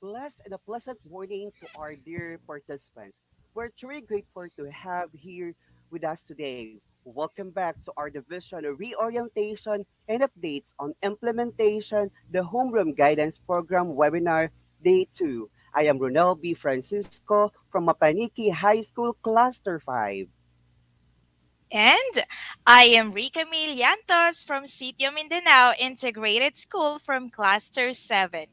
blessed and a pleasant morning to our dear participants. We're truly grateful to have here with us today. Welcome back to our division of reorientation and updates on implementation, the Homeroom Guidance Program webinar, day 2. I am Ronel B. Francisco from Mapaniki High School Cluster 5. And I am Rica Miliantos from Sitio Mindanao Integrated School from Cluster 7.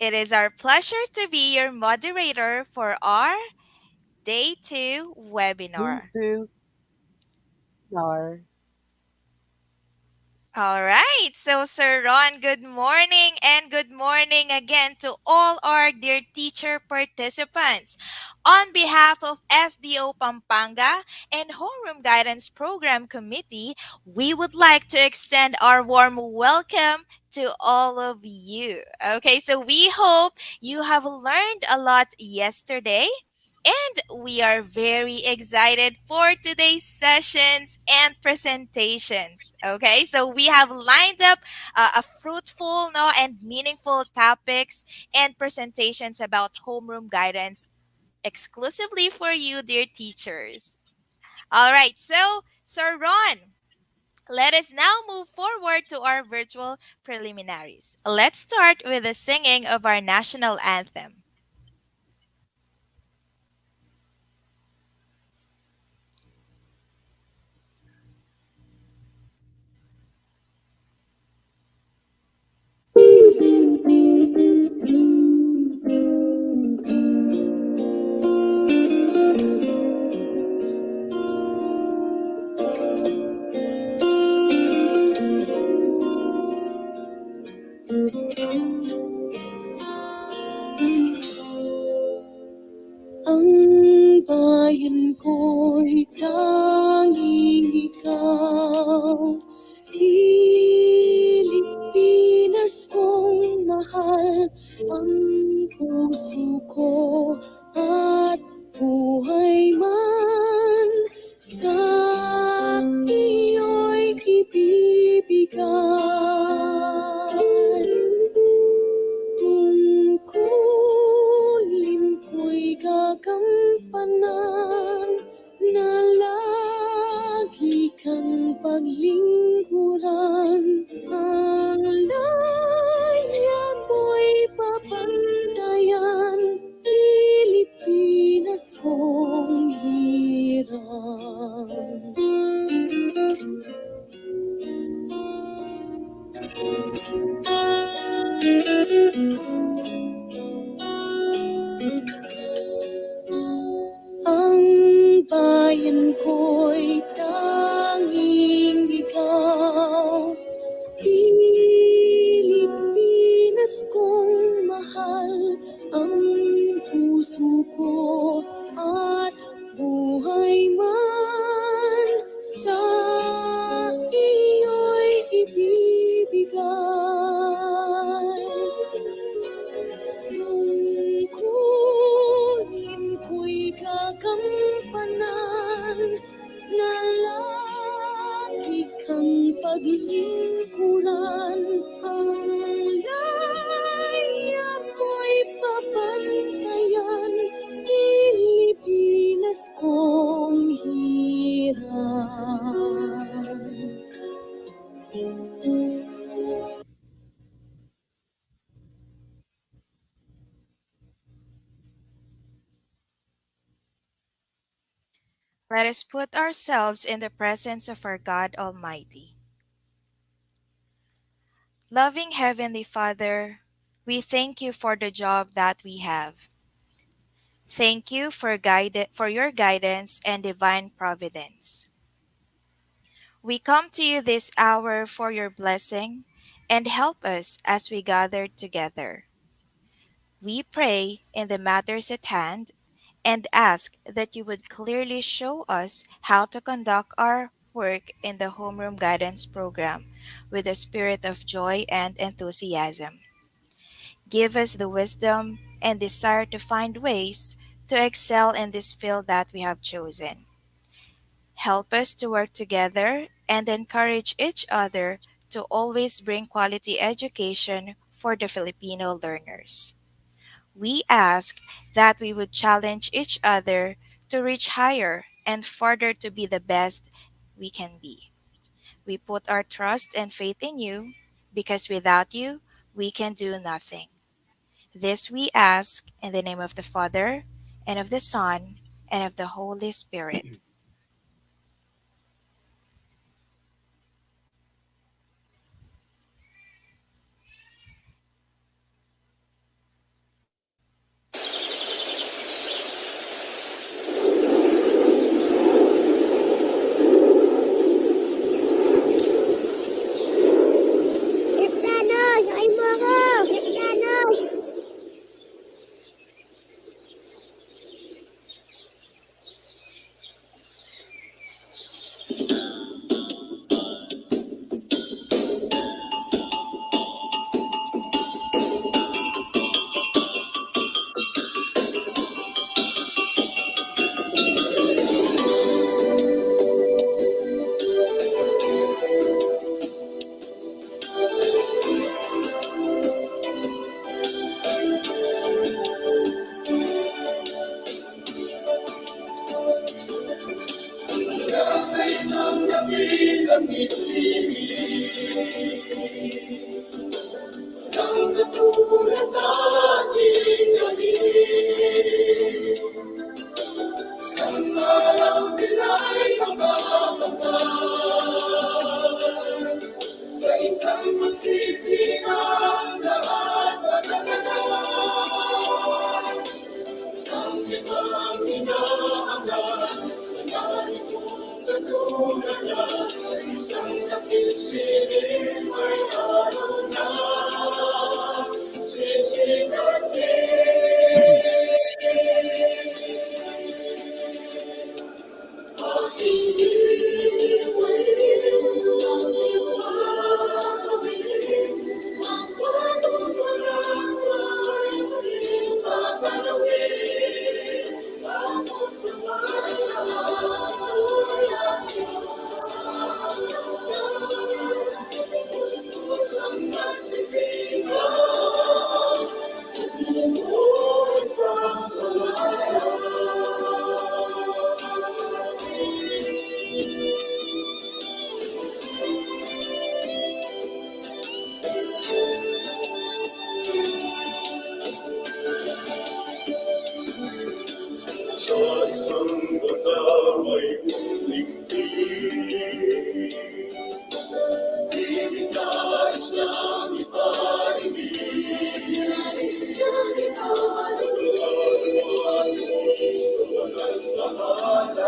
It is our pleasure to be your moderator for our Day 2 Day webinar. 2, webinar. All right. So, Sir Ron, good morning and good morning again to all our dear teacher participants. On behalf of SDO Pampanga and Homeroom Guidance Program Committee, we would like to extend our warm welcome to all of you. Okay, so we hope you have learned a lot yesterday and we are very excited for today's sessions and presentations. Okay, so we have lined up a fruitful no, and meaningful topics and presentations about homeroom guidance exclusively for you, dear teachers. All right, so Sir Ron, let us now move forward to our virtual preliminaries. Let's start with the singing of our national anthem. Ang bayan ko'y tanging ikaw, Pilipinas kong mahal, ang puso ko at buhay man sa iyo'y ibibigay. Tungkulin ko'y gagampanan na lagi kang paglingkuran. Alaya mo'y papantayan, Pilipinas kong hirang. Ang bayan ko'y tanging ikaw, Pilipinas kong mahal, ang puso ko at buhay man sa iyo'y ibibigay. Tungkulin ko'y gagampanan na lagi kang paglingkuran. Ang laya mo'y papantayan, Pilipinas kong hirang. Let us put ourselves in the presence of our God Almighty. Loving Heavenly Father, we thank you for the job that we have. Thank you for your guidance and divine providence. We come to you this hour for your blessing and help us as we gather together. We pray in the matters at hand and ask that you would clearly show us how to conduct our work in the Homeroom Guidance Program with a spirit of joy and enthusiasm. Give us the wisdom and desire to find ways to excel in this field that we have chosen. Help us to work together and encourage each other to always bring quality education for the Filipino learners. We ask that we would challenge each other to reach higher and further to be the best we can be. We put our trust and faith in you because without you, we can do nothing. This we ask in the name of the Father, and of the Son, and of the Holy Spirit. Iplanos! Ay mo ako! Iplanos! Sa isang gabi ng ang katulad natin galing. Sa araw din ay pagkakamtan. Sa isang magsisikap lahat patagalan. Ang ibang hinahangan, manahin mong katulad na sa isang napisilin may araw na sa isang bata may uling-ling. Bibigkas ng iparingin. Nais ng iparingin. Pagkaluan sa walang pangalan.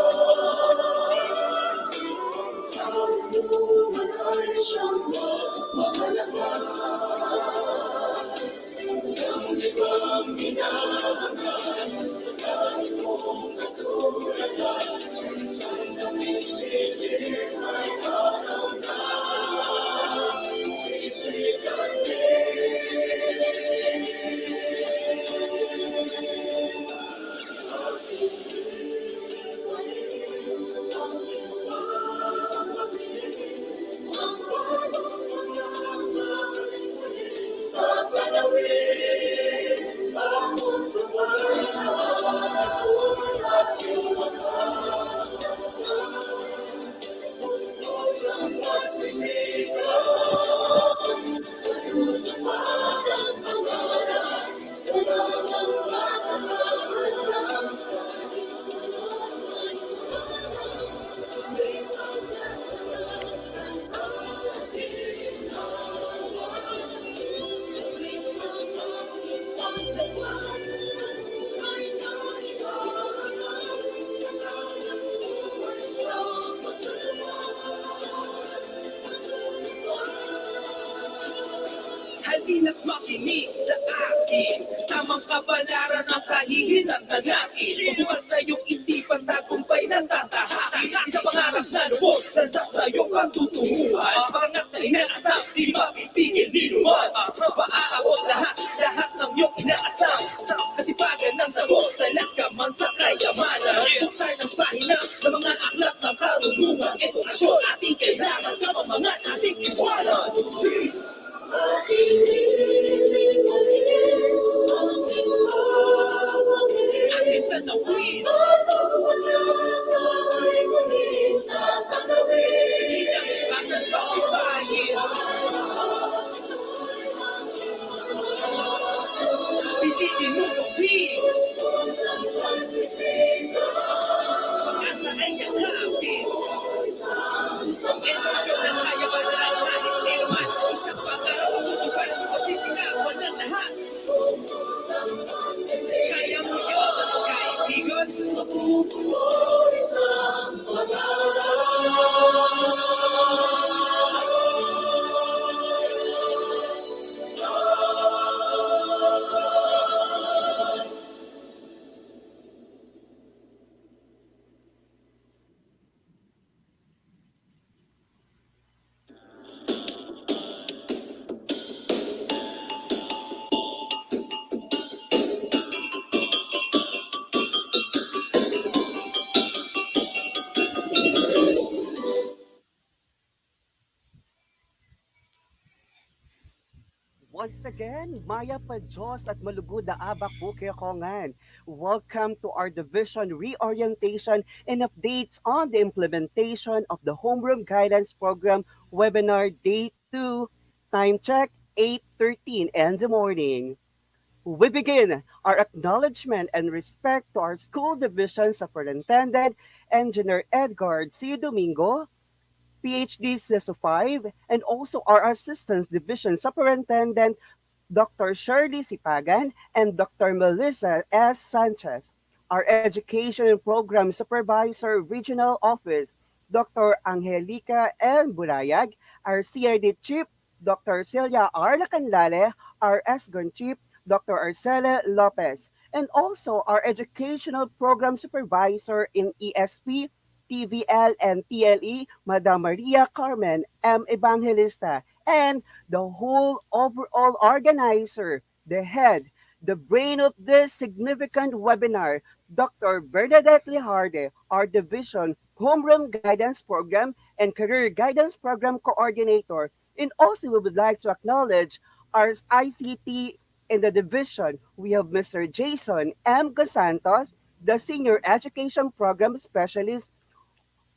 Karunungan ay siyang mas mahalaga. Ang ibang hinahangan, manahin mong katulad na sa isang napisilin ay araw na sisikat halina't makinig sa akin. Tamang kabalaran ang kahihinatnan natin. Pagbuhal sa iyong isipan, tagumpay na tatahakin. Isang pangarap na lubos, landas na iyong patutunguhan. Pangat na inaasam, di mapipigil ni luman. Maaabot lahat ng iyong inaasam. Kasipagan ng sagot, salat ka man sa kayamanan. Buksan ang pahina ng mga aklat ng karunungan. Edukasyon ating kailangan, kapamangan ating iwanan. Peace! Ating once again, Maya pa Diyos at malugod na abak po kay Kongan. Welcome to our division reorientation and updates on the implementation of the Homeroom Guidance Program webinar day 2. Time check 8:13 in the morning. We begin our acknowledgement and respect to our school division superintendent, Engineer Edgar C. Domingo, PhD CSO5, and also our Assistant Division Superintendent, Dr. Shirley Sipagan, and Dr. Melissa S. Sanchez. Our Education and Program Supervisor, Regional Office, Dr. Angelica L. Burayag, our CID Chief, Dr. Celia R. Lacanlale, our SGUN Chief, Dr. Arcela Lopez, and also our Educational Program Supervisor in ESP, TVL, and TLE, Madam Maria Carmen M. Evangelista, and the whole overall organizer, the head, the brain of this significant webinar, Dr. Bernadette Lijarde, our division Homeroom Guidance Program and Career Guidance Program Coordinator. And also we would like to acknowledge our ICT in the division. We have Mr. Jason M. Gasantos, the Senior Education Program Specialist,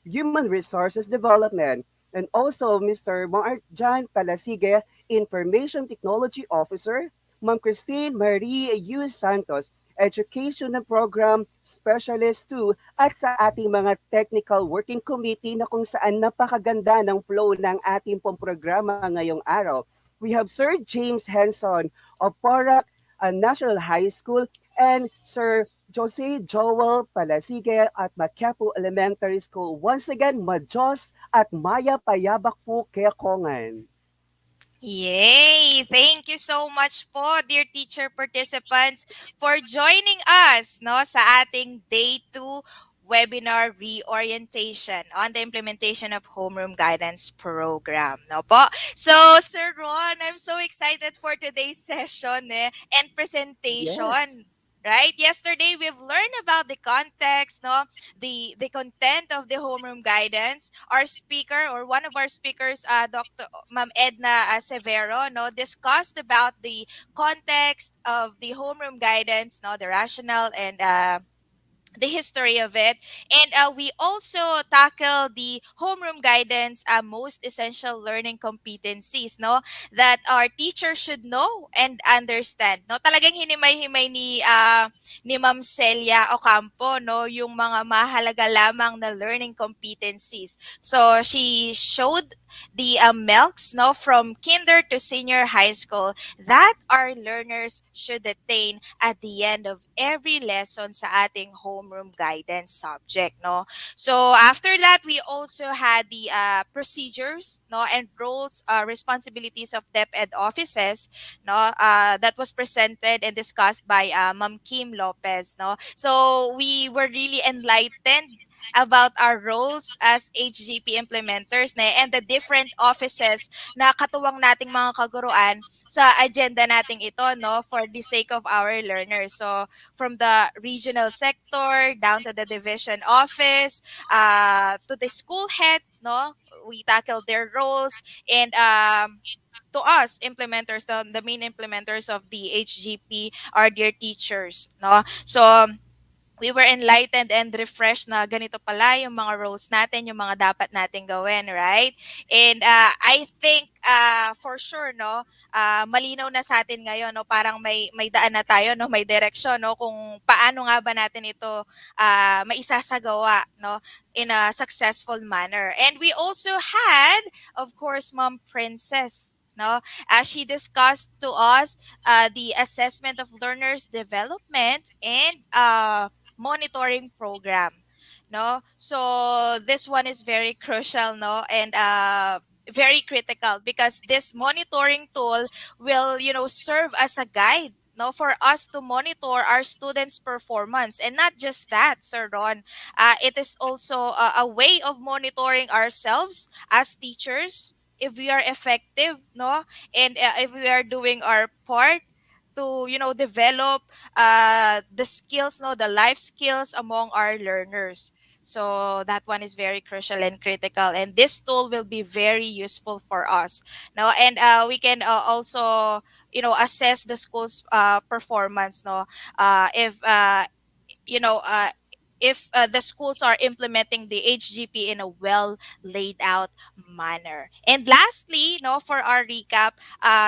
Human Resources Development, and also Mr. Mark John Palasige, Information Technology Officer, Ma'am Christine Marie U. Santos, Education and Program Specialist 2, at sa ating mga Technical Working Committee na kung saan napakaganda ng flow ng ating pong programa ngayong araw. We have Sir James Henson of Porac National High School and Sir Jose Joel Palasige at Maquiapo Elementary School. Once again, Majos at Maya Payabak po Kekongan. Yay! Thank you so much po, dear teacher participants, for joining us no sa ating day 2 webinar reorientation on the implementation of homeroom guidance program. No po? So, Sir Ron, I'm so excited for today's session and Yes, presentation. Right? Yesterday we've learned about the context, no, the content of the homeroom guidance. Our speaker or one of our speakers, Dr. Ma'am Edna Severo, no, discussed about the context of the homeroom guidance, no, the rationale and the history of it. And we also tackle the homeroom guidance most essential learning competencies, no, that our teachers should know and understand. No, talagang hinimay-himay ni Ma'am Celia Ocampo, no, yung mga mahalaga lamang na learning competencies. So she showed the milks, no, from kinder to senior high school that our learners should attain at the end of every lesson sa ating homeroom guidance subject, no. So after that, we also had the procedures, no, and roles, responsibilities of DepEd offices, no, that was presented and discussed by Ma'am Kim Lopez, no. So we were really enlightened about our roles as HGP implementers and the different offices na katuwang nating mga kaguruan sa agenda nating ito, no, for the sake of our learners. So from the regional sector down to the division office, to the school head, no, we tackle their roles, and to us implementers, the main implementers of the HGP are their teachers, no. So we were enlightened and refreshed na ganito pala yung mga roles natin, yung mga dapat nating gawin, right? And I think for sure, no, malinaw na sa atin ngayon, no, parang may daan na tayo, no, may direksyon, no, kung paano nga ba natin ito maisasagawa, no, in a successful manner. And we also had, of course, Mom Princess, no, as she discussed to us the assessment of learners development and monitoring program, no. So this one is very crucial, no, and very critical because this monitoring tool will, serve as a guide, no, for us to monitor our students performance. And not just that, Sir Ron, it is also a way of monitoring ourselves as teachers, if we are effective, no, and if we are doing our part to, develop the skills, no, the life skills among our learners. So that one is very crucial and critical, and this tool will be very useful for us. No, and we can also assess the school's performance. No, if if the schools are implementing the HGP in a well laid out manner. And lastly, no, for our recap,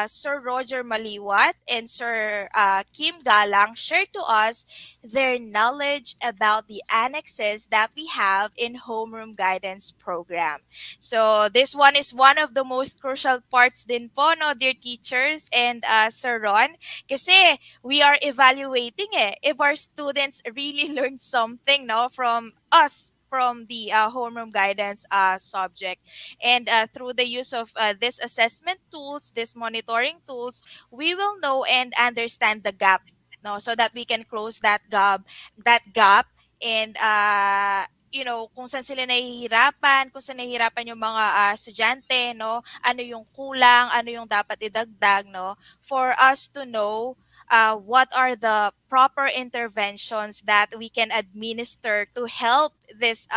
Sir Roger Maliwat and Sir Kim Galang shared to us their knowledge about the annexes that we have in Homeroom Guidance Program. So this one is one of the most crucial parts din po, no, dear teachers and Sir Ron, kasi we are evaluating if our students really learned something, no, from us, from the homeroom guidance subject. And through the use of this assessment tools, this monitoring tools, we will know and understand the gap, no, so that we can close that gap. And kung saan sila nahihirapan, kung saan nahihirapan yung mga estudyante, no, ano yung kulang, ano yung dapat idagdag, no, for us to know what are the proper interventions that we can administer to help this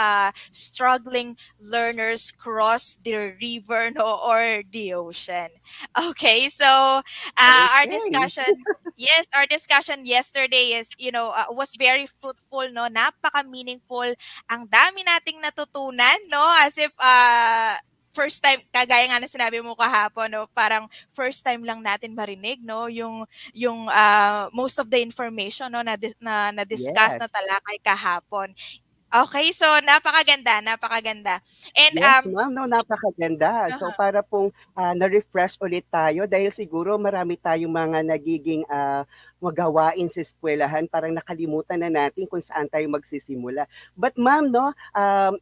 struggling learners cross the river, no, or the ocean. Okay, so our Okay. discussion. Yes, our discussion yesterday was very fruitful, no? Napaka meaningful. Ang dami nating natutunan, no? As if first time, kagaya nga na sinabi mo kahapon, no? Parang first time lang natin marinig, no? Yung most of the information, no, na discuss, na Yes. talakay kahapon. Okay, so napakaganda, napakaganda. And Yes, ma'am, no, napakaganda. So uh para pong na-refresh ulit tayo dahil siguro marami tayong mga nagiging magawain sa eskwelahan, parang nakalimutan na natin kung saan tayo magsisimula. But ma'am, no,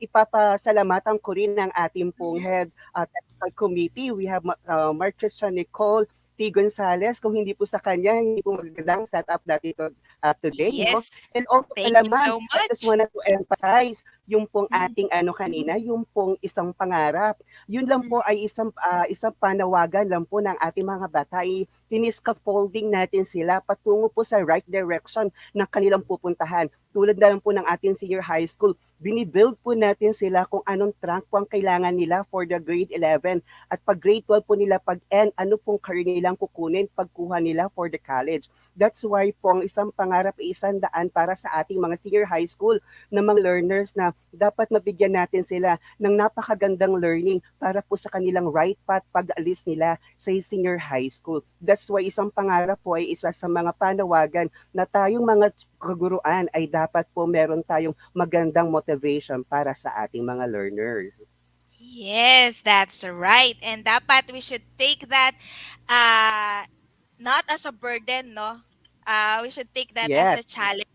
ipapasalamatan ko rin ang ating pong mhm. head technical committee. We have Marcus Nicole T. Gonzalez. Kung hindi po sa kanya, hindi po magagandang setup natin today, no? Yes. And also Thank pala you ma'am, so I just much. wanted to emphasize yung pong Mhm, ating ano kanina, yung pong isang pangarap. Yun lang po mhm. ay isang panawagan lang po ng ating mga bata. Ay tiniscaffolding natin sila patungo po sa right direction ng kanilang pupuntahan. Tulad na lang po ng ating senior high school, binibuild po natin sila kung anong track po ang kailangan nila for the grade 11. At pag grade 12 po nila, pag end, ano pong career nilang kukunin pagkuha nila for the college. That's why po ang isang pangarap ay isang daan para sa ating mga senior high school na mga learners na dapat mabigyan natin sila ng napakagandang learning para po sa kanilang right path pag-alis nila sa senior high school. That's why isang pangarap po ay isa sa mga panawagan na tayong mga kaguruan ay dapat po meron tayong magandang motivation para sa ating mga learners. Yes, that's right. And dapat we should take that uh not as a burden, no? We should take that as a Yes, challenge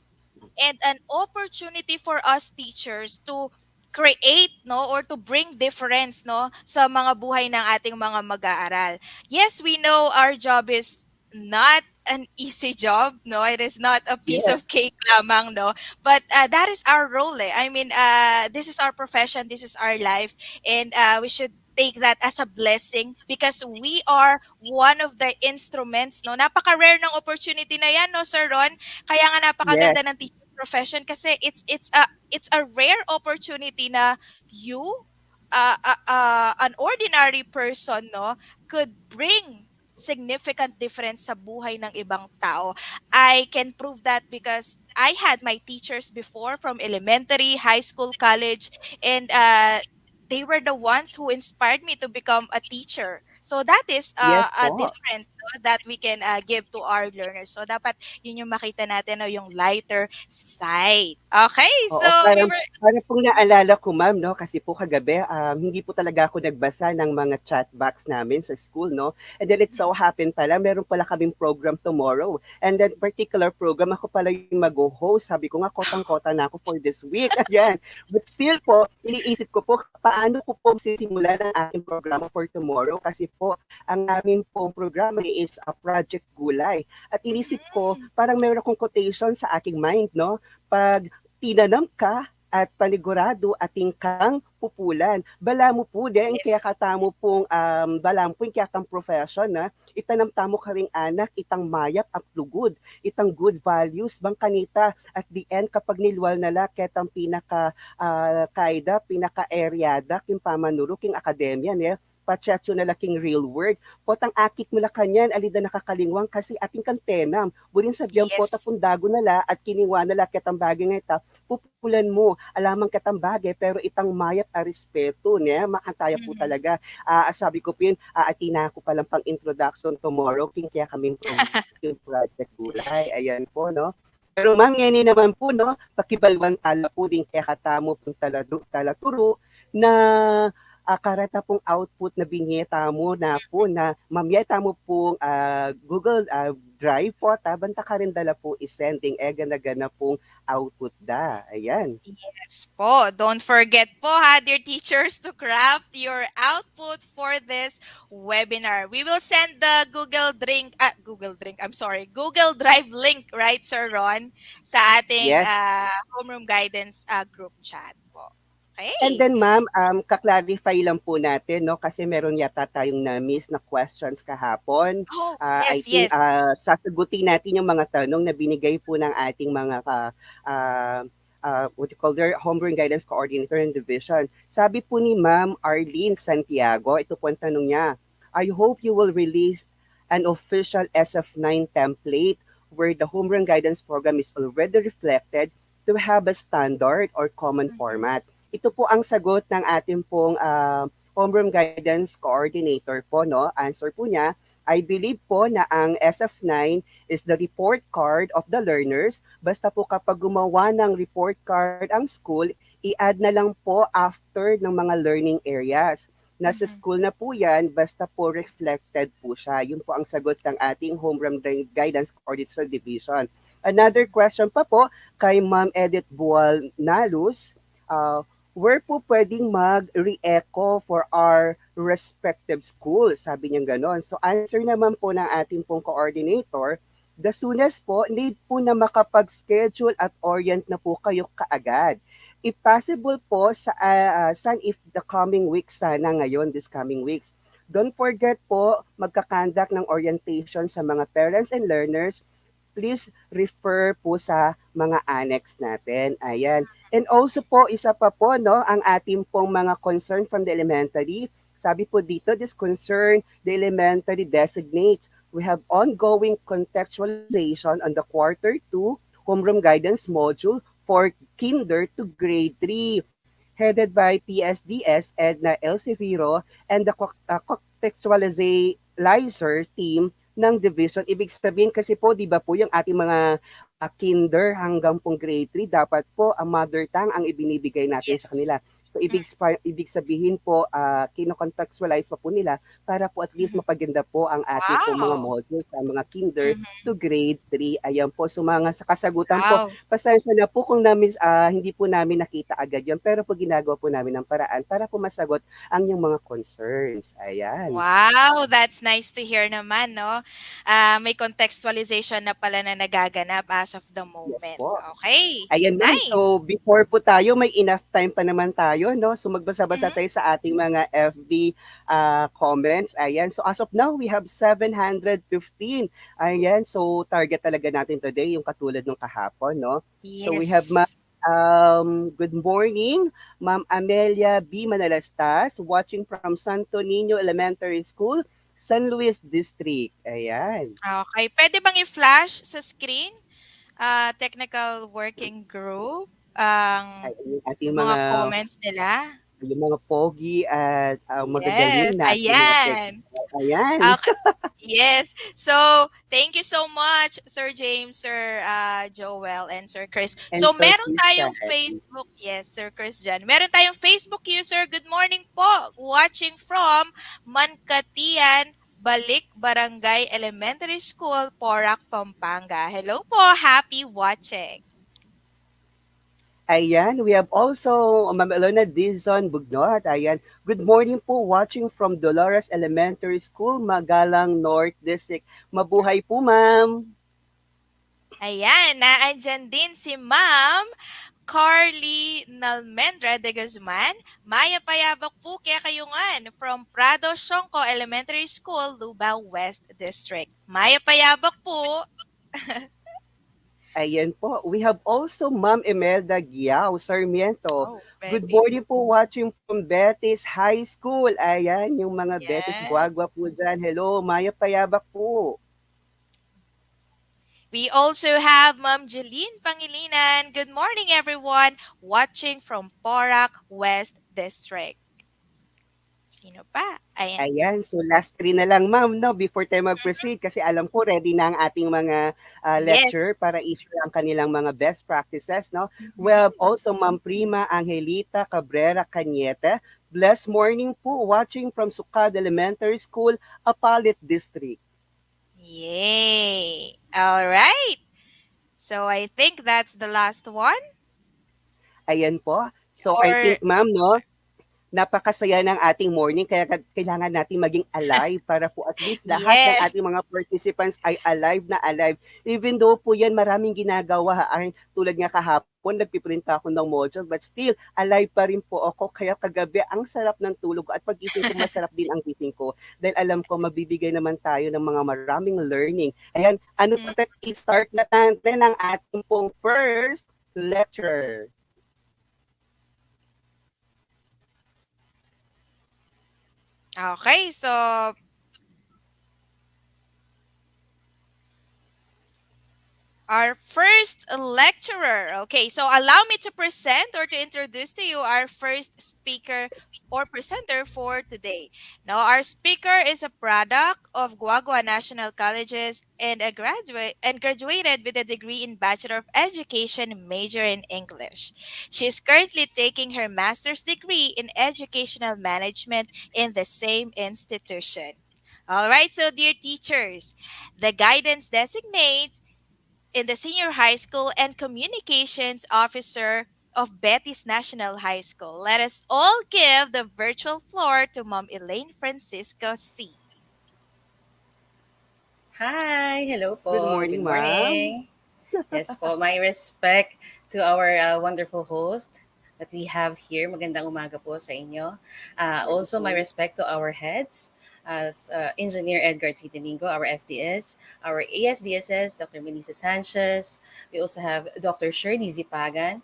and an opportunity for us teachers to create, no, or to bring difference, no, sa mga buhay ng ating mga mag-aaral. Yes, we know our job is not an easy job, no, it is not a piece yes, of cake lamang, no, but that is our role, eh. I mean, this is our profession, this is our life, and we should take that as a blessing because we are one of the instruments, no, napaka-rare ng opportunity na yan, no, Sir Ron, kaya nga yes, napakaganda ng teaching profession kasi it's a rare opportunity na you an ordinary person, no, could bring significant difference sa buhay ng ibang tao. I can prove that because I had my teachers before from elementary, high school, college, and they were the ones who inspired me to become a teacher. So that is yes a po. difference, no, that we can give to our learners. So dapat yun yung makita natin, no, yung lighter side. Okay, so Oo, we parang were parang pong naalala ko ma'am 'no, kasi po kagabi, hindi po talaga ako nagbasa ng mga chat box namin sa school 'no, and then it so happened pala meron pala kaming program tomorrow, and that particular program ako pala yung magho-host. Sabi ko nga kotang-kota na ako for this week, ayan. But still po, iniisip ko po paano ko po sisimulan ang aking programa for tomorrow kasi po ang amin pong programa is a Project Gulay. At inisip ko Mhm. parang meron akong quotation sa aking mind 'no, 'pag tinanong ka at panigurado ating kang pupulan. Bala mo po din kaya Yes. katamo pong balam po kaya kang profession na itanam tamo ka ring anak itang mayap ang plugod, itang good values bang kanita at the end kapag nilwal nala ketang pinaka kaida, pinaka areada king pamanuro king akademya ne pachatyo na laking real word. Potang akit mo la kanyan, alida nakakalingwang kasi ating kantenam. Burin sabihan po Yes. tapong dago nala at kiniwa nala ketang bagay nga ita, pupulan mo, alamang ketang bagay, pero itang mayat a respeto, ne? Makantaya po Mhm. talaga. Sabi ko pin, atina ko palang pang introduction tomorrow, king kaya kaming promote yung project gulay. Ayan po, no? Pero ma'am, ngayon naman po, no, pakibalwan tala po din kaya katamo pong talaturo na karata pong output na binyeta mo na po na mamyeta mo pong Google Drive po, banta ka rin dala po isending gana pong output da. Ayan. Yes po. Don't forget po ha, dear teachers, to craft your output for this webinar. We will send the Google Drive link, right, Sir Ron, sa ating Yes. homeroom guidance group chat po. And Okay. then ma'am, ka-clarify lang po natin, no, kasi meron yata tayong na-miss na questions kahapon. Oh, I yes, think yes. sasagutin natin yung mga tanong na binigay po ng ating mga what you call their Homeroom Guidance Coordinator and Division. Sabi po ni Ma'am Arlene Santiago, ito po ang tanong niya, I hope you will release an official SF9 template where the Homeroom Guidance Program is already reflected to have a standard or common Mhm, format. Ito po ang sagot ng ating pong Homeroom Guidance Coordinator po, no? Answer po niya, I believe po na ang SF9 is the report card of the learners. Basta po kapag gumawa ng report card ang school, i-add na lang po after ng mga learning areas. Nasa mhm. school na po yan, basta po reflected po siya. Yun po ang sagot ng ating Homeroom Guidance Coordinator Division. Another question pa po kay Ma'am Edith Bual Nalus. Where po pwedeng mag-re-echo for our respective schools? Sabi niya ganon. So answer naman po ng ating pong coordinator, the soonest po, need po na makapag-schedule at orient na po kayo kaagad. If possible po, san if the coming weeks sana ngayon, this coming weeks, don't forget po, magkakandak ng orientation sa mga parents and learners. Please refer po sa mga annex natin. Ayan. And also po, isa pa po, no, ang ating pong mga concern from the elementary. Sabi po dito, this concern, the elementary designates. We have ongoing contextualization on the quarter 2 homeroom guidance module for kinder to grade 3, headed by PSDS Edna Elseviro and the contextualizer team ng division. Ibig sabihin kasi po, di ba po, yung ating mga kinder hanggang pong grade 3, dapat po ang mother tongue ang ibinibigay natin sa Yes. kanila. So ibig sabihin po, kinocontextualize pa po nila para po at least Mhm. mapaganda po ang ating po mga Wow. modules sa mga kinder Mhm. to grade 3. Ayan po, so mga sa kasagutan po, Wow. pasensya na po kung hindi po namin nakita agad yan, pero po ginagawa po namin ng paraan para po masagot ang inyong mga concerns. Ayan. Wow, that's nice to hear naman, no? May contextualization na pala na nagaganap as of the Yes moment. po. Okay, Ayan ma'am, nice. so before po tayo, may enough time pa naman tayo, no? So magbasa-basa Mhm. tayo sa ating mga FB comments. Ayan, so as of now, we have 715. Ayan, so target talaga natin today, yung katulad ng kahapon, no? So we have Yes. good morning, Ma'am Amelia B. Manalastas, watching from Santo Niño Elementary School, San Luis District. Ayan. Okay, pwede bang i-flash sa screen? Technical working group, ang Ayan yung ating mga comments nila. pogi at magagaling Yes, nating mga ayan. technical. Ayan. Okay. Yes. So, thank you so much, Sir James, Sir Joel, and Sir Chris. And So, Sir meron Christian. tayong Facebook. Yes, Sir Chris Jan. Meron tayong Facebook user. Good morning po. Watching from Mankatian, Balik Barangay Elementary School, Porac, Pampanga. Hello po. Happy watching. Ayan, we have also Ma'am Elona Dizon Bugnot. Ayan, good morning po watching from Dolores Elementary School, Magalang North District. Mabuhay po, ma'am. Ayan, naandyan din si Ma'am Carly Nalmendra de Guzman, Maya Payabak po kaya kayungan from Prado Shonko Elementary School, Lubao West District. Maya Payabak po. Ayan po. We have also Ma'am Imelda Giao Sarmiento. Oh, Good Betis. morning po watching from Betis High School. Ayan, yung mga Betis Yes. guagua po dyan. Hello, Maya Payabak po. We also have Ma'am Jeline Pangilinan. Good morning, everyone. Watching from Porac West District. Sino pa? Ayan. Ayan, so last three na lang ma'am, no, before tayo mag-proceed kasi alam ko ready na ang ating mga Yes. lecturer para i-share ang kanilang mga best practices, no? We Mhm. have also Ma'am Prima Angelita Cabrera Cañete. Blessed morning po, watching from Sucad Elementary School, Apalit District. Yay. All right. So I think that's the last one. Ayan po. So I Or think ma'am, no, napakasaya ng ating morning kaya kailangan natin maging alive para po at least lahat ng yes. ating mga participants ay alive na alive. Even though po yan maraming ginagawa, ay, tulad nga kahapon, nagpiprint ako ng module, but still, alive pa rin po ako. Kaya kagabi, ang sarap ng tulog ko at pagising ko, masarap din ang gising ko. Dahil alam ko, mabibigay naman tayo ng mga maraming learning. Ayan, ano pa Mm, tayo, i-start na natin ang ating pong first lecture. Okay, so our first lecturer. Okay, so allow me to present or to introduce to you our first speaker or presenter for today. Now, our speaker is a product of Guagua National Colleges and graduated with a degree in Bachelor of Education major in English. She is currently taking her master's degree in Educational Management in the same institution. All right, so dear teachers, the guidance designate in the senior high school and communications officer of Betis National High School. Let us all give the virtual floor to Mom Elaine Francisco C. Hi! Hello Good po. Good morning, ma'am. morning. Yes po, my respect to our wonderful host that we have here. Magandang umaga po sa inyo. Hello Also, my po. respect to our heads as Engineer Edgar T. Domingo, our SDS, our ASDSS, Dr. Melissa Sanchez. We also have Dr. Shirley Zipagan.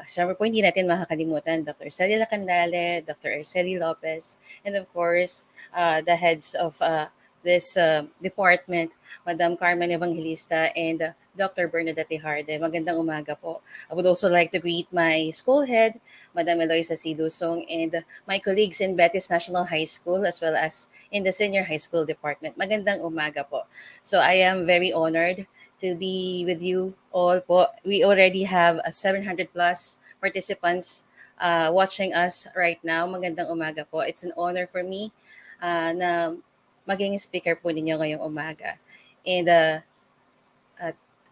Siyempre po, hindi natin makakalimutan Dr. Celia Lacandale, Dr. Arceli Lopez, and of course, the heads of this department, Madam Carmen Evangelista and Dr. Bernadette Harde. Magandang umaga po. I would also like to greet my school head, Madam Eloisa C. Dusong, and my colleagues in Betis National High School as well as in the senior high school department. Magandang umaga po. So I am very honored to be with you all po. We already have 700 plus participants watching us right now. Magandang umaga po. It's an honor for me na maging speaker po ninyo ngayong umaga. And uh,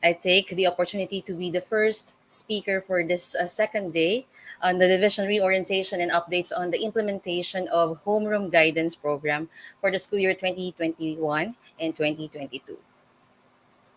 I take the opportunity to be the first speaker for this second day on the division reorientation and updates on the implementation of Homeroom Guidance Program for the school year 2021 and 2022.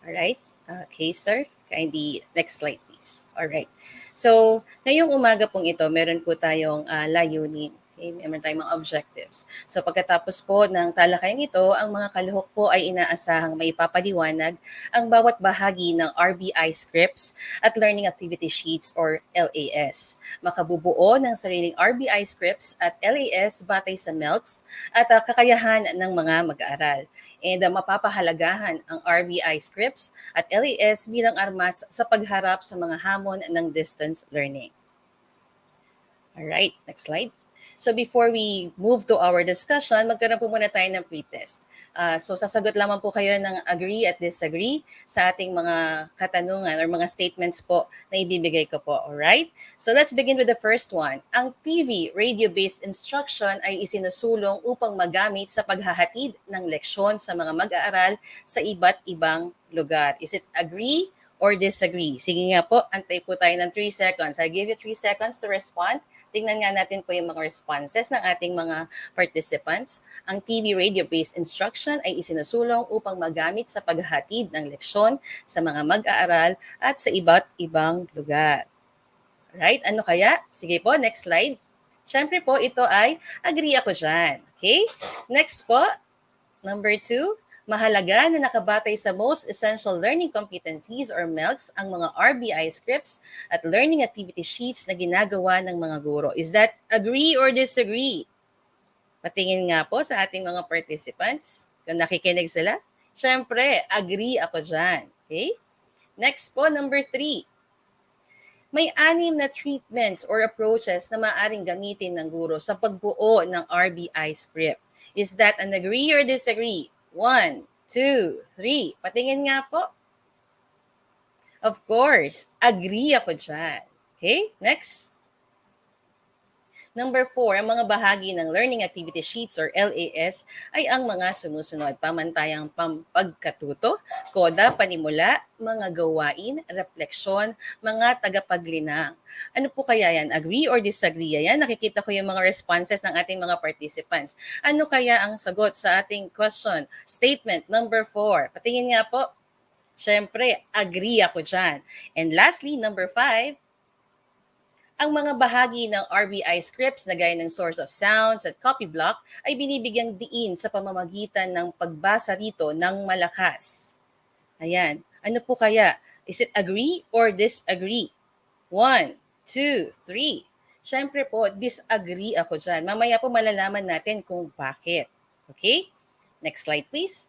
All right. Okay, sir. Kindly next slide, please. All right. So, ngayong umaga pong ito, meron po tayong layunin. Okay, meron tayong mga objectives. So, pagkatapos po ng talakayang ito, ang mga kalahok po ay inaasahang may papaliwanag ang bawat bahagi ng RBI scripts at Learning Activity Sheets or LAS. Makabubuo ng sariling RBI scripts at LAS batay sa MELCs at kakayahan ng mga mag-aaral. And mapapahalagahan ang RBI scripts at LAS bilang armas sa pagharap sa mga hamon ng distance learning. All right, next slide. So before we move to our discussion, magkaroon po muna tayo ng pretest. So sasagot lamang po kayo ng agree at disagree sa ating mga katanungan or mga statements po na ibibigay ko po. Alright? So let's begin with the first one. Ang TV, radio-based instruction ay isinusulong upang magamit sa paghahatid ng leksyon sa mga mag-aaral sa iba't ibang lugar. Is it agree or disagree? Sige nga po, antay po tayo ng 3 seconds. I give you 3 seconds to respond. Tingnan nga natin po yung mga responses ng ating mga participants. Ang TV radio-based instruction ay isinusulong upang magamit sa paghahatid ng leksyon sa mga mag-aaral at sa iba't ibang lugar. Right? Ano kaya? Sige po, next slide. Siyempre po, ito ay agree ako dyan. Okay? Next po, number 2, mahalaga na nakabatay sa most essential learning competencies or MELCs ang mga RBI scripts at learning activity sheets na ginagawa ng mga guro. Is that agree or disagree? Patingin nga po sa ating mga participants kung nakikinig sila. Siyempre, agree ako dyan. Okay? Next po, number 3. May 6 na treatments or approaches na maaaring gamitin ng guro sa pagbuo ng RBI script. Is that an agree or disagree? 1, 2, 3. Patingin nga po. Of course, agree ako dyan. Okay, next. Number 4, ang mga bahagi ng Learning Activity Sheets or LAS ay ang mga sumusunod. Pamantayang pagkatuto, koda, panimula, mga gawain, refleksyon, mga tagapaglinang. Ano po kaya yan? Agree or disagree? Yan, nakikita ko yung mga responses ng ating mga participants. Ano kaya ang sagot sa ating question? Statement number 4. Patingin nga po. Siyempre, agree ako dyan. And lastly, number 5, ang mga bahagi ng RBI scripts na gaya ng source of sounds at copy block ay binibigyang diin sa pamamagitan ng pagbasa rito ng malakas. Ayan. Ano po kaya? Is it agree or disagree? 1, 2, 3. Siyempre po, disagree ako dyan. Mamaya po malalaman natin kung bakit. Okay? Next slide please.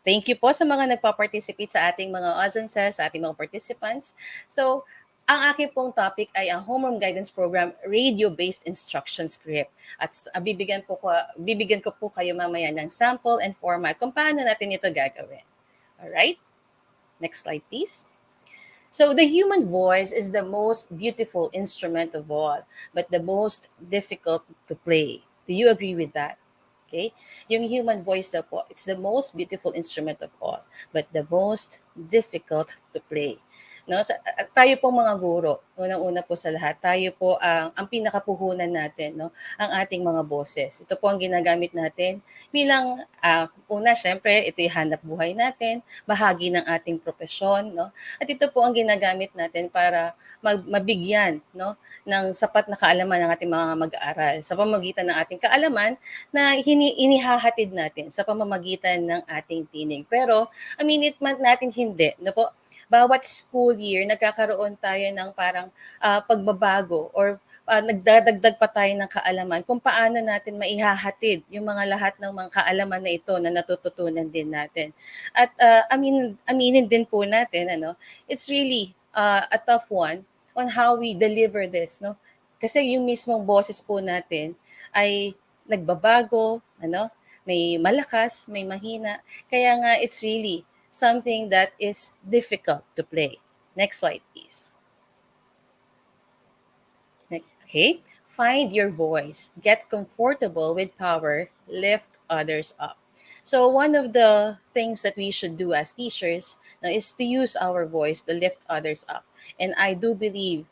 Thank you po sa mga nagpa-participate sa ating mga audiences, sa ating mga participants. So, ang aking pong topic ay ang Homeroom Guidance Program Radio-Based Instruction Script. At bibigyan ko po kayo mamaya ng sample and format kung paano natin ito gagawin. Alright? Next slide please. So, the human voice is the most beautiful instrument of all, but the most difficult to play. Do you agree with that? Okay? Yung human voice daw po, it's the most beautiful instrument of all, but the most difficult to play. No? Tayo po mga guro, unang-una po sa lahat, tayo po ang pinakapuhunan natin, no? Ang ating mga boses. Ito po ang ginagamit natin bilang, una, syempre, ito yung hanap buhay natin, bahagi ng ating profesyon, no? At ito po ang ginagamit natin para mabigyan, no, ng sapat na kaalaman ng ating mga mag-aaral sa pamamagitan ng ating kaalaman na inihahatid natin sa pamamagitan ng ating tinig. Pero aminin man natin hindi, no po, bawat school year nagkakaroon tayo ng parang pagbabago or nagdadagdag pa tayo ng kaalaman kung paano natin maihahatid yung mga lahat ng mga kaalaman na ito na natututunan din natin. At aminin din po natin, it's really a tough one on how we deliver this, no? Kasi yung mismong boses po natin ay nagbabago, may malakas, may mahina. Kaya nga it's really something that is difficult to play. Next slide, please. Okay, find your voice, get comfortable with power, lift others up. So one of the things that we should do as teachers, is to use our voice to lift others up. And I do believe,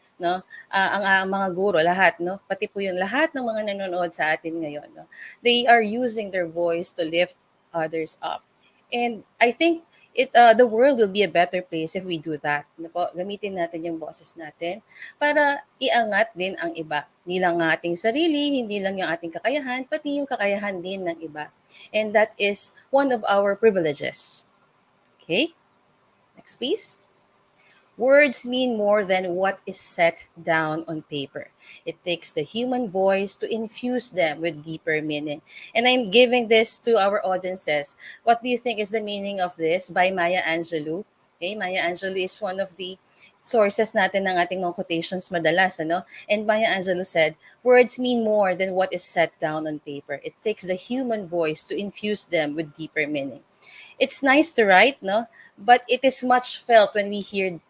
ang mga guro, lahat, pati po yung lahat ng mga nanonood sa atin ngayon, they are using their voice to lift others up. And I think the world will be a better place if we do that. Gamitin natin yung boses natin para iangat din ang iba. Hindi lang ang ating sarili, hindi lang yung ating kakayahan, pati yung kakayahan din ng iba. And that is one of our privileges. Okay? Next, please. Words mean more than what is set down on paper. It takes the human voice to infuse them with deeper meaning. And I'm giving this to our audiences. What do you think is the meaning of this by Maya Angelou? Okay, Maya Angelou is one of the sources natin ng ating mga quotations madalas, And Maya Angelou said, words mean more than what is set down on paper. It takes the human voice to infuse them with deeper meaning. It's nice to write, no? But it is much felt when we heard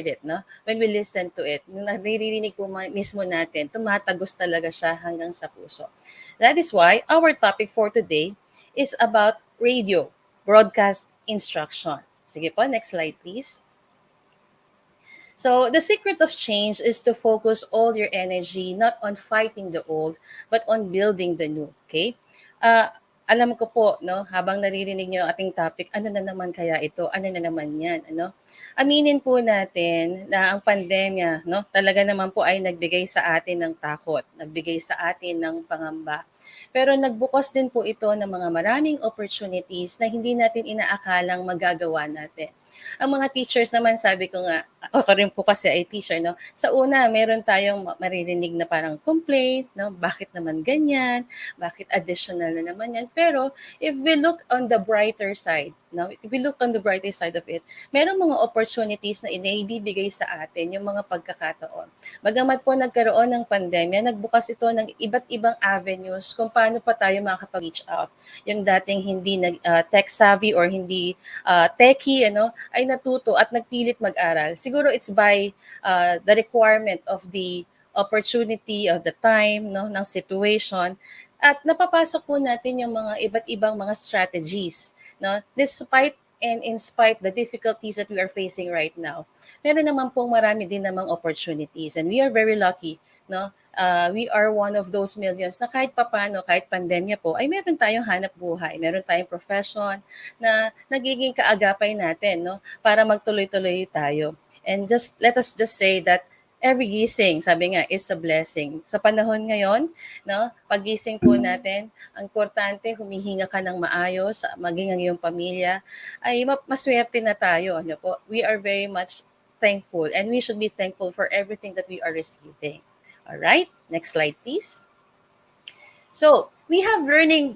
it, no? When we listen to it, nung naririnig po mismo natin, tumatagos talaga siya hanggang sa puso. That is why our topic for today is about radio, broadcast instruction. Sige po, next slide please. So the secret of change is to focus all your energy not on fighting the old, but on building the new. Okay. Uh, alam ko po, no, habang naririnig niyo ang ating topic, ano na naman kaya ito? Ano na naman yan? Ano? Aminin po natin na ang pandemya, no, talaga naman po ay nagbigay sa atin ng takot, nagbigay sa atin ng pangamba. Pero nagbukas din po ito ng mga maraming opportunities na hindi natin inaakalang magagawa natin. Ang mga teachers naman, sabi ko nga, ako rin po kasi ay teacher, no? Sa una, meron tayong maririnig na parang complaint, no? Bakit naman ganyan? Bakit additional na naman yan? Pero if we look on the brighter side, no? If we look on the brighter side of it, merong mga opportunities na inaibibigay sa atin yung mga pagkakataon. Bagamat po nagkaroon ng pandemya, nagbukas ito ng iba't ibang avenues kung paano pa tayo makakapag-reach out. Yung dating hindi tech savvy or hindi techie, ano, ay natuto at nagpilit mag-aral. Siguro it's by the requirement of the opportunity of the time, no, ng situation, at napapasok po natin yung mga iba't ibang mga strategies, no, despite and in spite the difficulties that we are facing right now, meron naman pong marami din namang opportunities, and we are very lucky, no. We are one of those millions na kahit papano, kahit pandemya po, ay meron tayong hanap buhay, meron tayong profession na nagiging kaagapay natin, no, para magtuloy-tuloy tayo. And just let us just say that every gising, sabi nga, is a blessing. Sa panahon ngayon, no, paggising po natin, ang importante, humihinga ka ng maayos, maging ang iyong pamilya, ay maswerte na tayo. Ano po? We are very much thankful, and we should be thankful for everything that we are receiving. All right, next slide, please. So we have learning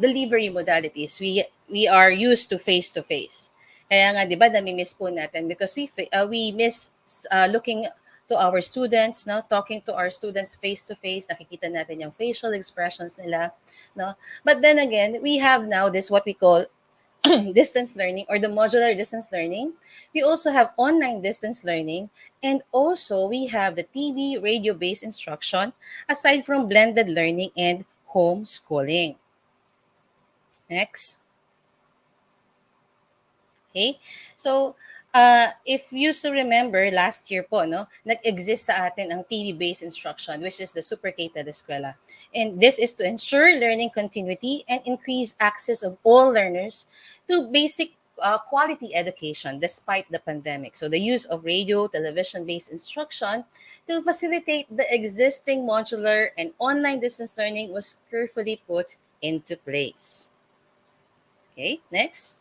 delivery modalities. We are used to face. Kaya nga, di ba, nami-miss po natin because we miss looking to our students, no, talking to our students face to face. Nakikita natin yung facial expressions nila, no. But then again, we have now this what we call distance learning or the modular distance learning. We also have online distance learning, and also we have the TV radio based instruction aside from blended learning and homeschooling. Next. Okay? So, if you still remember, last year po, no, nag-exist sa atin ang TV-based instruction, which is the Super K Teleskwela. And this is to ensure learning continuity and increase access of all learners to basic quality education despite the pandemic. So, the use of radio, television-based instruction to facilitate the existing modular and online distance learning was carefully put into place. Okay, next.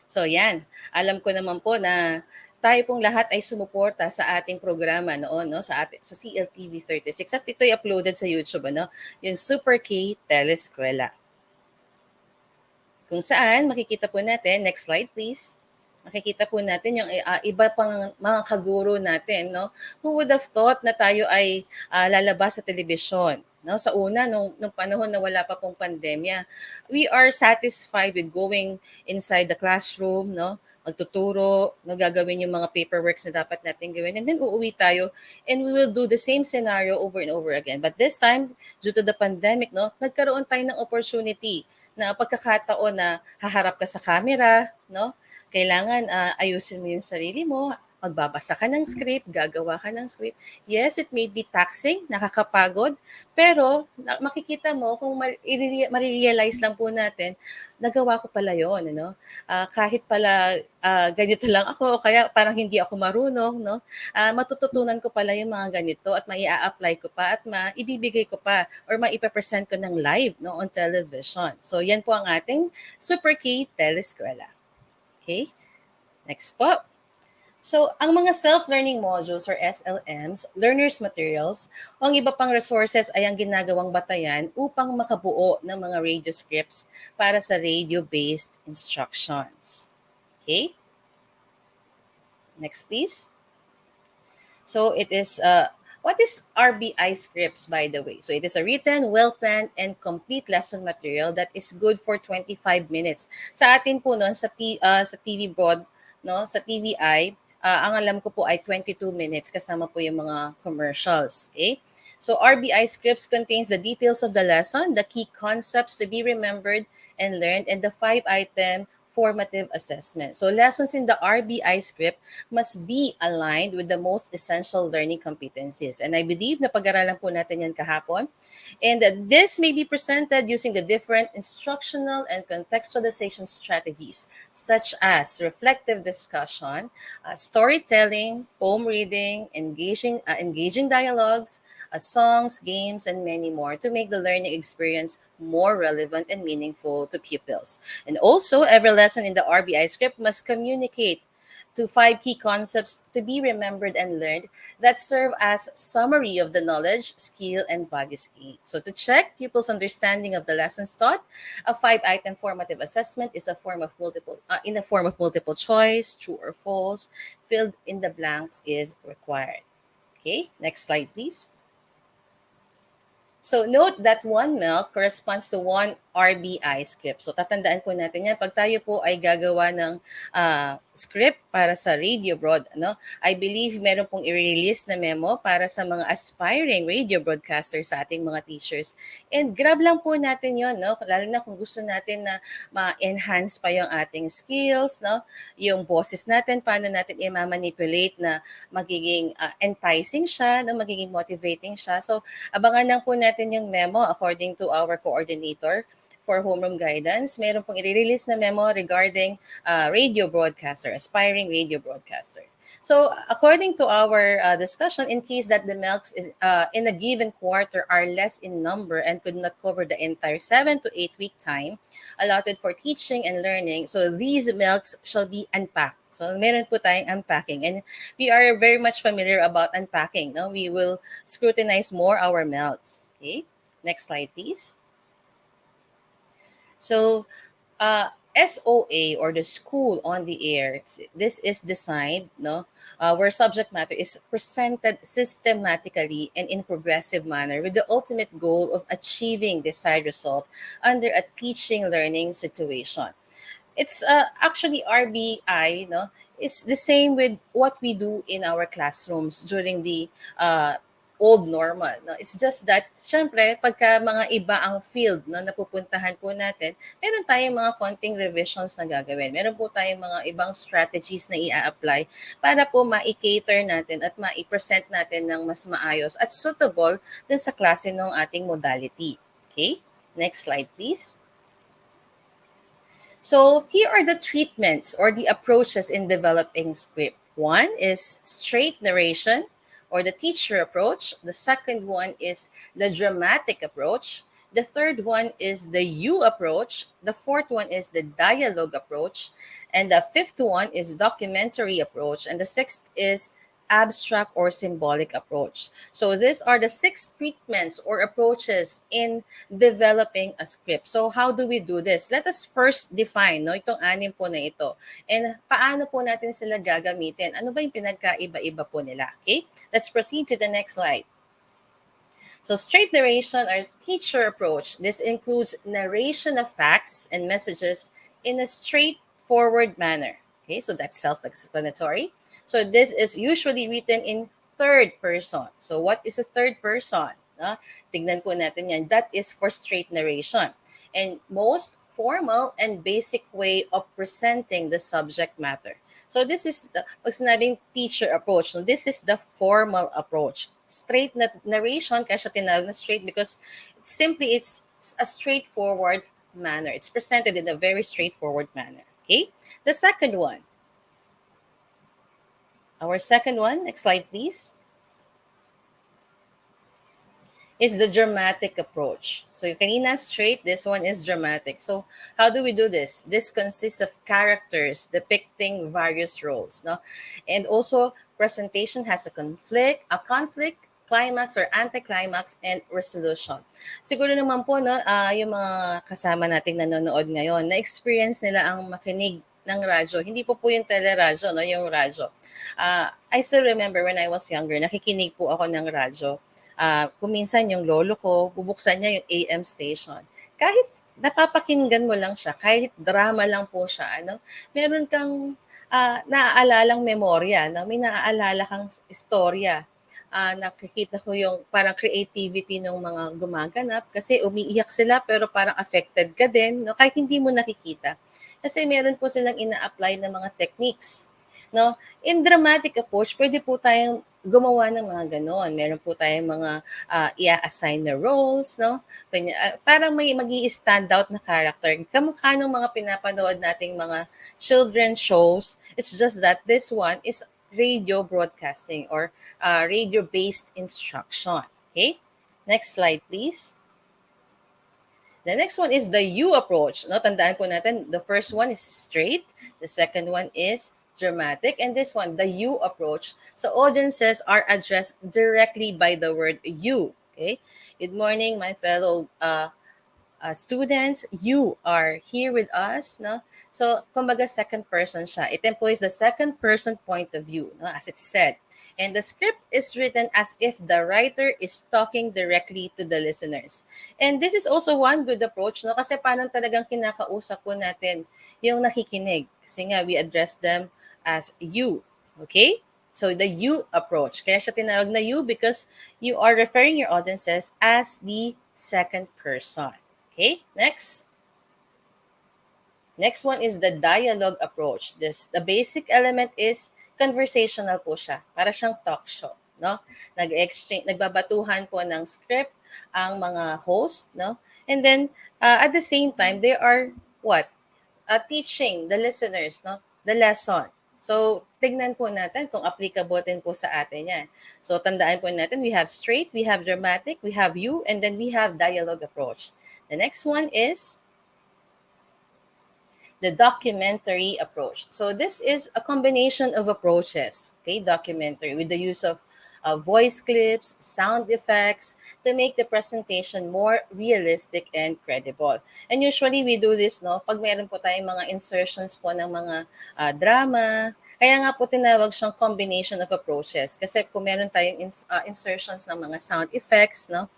So yan, alam ko naman po na tayo pong lahat ay sumuporta sa ating programa noon, no, sa CLTV 36, at ito'y uploaded sa YouTube, ano, yung Super K Teleskwela. Kung saan makikita po natin, next slide please. Makikita po natin yung iba pang mga kaguro natin, no? Who would have thought na tayo ay lalabas sa telebisyon? No, sa una nung panahon na wala pa pong pandemya, we are satisfied with going inside the classroom, no? Magtuturo, no, gagawin yung mga paperworks na dapat natin gawin, and then uuwi tayo and we will do the same scenario over and over again. But this time, due to the pandemic, no, nagkaroon tayo ng opportunity na pagkakataon na haharap ka sa camera, no? Kailangan ayusin mo yung sarili mo, magbabasa ka ng script, gagawa ka ng script. Yes, it may be taxing, nakakapagod, pero makikita mo kung marirealize lang po natin, nagawa ko pala yun, ano? Kahit pala ganito lang ako, o kaya parang hindi ako marunong, no? Matututunan ko pala yung mga ganito at mai-apply ko pa at maibibigay ko pa or maipapresent ko ng live, no, on television. So yan po ang ating Super K Teleskwela. Okay? Next po. So, ang mga self-learning modules or SLMs, learners materials, o ang iba pang resources ay ang ginagawang batayan upang makabuo ng mga radio scripts para sa radio-based instructions. Okay? Next, please. So, it is, what is RBI scripts, by the way? So, it is a written, well-planned, and complete lesson material that is good for 25 minutes. Sa atin po noon, sa TV Broad, no, sa TVI, ang alam ko po ay 22 minutes kasama po yung mga commercials. Okay? So RBI scripts contains the details of the lesson, the key concepts to be remembered and learned, and the 5-item formative assessment. So lessons in the RBI script must be aligned with the most essential learning competencies. And I believe na pag-aralan po natin yan kahapon. And this may be presented using the different instructional and contextualization strategies, such as reflective discussion, storytelling, poem reading, engaging dialogues, songs, games, and many more to make the learning experience more relevant and meaningful to pupils. And also, every lesson in the RBI script must communicate to five key concepts to be remembered and learned that serve as summary of the knowledge, skill, and values key. So to check pupils' understanding of the lessons taught, a five-item formative assessment is a form of multiple in the form of multiple choice, true or false, filled in the blanks is required. Okay, next slide, please. So note that one milk corresponds to one RBI script. So tatandaan po natin yan. Pag tayo po ay gagawa ng script para sa radio broad, ano, I believe meron pong i-release na memo para sa mga aspiring radio broadcasters sa ating mga teachers. And grab lang po natin yon, no? Lalo na kung gusto natin na ma-enhance pa yung ating skills, no? Yung boses natin, paano natin i-manipulate na magiging enticing siya, no? Magiging motivating siya. So abangan lang po natin yung memo according to our coordinator for homeroom guidance. Meron pong i-release na memo regarding radio broadcaster, aspiring radio broadcaster. So, according to our discussion, in case that the milks in a given quarter are less in number and could not cover the entire 7 to 8 week time allotted for teaching and learning, so these milks shall be unpacked. So, meron po tayong unpacking. And we are very much familiar about unpacking. No? We will scrutinize more our melts. Okay, next slide, please. So, SOA or the school on the air, this is designed, no, where subject matter is presented systematically and in progressive manner with the ultimate goal of achieving desired result under a teaching learning situation. It's actually RBI, no, is the same with what we do in our classrooms during the old normal. No? It's just that, syempre, pagka mga iba ang field no, napupuntahan po natin, meron tayong mga konting revisions na gagawin. Meron po tayong mga ibang strategies na i-apply para po ma-cater natin at ma-present natin ng mas maayos at suitable dun sa klase ng ating modality. Okay? Next slide, please. So here are the treatments or the approaches in developing script. One is straight narration or the teacher approach. The second one is the dramatic approach. The third one is the you approach. The fourth one is the dialogue approach. And the fifth one is documentary approach. And the sixth is abstract or symbolic approach. So these are the six treatments or approaches in developing a script. So how do we do this? Let us first define no, itong anim po na ito. And paano po natin sila gagamitin? Ano ba yung pinagkaiba-iba po nila? Okay? Let's proceed to the next slide. So straight narration or teacher approach. This includes narration of facts and messages in a straightforward manner. Okay, so that's self-explanatory. So this is usually written in third person. So what is a third person? Tignan po natin yan. That is for straight narration. And most formal and basic way of presenting the subject matter. So this is the, pag sinabing teacher approach, so this is the formal approach. Straight narration, kaya siya tinawag na straight because it's a straightforward manner. It's presented in a very straightforward manner. Okay? The second one. Our second one, next slide please, is the dramatic approach. So kanina straight, this one is dramatic. So how do we do this? This consists of characters depicting various roles, no? And also presentation has a conflict, climax or anticlimax, and resolution. Siguro naman po no, yung mga kasama nating nanonood ngayon, na-experience nila ang makinig ng radyo. Hindi po yung teleradyo, no, yung radyo. I still remember when I was younger, nakikinig po ako ng radyo. Kung minsan yung lolo ko, bubuksan niya yung AM station. Kahit napapakinggan mo lang siya, kahit drama lang po siya, ano, meron kang naaalalang memorya, no? May naaalala kang istorya. Nakikita ko yung parang creativity ng mga gumaganap kasi umiiyak sila pero parang affected ka din, no? Kahit hindi mo nakikita. Kasi meron po silang ina-apply na mga techniques. No? In dramatic approach, pwede po tayong gumawa ng mga ganon. Meron po tayong mga i-assign na roles, no? Kanya, parang may stand out na character. Kamukha ng mga pinapanood nating mga children shows. It's just that this one is radio broadcasting or radio-based instruction. Okay? Next slide, please. The next one is the U approach. No, tandaan po natin, the first one is straight, the second one is dramatic, and this one, the U approach. So audiences are addressed directly by the word you. Okay. Good morning, my fellow students, you are here with us, no? So, kumbaga second person siya. It employs the second person point of view, no? As it said. And the script is written as if the writer is talking directly to the listeners. And this is also one good approach, no? Kasi parang talagang kinakausap po natin yung nakikinig. Kasi nga, we address them as you. Okay? So, the you approach. Kaya siya tinawag na you because you are referring your audiences as the second person. Okay, next. Next one is the dialogue approach. The basic element is conversational po siya. Para siyang talk show, no? Nagbabatuhan po ng script ang mga host, no? And then at the same time they are what? Teaching the listeners, no? The lesson. So, tignan po natin kung applicable din po sa atin yan. So, tandaan po natin, we have straight, we have dramatic, we have you, and then we have dialogue approach. The next one is the documentary approach. So this is a combination of approaches, okay, documentary, with the use of voice clips, sound effects to make the presentation more realistic and credible. And usually we do this, no, pag meron po tayong mga insertions po ng mga drama, kaya nga po tinawag siyang combination of approaches. Kasi kung meron tayong insertions ng mga sound effects, no,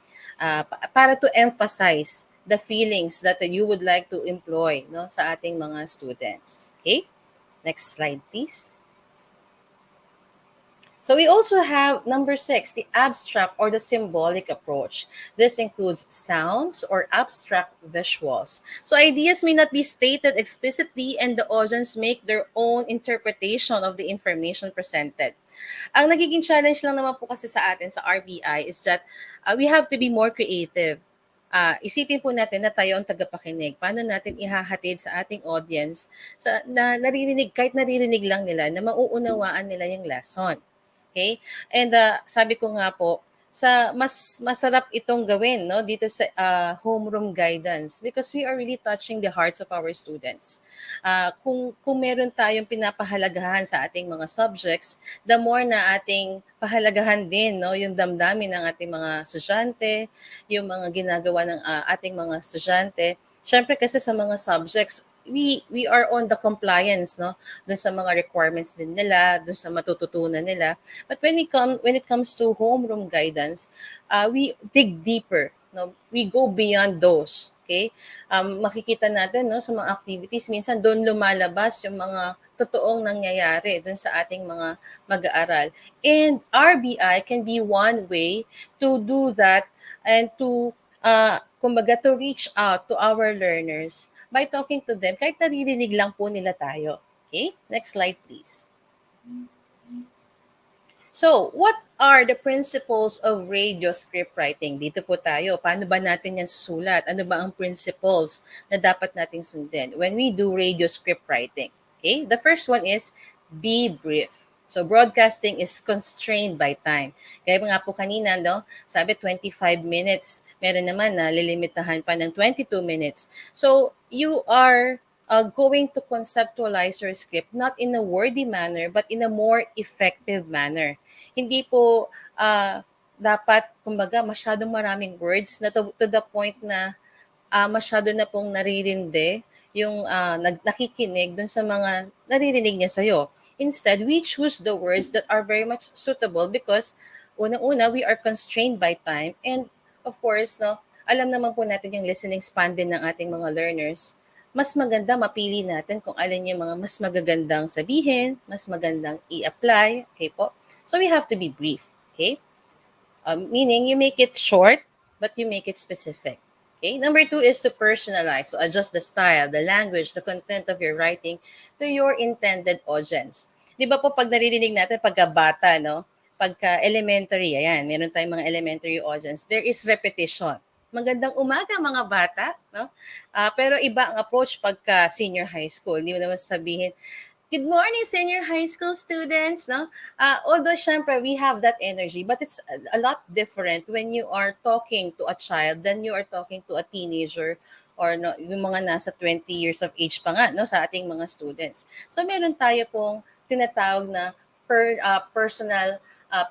para to emphasize the feelings that you would like to employ, no, sa ating mga students. Okay? Next slide, please. So we also have number 6, the abstract or the symbolic approach. This includes sounds or abstract visuals. So ideas may not be stated explicitly and the audience make their own interpretation of the information presented. Ang nagiging challenge lang naman po kasi sa atin sa RBI is that we have to be more creative. Isipin po natin na tayo ang tagapakinig. Paano natin ihahatid sa ating audience na naririnig, kahit naririnig lang nila, na mauunawaan nila yung lesson. Okay? And sabi ko nga po, mas masarap itong gawin, no, dito sa homeroom guidance because we are really touching the hearts of our students. Kung meron tayong pinapahalagahan sa ating mga subjects, the more na ating pahalagahan din, no, yung damdamin ng ating mga estudyante, yung mga ginagawa ng ating mga estudyante. Syempre kasi sa mga subjects, we are on the compliance, no, dun sa mga requirements din nila, dun sa matututunan nila. But when it comes to homeroom guidance, we dig deeper, no, we go beyond those. Okay, makikita natin, no, sa mga activities minsan doon lumalabas yung mga totoong nangyayari dun sa ating mga mag-aaral, and RBI can be one way to do that and to kumbaga to reach out to our learners by talking to them kahit naririnig lang po nila tayo. Okay? Next slide, please. So, what are the principles of radio script writing? Dito po tayo. Paano ba natin yan susulat? Ano ba ang principles na dapat nating sundin when we do radio script writing? Okay? The first one is be brief. So, broadcasting is constrained by time. Kaya nga po kanina, no, sabi 25 minutes. Meron naman na lilimitahan pa ng 22 minutes. So, you are going to conceptualize your script not in a wordy manner but in a more effective manner. Hindi po dapat, kumbaga, masyadong maraming words na to the point na masyado na pong naririndi yung nakikinig dun sa mga naririnig niya sa'yo. Instead, we choose the words that are very much suitable because unang-una, we are constrained by time and of course, no, alam naman po natin yung listening span din ng ating mga learners. Mas maganda mapili natin kung alin yung mga mas magagandang sabihin, mas magandang i-apply, okay po? So we have to be brief, okay? Meaning you make it short, but you make it specific. Okay. Number two is to personalize. So adjust the style, the language, the content of your writing to your intended audience. Di ba po pag naririnig natin pagka bata, no? Pagka elementary, ayan, meron tayong mga elementary audience, there is repetition. Magandang umaga mga bata, no? Pero iba ang approach pagka senior high school. Hindi mo naman sabihin, good morning, senior high school students. No, although syempre we have that energy, but it's a lot different when you are talking to a child than you are talking to a teenager or no, yung mga nasa 20 years of age pa nga no sa ating mga students. So meron tayo pong tinatawag na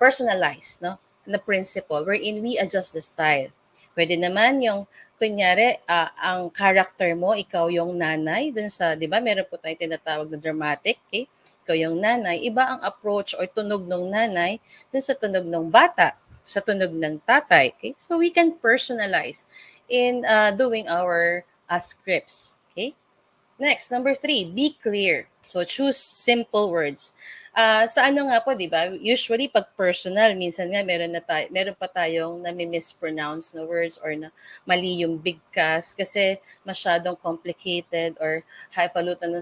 personalized no na principle wherein we adjust the style. Pwede naman yung kunyari, ang character mo, ikaw yung nanay dun sa, di ba, meron po tayong tinatawag na dramatic, okay? Ikaw yung nanay, iba ang approach or tunog ng nanay dun sa tunog ng bata, sa tunog ng tatay, okay? So we can personalize in doing our scripts, okay? Next, number three, be clear. So choose simple words. Sa ano nga po, di ba? Usually pag personal, minsan nga meron pa tayong nami-mispronounce na words or na mali yung bigkas kasi masyadong complicated or highfalutin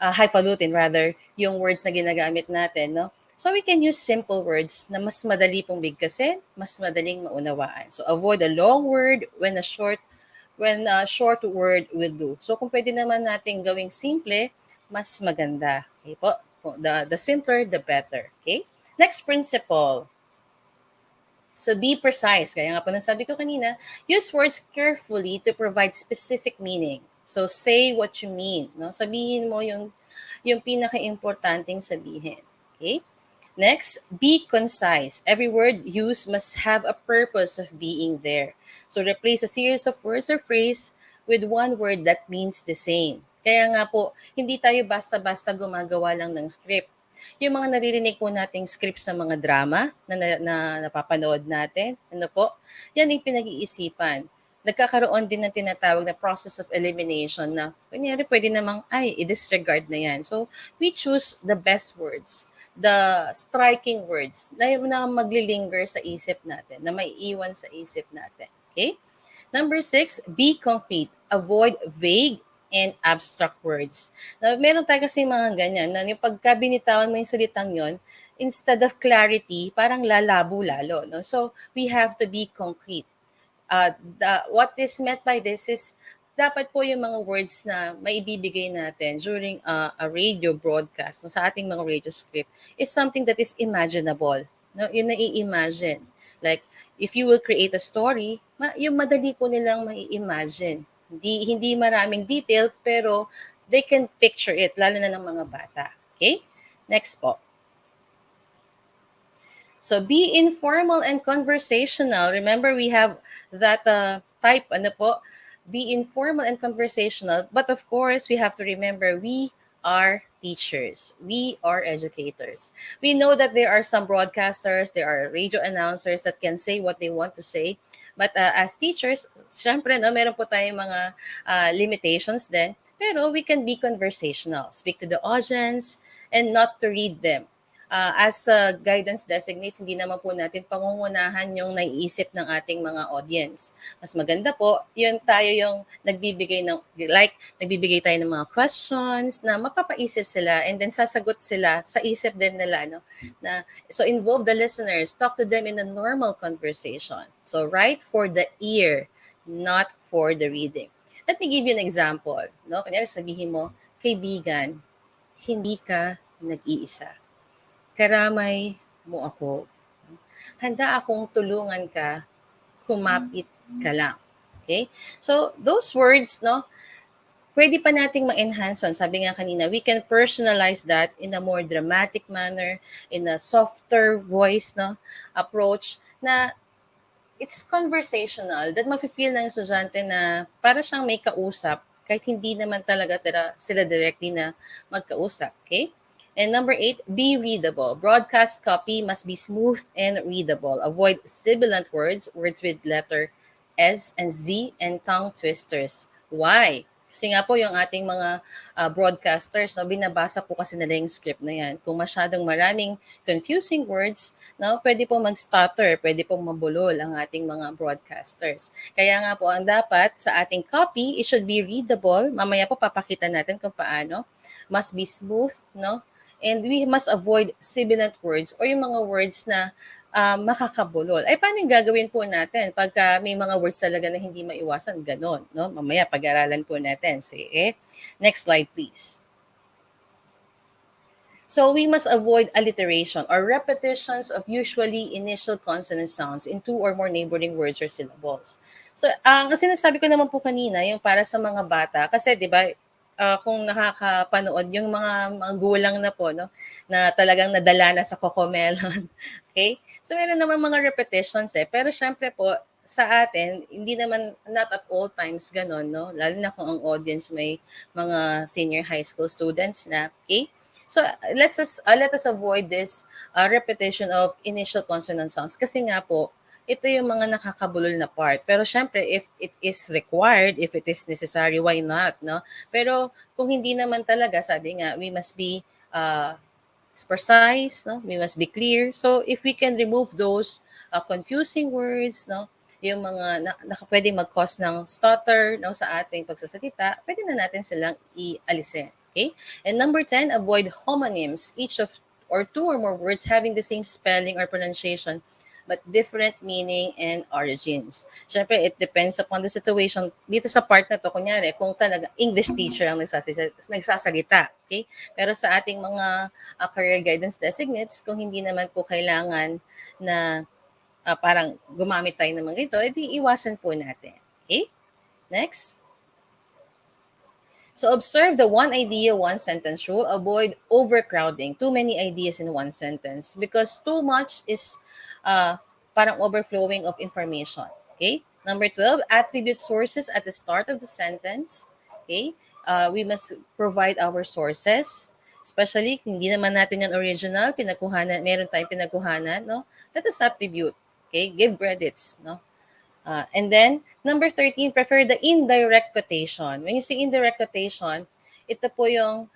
highfalutin rather yung words na ginagamit natin, no? So we can use simple words na mas madali pong bigkasin, mas madaling maunawaan. So avoid a long word when a short word will do. So kung pwede naman natin gawing simple, mas maganda. Okay po? The simpler, the better. Okay? Next principle. So be precise. Kaya nga po nasabi ko kanina, use words carefully to provide specific meaning. So say what you mean. No? Sabihin mo yung pinaka-importanting sabihin. Okay? Next, be concise. Every word used must have a purpose of being there. So replace a series of words or phrase with one word that means the same. Kaya nga po, hindi tayo basta-basta gumagawa lang ng script. Yung mga naririnig po nating script sa mga drama na napapanood natin, ano po, yan yung pinag-iisipan. Nagkakaroon din ng tinatawag na process of elimination na kunyari pwede namang, ay, i-disregard na yan. So, we choose the best words, the striking words na maglilinger sa isip natin, na maiiwan sa isip natin. Okay? Number six, be concrete. Avoid vague and abstract words. Na meron tayo kasi mga ganyan na yung pagka binitawan mo yung salitang yon, instead of clarity, parang lalabo lalo. No? So, we have to be concrete. What is meant by this is dapat po yung mga words na maibibigay natin during a radio broadcast no, sa ating mga radio script is something that is imaginable. No? Yung nai-imagine. Like, if you will create a story, yung madali po nilang mai-imagine. Hindi maraming detail, pero they can picture it, lalo na ng mga bata. Okay? Next po. So be informal and conversational. Remember, we have that type, ano po, be informal and conversational. But of course, we have to remember we are teachers. We are educators. We know that there are some broadcasters, there are radio announcers that can say what they want to say. But as teachers, syempre, no, meron po tayong mga limitations din. Pero we can be conversational, speak to the audience, and not to read them as guidance designates, hindi naman po natin pangungunahan yung naiisip ng ating mga audience. Mas maganda po, yun tayo yung nagbibigay tayo ng mga questions na mapapaisip sila and then sasagot sila sa isip din nila. No? So involve the listeners, talk to them in a normal conversation. So write for the ear, not for the reading. Let me give you an example. No? Kanyari sabihin mo, kaibigan, hindi ka nag-iisa. Karamay mo ako. Handa akong tulungan ka, kumapit ka lang. Okay? So, those words, no, pwede pa nating ma-enhance on. Sabi nga kanina, we can personalize that in a more dramatic manner, in a softer voice, no, approach na it's conversational that mafe-feel ng estudyante na para siyang may kausap kahit hindi naman talaga sila directly na magkausap. Okay? And number 8, be readable. Broadcast copy must be smooth and readable. Avoid sibilant words with letter S and Z, and tongue twisters. Why? Kasi nga po yung ating mga broadcasters, no, binabasa po kasi nila yung script na yan. Kung masyadong maraming confusing words, no, pwede po mag-stutter, pwede po mabulol ang ating mga broadcasters. Kaya nga po ang dapat sa ating copy, it should be readable. Mamaya po papakita natin kung paano. Must be smooth, no? And we must avoid sibilant words or yung mga words na makakabulol. Ay, paano yung gagawin po natin pagka may mga words talaga na hindi maiwasan? Ganon, no? Mamaya pag-aralan po natin. Sige. Next slide, please. So we must avoid alliteration or repetitions of usually initial consonant sounds in two or more neighboring words or syllables. So, ang sinasabi ko naman po kanina, yung para sa mga bata, kasi di ba, kung nakakapanood, yung mga gulang na po, no, na talagang nadala na sa cocomelon. Okay? So, meron naman mga repetitions pero syempre po, sa atin, hindi naman, not at all times ganon, no? Lalo na kung ang audience may mga senior high school students na, okay? So let us avoid this repetition of initial consonant sounds kasi nga po ito yung mga nakakabulol na part. Pero syempre if it is required, if it is necessary, why not, no? Pero kung hindi naman talaga, sabi nga we must be precise, no? We must be clear. So if we can remove those confusing words, no? Yung mga pwedeng mag-cause ng stutter, no, sa ating pagsasalita, pwede na natin silang ialisin. Okay? And number 10, avoid homonyms, each of or two or more words having the same spelling or pronunciation but different meaning and origins. Siyempre, it depends upon the situation. Dito sa part na to, kunyari, kung talaga English teacher ang nagsasalita, okay? Pero sa ating mga career guidance designates, kung hindi naman po kailangan na parang gumamit tayo ng mga ito, edi iwasan po natin. Okay? Next. So observe the one idea, one sentence rule. Avoid overcrowding, too many ideas in one sentence because too much is uh, parang overflowing of information. Okay? Number 12, attribute sources at the start of the sentence. Okay? We must provide our sources, especially kung hindi naman natin yung original, pinagkuhanan, meron tayong pinagkuhanan, no? Let us attribute. Okay? Give credits, no? And then, number 13, prefer the indirect quotation. When you say indirect quotation, ito po yung,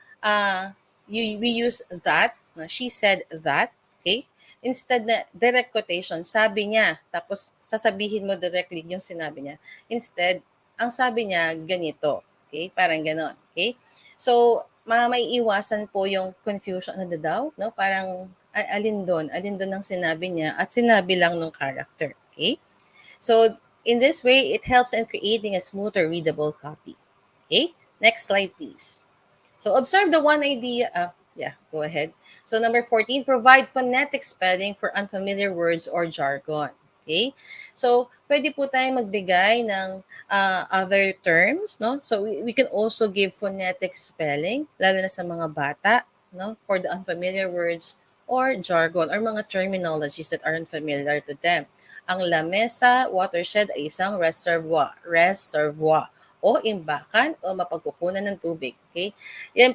we use that, no? She said that, okay? Instead na direct quotation, sabi niya, tapos sasabihin mo directly yung sinabi niya. Instead, ang sabi niya, ganito. Okay? Parang ganon. Okay? So, maiiwasan po yung confusion. Ano daw? No? Parang, alin doon ang sinabi niya at sinabi lang ng character. Okay? So in this way, it helps in creating a smoother readable copy. Okay, next slide, please. So observe the one idea. Yeah, go ahead. So number 14, provide phonetic spelling for unfamiliar words or jargon. Okay? So, pwede po tayong magbigay ng other terms, no? So, we can also give phonetic spelling, lalo na sa mga bata, no? For the unfamiliar words or jargon or mga terminologies that are unfamiliar to them. Ang lamesa watershed ay isang reservoir o imbakan o mapagkukunan ng tubig. Okay? Yan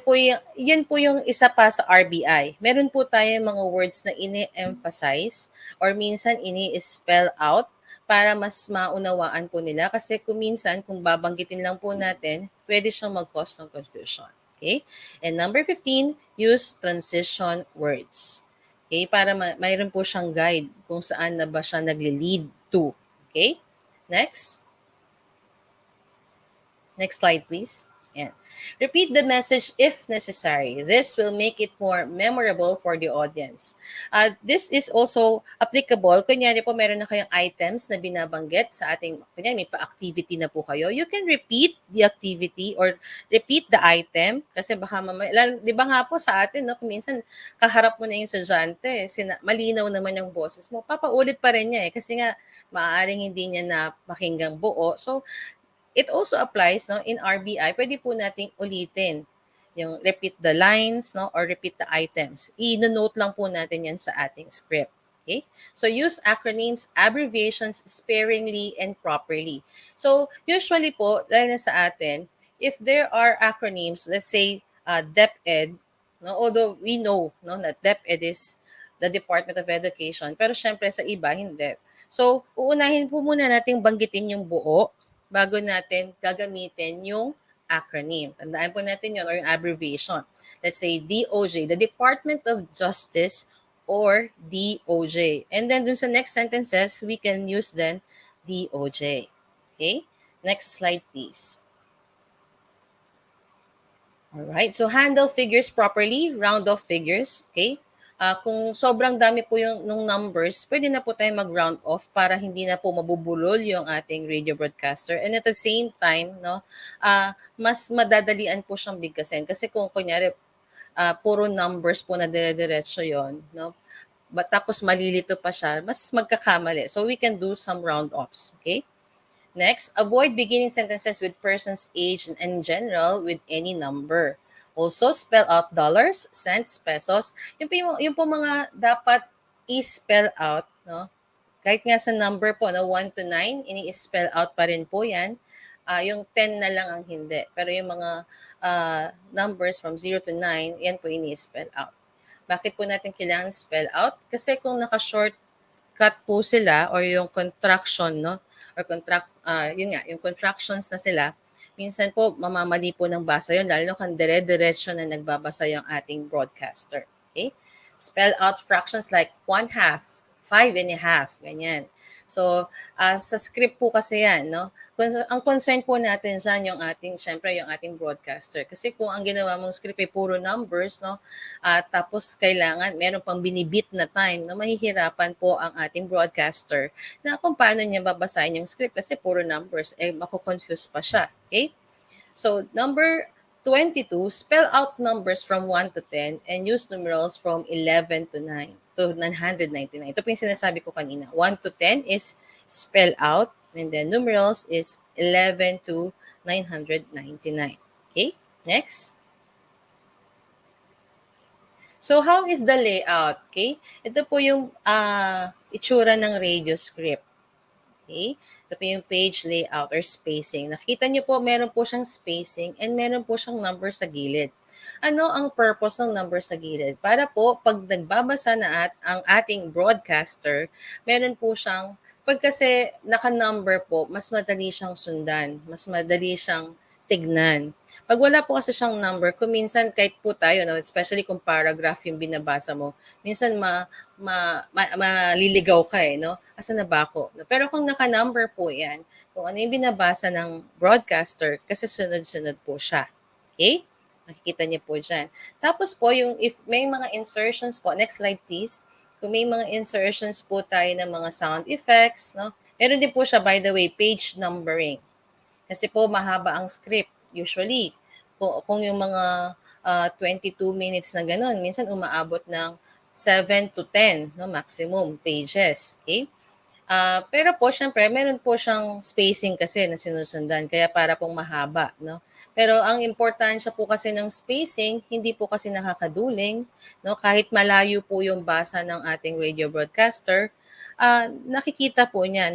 po yung isa pa sa RBI. Meron po tayong mga words na ini-emphasize or minsan ini-spell out para mas maunawaan po nila kasi kung minsan kung babanggitin lang po natin, pwede siyang mag-cause ng confusion. Okay? And number 15, use transition words. Okay? Para mayroon po siyang guide kung saan na ba siya nagli-lead to. Okay? Next. Next slide, please. Yan. Repeat the message if necessary. This will make it more memorable for the audience. This is also applicable. Kunyari po, meron na kayong items na binabanggit sa ating, kunyari may pa-activity na po kayo. You can repeat the activity or repeat the item kasi baka mamaya, di ba nga po sa atin, no, kung minsan kaharap mo na yung estudyante, malinaw naman yung boses mo, papaulit pa rin niya kasi nga maaaring hindi niya na pakinggang buo. So, it also applies, no, in RBI, pwede po nating ulitin yung repeat the lines, no, or repeat the items. I-note lang po natin yan sa ating script. Okay? So use acronyms, abbreviations sparingly and properly. So usually po, lalo na sa atin, if there are acronyms, let's say DepEd, no, although we know, no, that DepEd is the Department of Education, pero syempre sa iba hindi. So uunahin po muna nating banggitin yung buo bago natin gagamitin yung acronym. Tandaan po natin yun or yung abbreviation. Let's say DOJ, the Department of Justice or DOJ. And then dun sa next sentences, we can use then DOJ. Okay? Next slide, please. Alright, so handle figures properly, round off figures, okay? Kung sobrang dami po yung nung numbers, pwede na po tayo mag-round off para hindi na po mabubulol yung ating radio broadcaster. And at the same time, no, mas madadalian po siyang bigkasin. Kasi kung kunyari, puro numbers po na dire-diretso yon, no? Tapos malilito pa siya, mas magkakamali. So we can do some round offs, okay? Next, avoid beginning sentences with person's age and in general with any number. Also, spell out dollars, cents, pesos. Yung po mga dapat i-spell out, no? Kahit nga sa number po, no, 1 to 9, ini-spell out pa rin po yan. Yung 10 na lang ang hindi. Pero yung mga numbers from 0 to 9, yan po ini-spell out. Bakit po natin kailangan spell out? Kasi kung naka-short cut po sila or yung contraction, no? Or yun nga, yung contractions na sila, minsan po mamamali po ng basa yun, lalo kung dire-diretso na nagbabasa yung ating broadcaster. Okay? Spell out fractions like 1/2, 5 1/2, ganyan. So, sa script po kasi yan, no? Ang concern po natin dyan yung ating, syempre, yung ating broadcaster. Kasi kung ang ginawa mong script ay puro numbers, no? Tapos kailangan, meron pang binibit na time, no? Mahihirapan po ang ating broadcaster na kung paano niya babasahin yung script kasi puro numbers, mako-confuse pa siya. Okay? So, number 22, spell out numbers from 1 to 10 and use numerals from 11 to 9 to 999. Ito po yung sinasabi ko kanina. 1 to 10 is spell out and then numerals is 11 to 999. Okay? Next. So, how is the layout? Okay? Ito po yung itsura ng radio script. Okay? Ito po yung page layout or spacing. Nakita niyo po, meron po siyang spacing and meron po siyang number sa gilid. Ano ang purpose ng number sa gilid? Para po, pag nagbabasa na ang ating broadcaster, meron po siyang, pag kasi naka-number po, mas madali siyang sundan, mas madali siyang tignan. Pag wala po kasi siyang number, kung minsan kahit po tayo, no, especially kung paragraph yung binabasa mo, minsan maliligaw ka no? Asan na ba ako? Pero kung naka-number po yan, kung ano yung binabasa ng broadcaster, kasi sunod-sunod po siya. Okay? Makikita niyo po dyan. Tapos po, if may mga insertions po, next slide please. Kung may mga insertions po tayo ng mga sound effects, no? Meron din po siya, by the way, page numbering. Kasi po mahaba ang script. Usually, kung yung mga 22 minutes na ganun, minsan umaabot ng 7 to 10 no, maximum pages. Okay? Pero po, syempre, meron po siyang spacing kasi na sinusundan, kaya para pong mahaba. No? Pero ang importansya po kasi ng spacing, hindi po kasi nakakaduling. No? Kahit malayo po yung basa ng ating radio broadcaster, nakikita po niya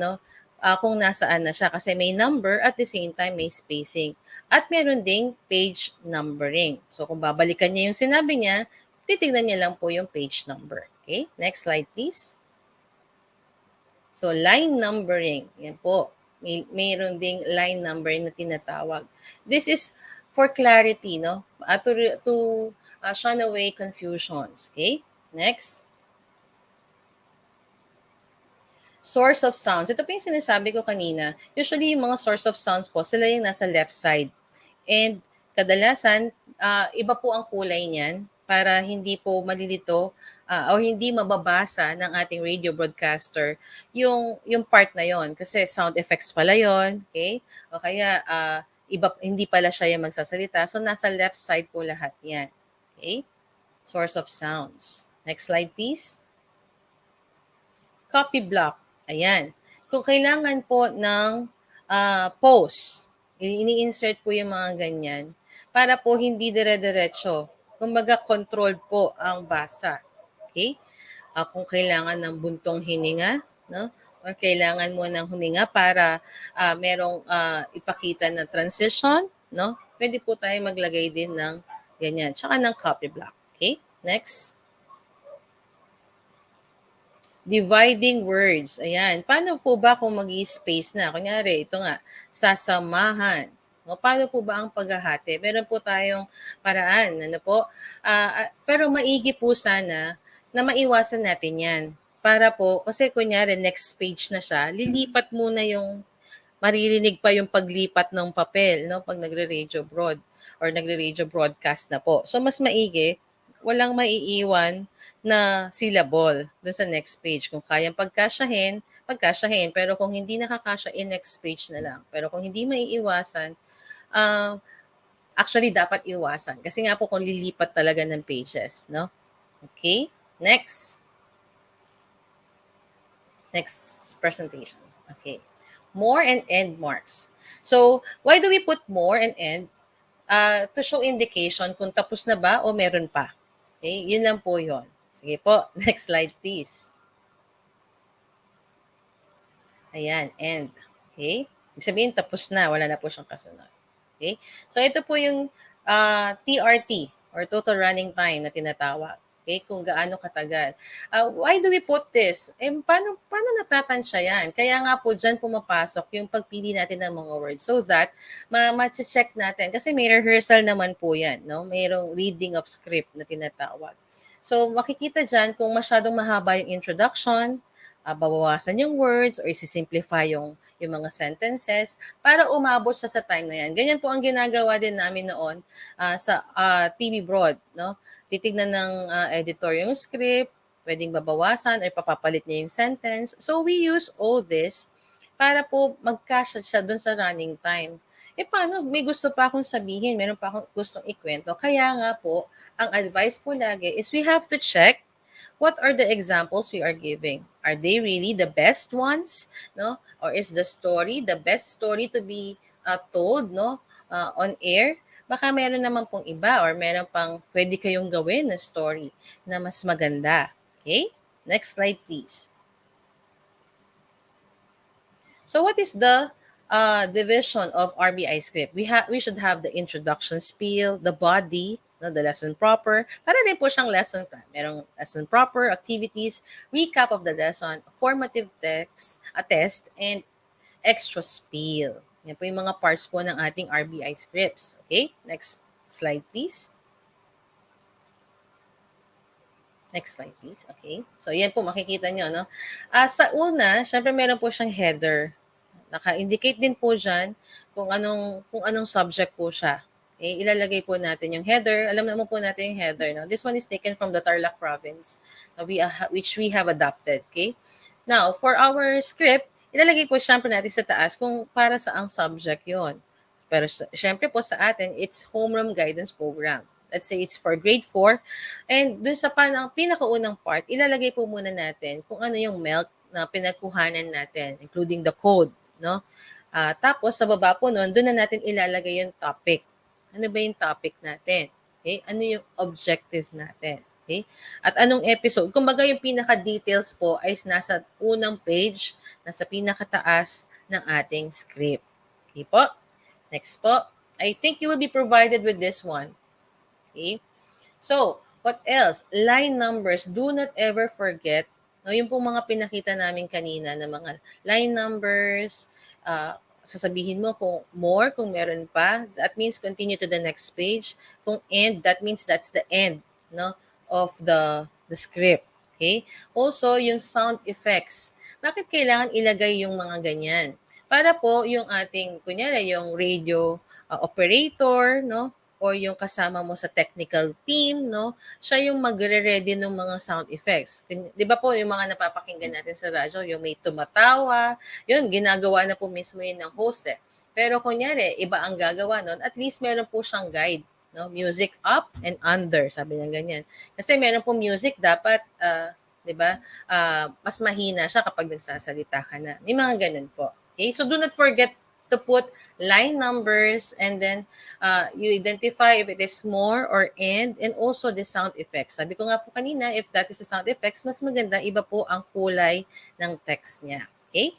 kung nasaan na siya kasi may number at the same time may spacing. At meron ding page numbering. So kung babalikan niya yung sinabi niya, titignan niya lang po yung page number. Okay? Next slide please. So, line numbering. Yan po. Mayroon ding line numbering na tinatawag. This is for clarity, no? To shun away confusions. Okay? Next. Source of sounds. Ito po yung sinasabi ko kanina. Usually, yung mga source of sounds po, sila yung nasa left side. And kadalasan, iba po ang kulay niyan para hindi po malilito o hindi mababasa ng ating radio broadcaster yung part na yon kasi sound effects pala yon, okay? O kaya hindi pala siya yung magsasalita. So nasa left side po lahat 'yan. Okay? Source of sounds. Next slide please. Copy block. Ayan. Kung kailangan po ng post, ini-insert po yung mga ganyan para po hindi dire-diretso. Kumbaga, controlled po ang basa. Okay? Kung kailangan ng buntong hininga, no? Or kailangan mo ng huminga para merong ipakita na transition, no? Pwede po tayo maglagay din ng ganyan. Tsaka ng copy block. Okay? Next. Dividing words. Ayan. Paano po ba kung mag-i-space na? Kunyari, ito nga, sasamahan. No? Paano po ba ang paghahati? Meron po tayong paraan, ano po? Pero maigi po sana na maiwasan natin yan. Para po, kasi kunyari next page na siya, lilipat muna yung maririnig pa yung paglipat ng papel, no? Pag nagre-radio broad or nagre-radio broadcast na po. So, mas maigi, walang maiiwan na syllable dun sa next page. Kung kayang pagkasyahin, pagkasyahin. Pero kung hindi nakakasya, in next page na lang. Pero kung hindi maiiwasan, uh, actually dapat iwasan. Kasi nga po kung lilipat talaga ng pages, no? Okay? Next. Next presentation. Okay. More and end marks. So, why do we put more and end? To show indication kung tapos na ba o meron pa. Okay, yun lang po yun. Sige po, next slide please. Ayan, end. Okay? Ibig sabihin, tapos na. Wala na po siyang kasunod. Okay? So, ito po yung TRT or total running time na tinatawag. Okay? Kung gaano katagal. Why do we put this? Paano natatansya yan? Kaya nga po, dyan pumapasok yung pagpili natin ng mga words so that ma-check natin. Kasi may rehearsal naman po yan. No? Mayroong reading of script na tinatawag. So, makikita dyan kung masyadong mahaba yung introduction, babawasan yung words or isi-simplify yung mga sentences para umabot siya sa time na yan. Ganyan po ang ginagawa din namin noon sa TV Broad. No? Titignan ng editor yung script, pwedeng babawasan or papapalit niya yung sentence. So we use all this para po magkasya siya dun sa running time. Paano? May gusto pa akong sabihin, meron pa akong gustong ikwento. Kaya nga po, ang advice po lagi is we have to check what are the examples we are giving? Are they really the best ones? No? Or is the story the best story to be told no? On air? Baka meron naman pong iba or meron pang pwede kayong gawin na story na mas maganda. Okay? Next slide please. So what is the division of RBI script? We should have the introduction spiel, the body, no, the lesson proper. Para rin po siyang lesson plan. Merong lesson proper, activities, recap of the lesson, formative text, a test, and extra spiel. Yan po yung mga parts po ng ating RBI scripts. Okay? Next slide please. Next slide please. Okay? So yan po makikita nyo. No? Sa una, syempre meron po siyang header. Naka-indicate din po dyan kung anong subject po siya. Ilalagay po natin yung header. Alam naman po natin yung header. No? This one is taken from the Tarlac province which we have adopted. Okay? Now, for our script, ilalagay po syempre natin sa taas kung para sa ang subject yon. Pero syempre po sa atin, it's Homeroom Guidance Program. Let's say it's for grade 4. And dun sa pinakaunang part, ilalagay po muna natin kung ano yung MELC na pinagkuhanan natin, including the code. No? Tapos sa baba po noon, doon na natin ilalagay yung topic. Ano ba yung topic natin? Okay? Ano yung objective natin? Okay? At anong episode? Kumbaga yung pinaka-details po ay nasa unang page, nasa pinakataas ng ating script. Okay po? Next po. I think you will be provided with this one. Okay? So, what else? Line numbers. Do not ever forget. No, yung pong mga pinakita namin kanina na mga line numbers, sasabihin mo kung more, kung meron pa, that means continue to the next page. Kung end, that means that's the end no, of the script. Okay? Also, yung sound effects. Bakit kailangan ilagay yung mga ganyan? Para po yung ating, kunyari, yung radio operator, no? Or yung kasama mo sa technical team, no? Siya yung magre-ready ng mga sound effects. 'Di ba po yung mga napapakinggan natin sa radyo, yung may tumatawa, yun ginagawa na po mismo yun ng host eh. Pero kunyari, iba ang gagawa nun, at least meron po siyang guide, no? Music up and under, sabi niya ganyan. Kasi meron po music dapat 'di ba? Mas mahina siya kapag nagsasalita ka na. May mga ganun po. Okay? So do not forget to put line numbers and then you identify if it is more or and also the sound effects. Sabi ko nga po kanina, if that is a sound effects, mas maganda iba po ang kulay ng text niya. Okay?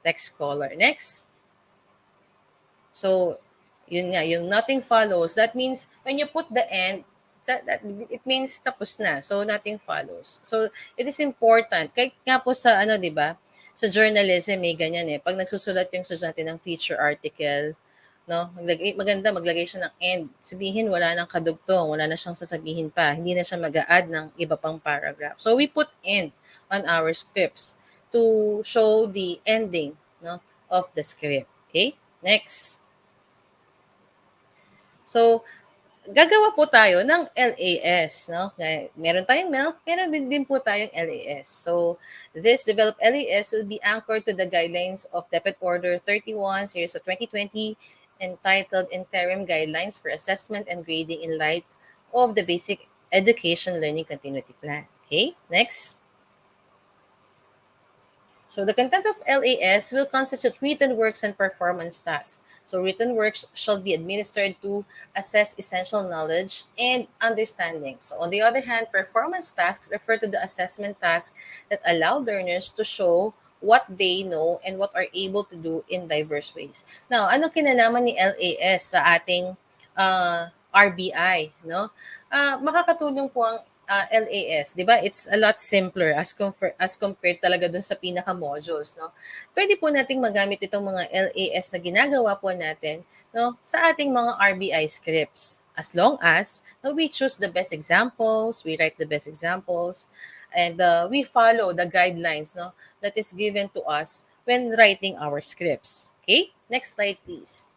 Text color. Next. So, yun nga, yung nothing follows. That means when you put the end, it means tapos na. So, nothing follows. So, it is important. Kahit nga po sa, di ba, sa journalism, may ganyan eh. Pag nagsusulat yung estudyante ng feature article, no? Maganda maglagay siya ng end. Sabihin wala nang kadugtong, wala na siyang sasabihin pa. Hindi na siya mag-a-add ng iba pang paragraph. So we put end on our scripts to show the ending, no, of the script. Okay? Next. So gagawa po tayo ng LAS, no? Meron tayong milk, meron din po tayong LAS. So, this developed LAS will be anchored to the guidelines of DepEd Order 31, Series of 2020, entitled Interim Guidelines for Assessment and Grading in Light of the Basic Education Learning Continuity Plan. Okay, next. So the content of LAS will constitute written works and performance tasks. So written works shall be administered to assess essential knowledge and understanding. So on the other hand, performance tasks refer to the assessment tasks that allow learners to show what they know and what are able to do in diverse ways. Now, ano kinalaman ni LAS sa ating RBI, no? Makakatulong po ang LAS, 'di ba? It's a lot simpler as compared talaga dun sa pinaka modules, no? Pwede po nating magamit itong mga LAS na ginagawa po natin, no, sa ating mga RBI scripts. As long as no, we choose the best examples, we write the best examples, and we follow the guidelines, no, that is given to us when writing our scripts. Okay? Next slide, please.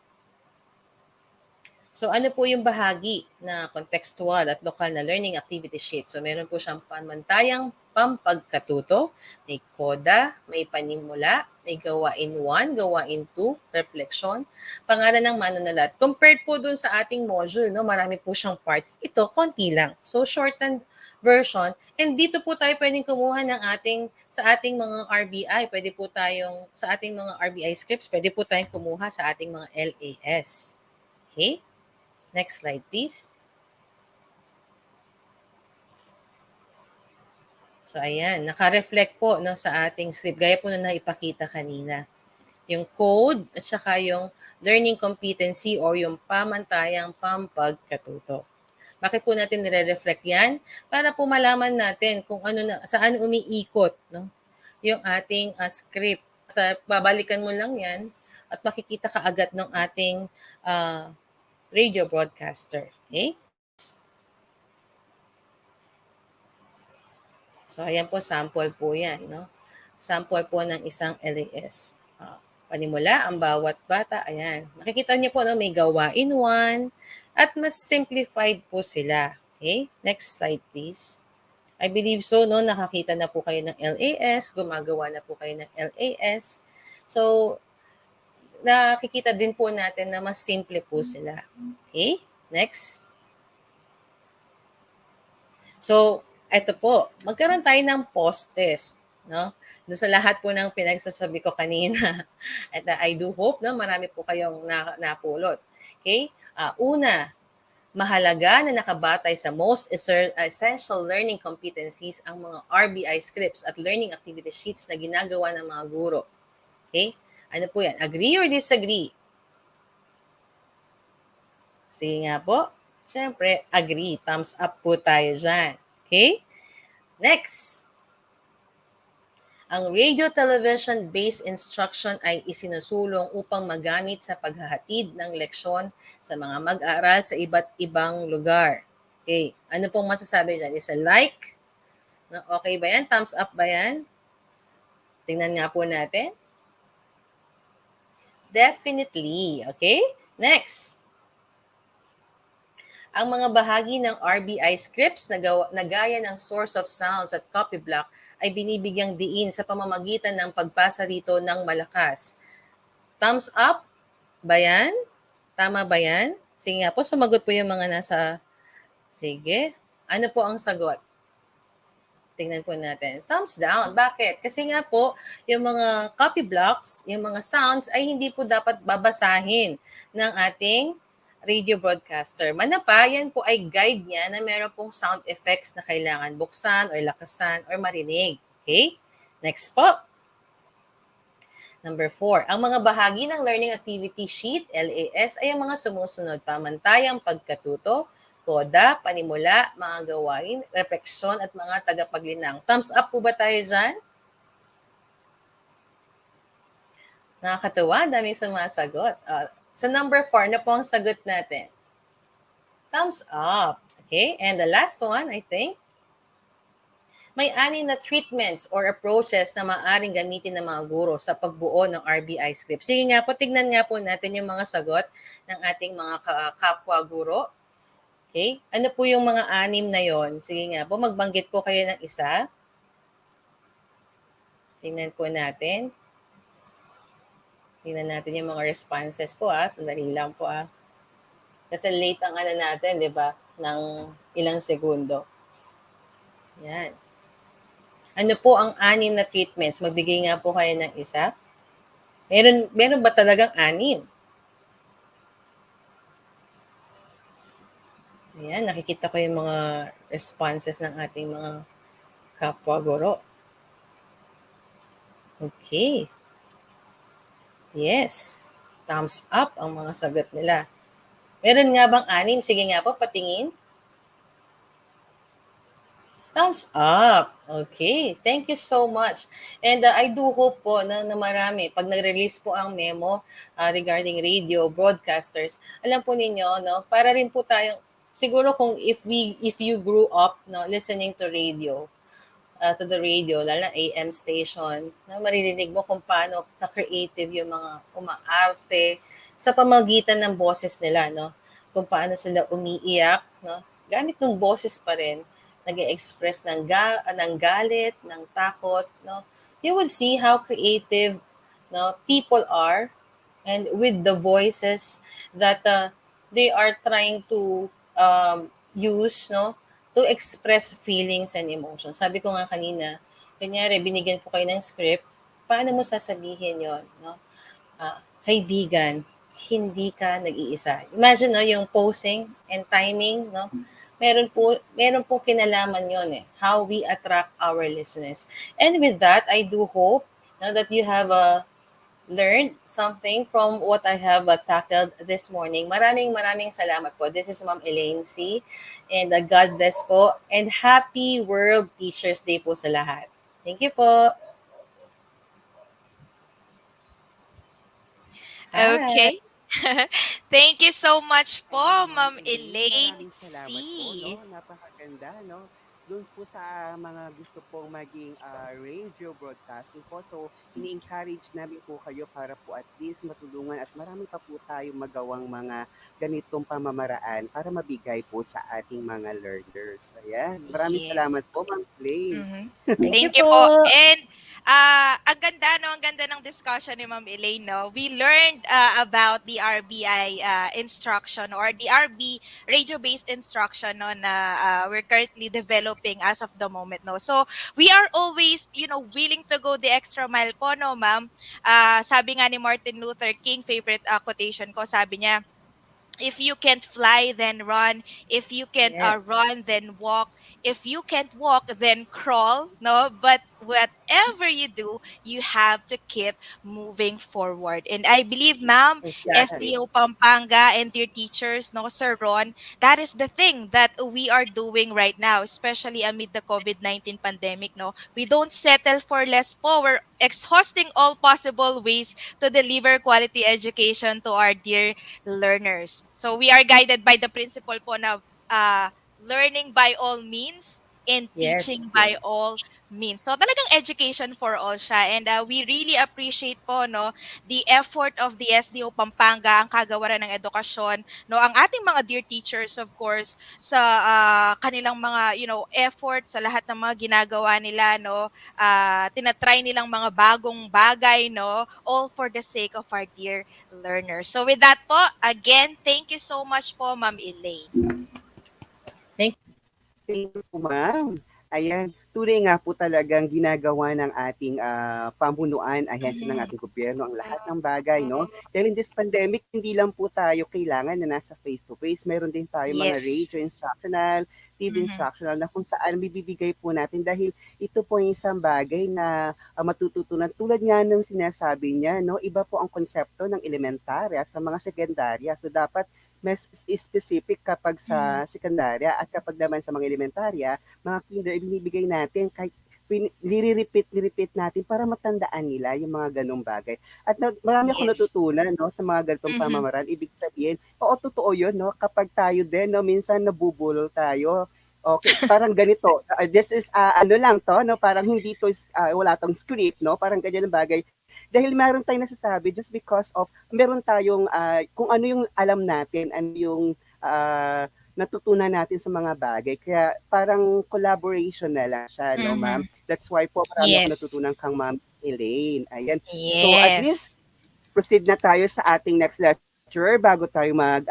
So ano po yung bahagi na contextual at lokal na learning activity sheet? So meron po siyang pamantayang pampagkatuto, may koda, may panimula, may gawain 1, gawain 2, reflection, pangalan ng manunulat. Compared po dun sa ating module, no, marami po siyang parts. Ito, konti lang. So shortened version. And dito po tayo pwedeng kumuha ng sa ating mga RBI. Pwede po tayong, sa ating mga RBI scripts, pwede po tayong kumuha sa ating mga LAS. Okay? Next slide, please. So, ayan. Naka-reflect po no, sa ating script. Gaya po na naipakita kanina. Yung code at saka yung learning competency o yung pamantayang pampagkatuto. Bakit po natin nire-reflect yan? Para po malaman natin kung ano na, saan umiikot no, yung ating script. At babalikan mo lang yan at makikita ka agad ng ating radio broadcaster. Okay? Next. So, ayan po, sample po yan. No? Sample po ng isang LAS. Panimula ang bawat bata. Ayan. Makikita niyo po, no, may gawain 1 at mas simplified po sila. Okay? Next slide, please. I believe so, no? Nakakita na po kayo ng LAS. Gumagawa na po kayo ng LAS. So, nakikita din po natin na mas simple po sila. Okay? Next. So, eto po, magkaroon tayo ng post-test, no? Doon sa lahat po ng pinagsasabi ko kanina. At I do hope, no, marami po kayong napulot. Okay? Una, mahalaga na nakabatay sa most essential learning competencies ang mga RBI scripts at learning activity sheets na ginagawa ng mga guro. Okay? Ano po yan? Agree or disagree? Sige nga po. Siyempre, agree. Thumbs up po tayo dyan. Okay? Next. Ang radio television-based instruction ay isinusulong upang magamit sa paghahatid ng leksyon sa mga mag-aaral sa iba't ibang lugar. Okay. Ano pong masasabi dyan? Is a like? Okay ba yan? Thumbs up ba yan? Tingnan nga po natin. Definitely. Okay? Next. Ang mga bahagi ng RBI scripts na gaya ng source of sounds at copy block ay binibigyang diin sa pamamagitan ng pagbasa rito ng malakas. Thumbs up ba yan? Tama ba yan? Sige nga po, sumagot po yung mga nasa... Sige. Ano po ang sagot? Tingnan po natin. Thumbs down. Bakit? Kasi nga po, yung mga copy blocks, yung mga sounds ay hindi po dapat babasahin ng ating radio broadcaster. Manapa, yan po ay guide niya na meron pong sound effects na kailangan buksan or lakasan or marinig. Okay? Next po. Number 4. Ang mga bahagi ng Learning Activity Sheet, LAS, ay ang mga sumusunod. Pamantayang pagkatuto, koda, panimula, mga gawain, refleksyon, at mga tagapaglinang. Thumbs up po ba tayo dyan? Nakakatuwa, daming sumasagot. So number 4, ano po ang sagot natin? Thumbs up. Okay, and the last one, I think, may ani na treatments or approaches na maaaring gamitin ng mga guro sa pagbuo ng RBI script. Sige nga po, tignan nga po natin yung mga sagot ng ating mga kapwa guro. Okay? Ano po yung mga anim na yon? Sige nga po, magbanggit po kayo ng isa. Tingnan po natin. Tingnan natin yung mga responses po Sandali lang po Kasi late ang ano natin, di ba? Ng ilang segundo. Yan. Ano po ang anim na treatments? Magbigay nga po kayo ng isa. Meron ba talagang anim? Ayan, nakikita ko yung mga responses ng ating mga kapwa guro. Okay. Yes. Thumbs up ang mga sagot nila. Meron nga bang anim? Sige nga po, patingin. Thumbs up. Okay. Thank you so much. And I do hope po na marami, pag nag-release po ang memo regarding radio broadcasters, alam po ninyo, no, para rin po tayong, siguro kung if you grew up listening to the radio, lalo na AM station, na maririnig mo kung paano ka-creative yung mga umaarte sa pamagitan ng boses nila, no? Kung paano sila umiiyak, no? Gamit ng boses pa rin, nag-express ng galit, ng takot, no? You will see how creative people are, and with the voices that they are trying to use, no, to express feelings and emotions. Sabi ko nga kanina, kunyari, binigyan po kayo ng script, paano mo sasabihin yon, no? Kaibigan, hindi ka nag-iisa. Imagine, no, yung posing and timing, no? Meron po kinalaman yon how we attract our listeners. And with that, I do hope that you have learned something from what I have tackled this morning. Maraming maraming salamat po. This is Ma'am Elaine C. And God bless po. And happy World Teachers Day po sa lahat. Thank you po. Hi. Okay. Thank you so much po, Ayan, Ma'am Ma'am Elaine, Elaine maraming salamat po, C. no? Napakaganda, no? Doon po sa mga gusto pong maging radio broadcasting po. So, ini-encourage namin po kayo para po at least matulungan at marami pa po tayong magawang mga ganitong pamamaraan para mabigay po sa ating mga learners. Ayan. Maraming Yes. salamat po, Ma'am Elaine. Mhm. Thank you Thank you po. po. And ang ganda no, ang ganda ng discussion ni Ma'am Elaine no. We learned about the RBI instruction or the RB radio-based instruction no na we're currently developing as of the moment no. So, we are always, willing to go the extra mile po no, Ma'am. Sabi nga ni Martin Luther King, favorite quotation ko, sabi niya, if you can't fly then run, if you can't Yes. run then walk, if you can't walk then crawl, no, but whatever you do you have to keep moving forward. And I believe, ma'am, Exactly. SDO Pampanga and dear teachers, no, Sir Ron, that is the thing that we are doing right now, especially amid the COVID-19 pandemic. No, we don't settle for less po. We're exhausting all possible ways to deliver quality education to our dear learners. So we are guided by the principle po na learning by all means and teaching Yes. by all means. So talagang education for all siya. And we really appreciate po no the effort of the SDO Pampanga, ang kagawaran ng edukasyon, no, ang ating mga dear teachers of course sa kanilang mga effort sa lahat ng mga ginagawa nila no. Tinatry nilang mga bagong bagay no, all for the sake of our dear learners. So with that po, again, thank you so much po, Ma'am Elaine. Thank Thank you po, ma'am. Ayan, tunay nga po talagang ginagawa ng ating pamunuan, ahensiya ng Mhm. ating gobyerno ang lahat ng bagay, no? Dahil in this pandemic, hindi lang po tayo kailangan na nasa face-to-face. Meron din tayo mga Yes. radio instructional, TV Mhm. instructional na kung saan bibigay po natin dahil ito po yung isang bagay na matututunan. Tulad nga ng sinasabi niya, no? Iba po ang konsepto ng elementarya sa mga sekundarya. So dapat mas specific kapag Mhm. sa sekundarya at kapag naman sa mga elementarya, mga kinder, ibinibigay natin kahit nire-repeat natin para matandaan nila yung mga ganong bagay. At marami akong Yes. natutunan, no, sa mga ganitong Mm-hmm. pamamaraan. Ibig sabihin, oo, totoo yun, no, kapag tayo din, no, minsan nabubulol tayo. Okay, parang ganito. This is ano lang to, no, parang hindi to wala tong script, no, parang ganyan ang bagay. Dahil meron tayong nasasabi just because of meron tayong kung ano yung alam natin, ano yung natutunan natin sa mga bagay. Kaya parang collaboration na lang siya, no, ma'am? Mm-hmm. That's why po marami ako Yes. natutunan kang ma'am Elaine. Ayan. So at least Yes. proceed na tayo sa ating next lecture bago tayo mag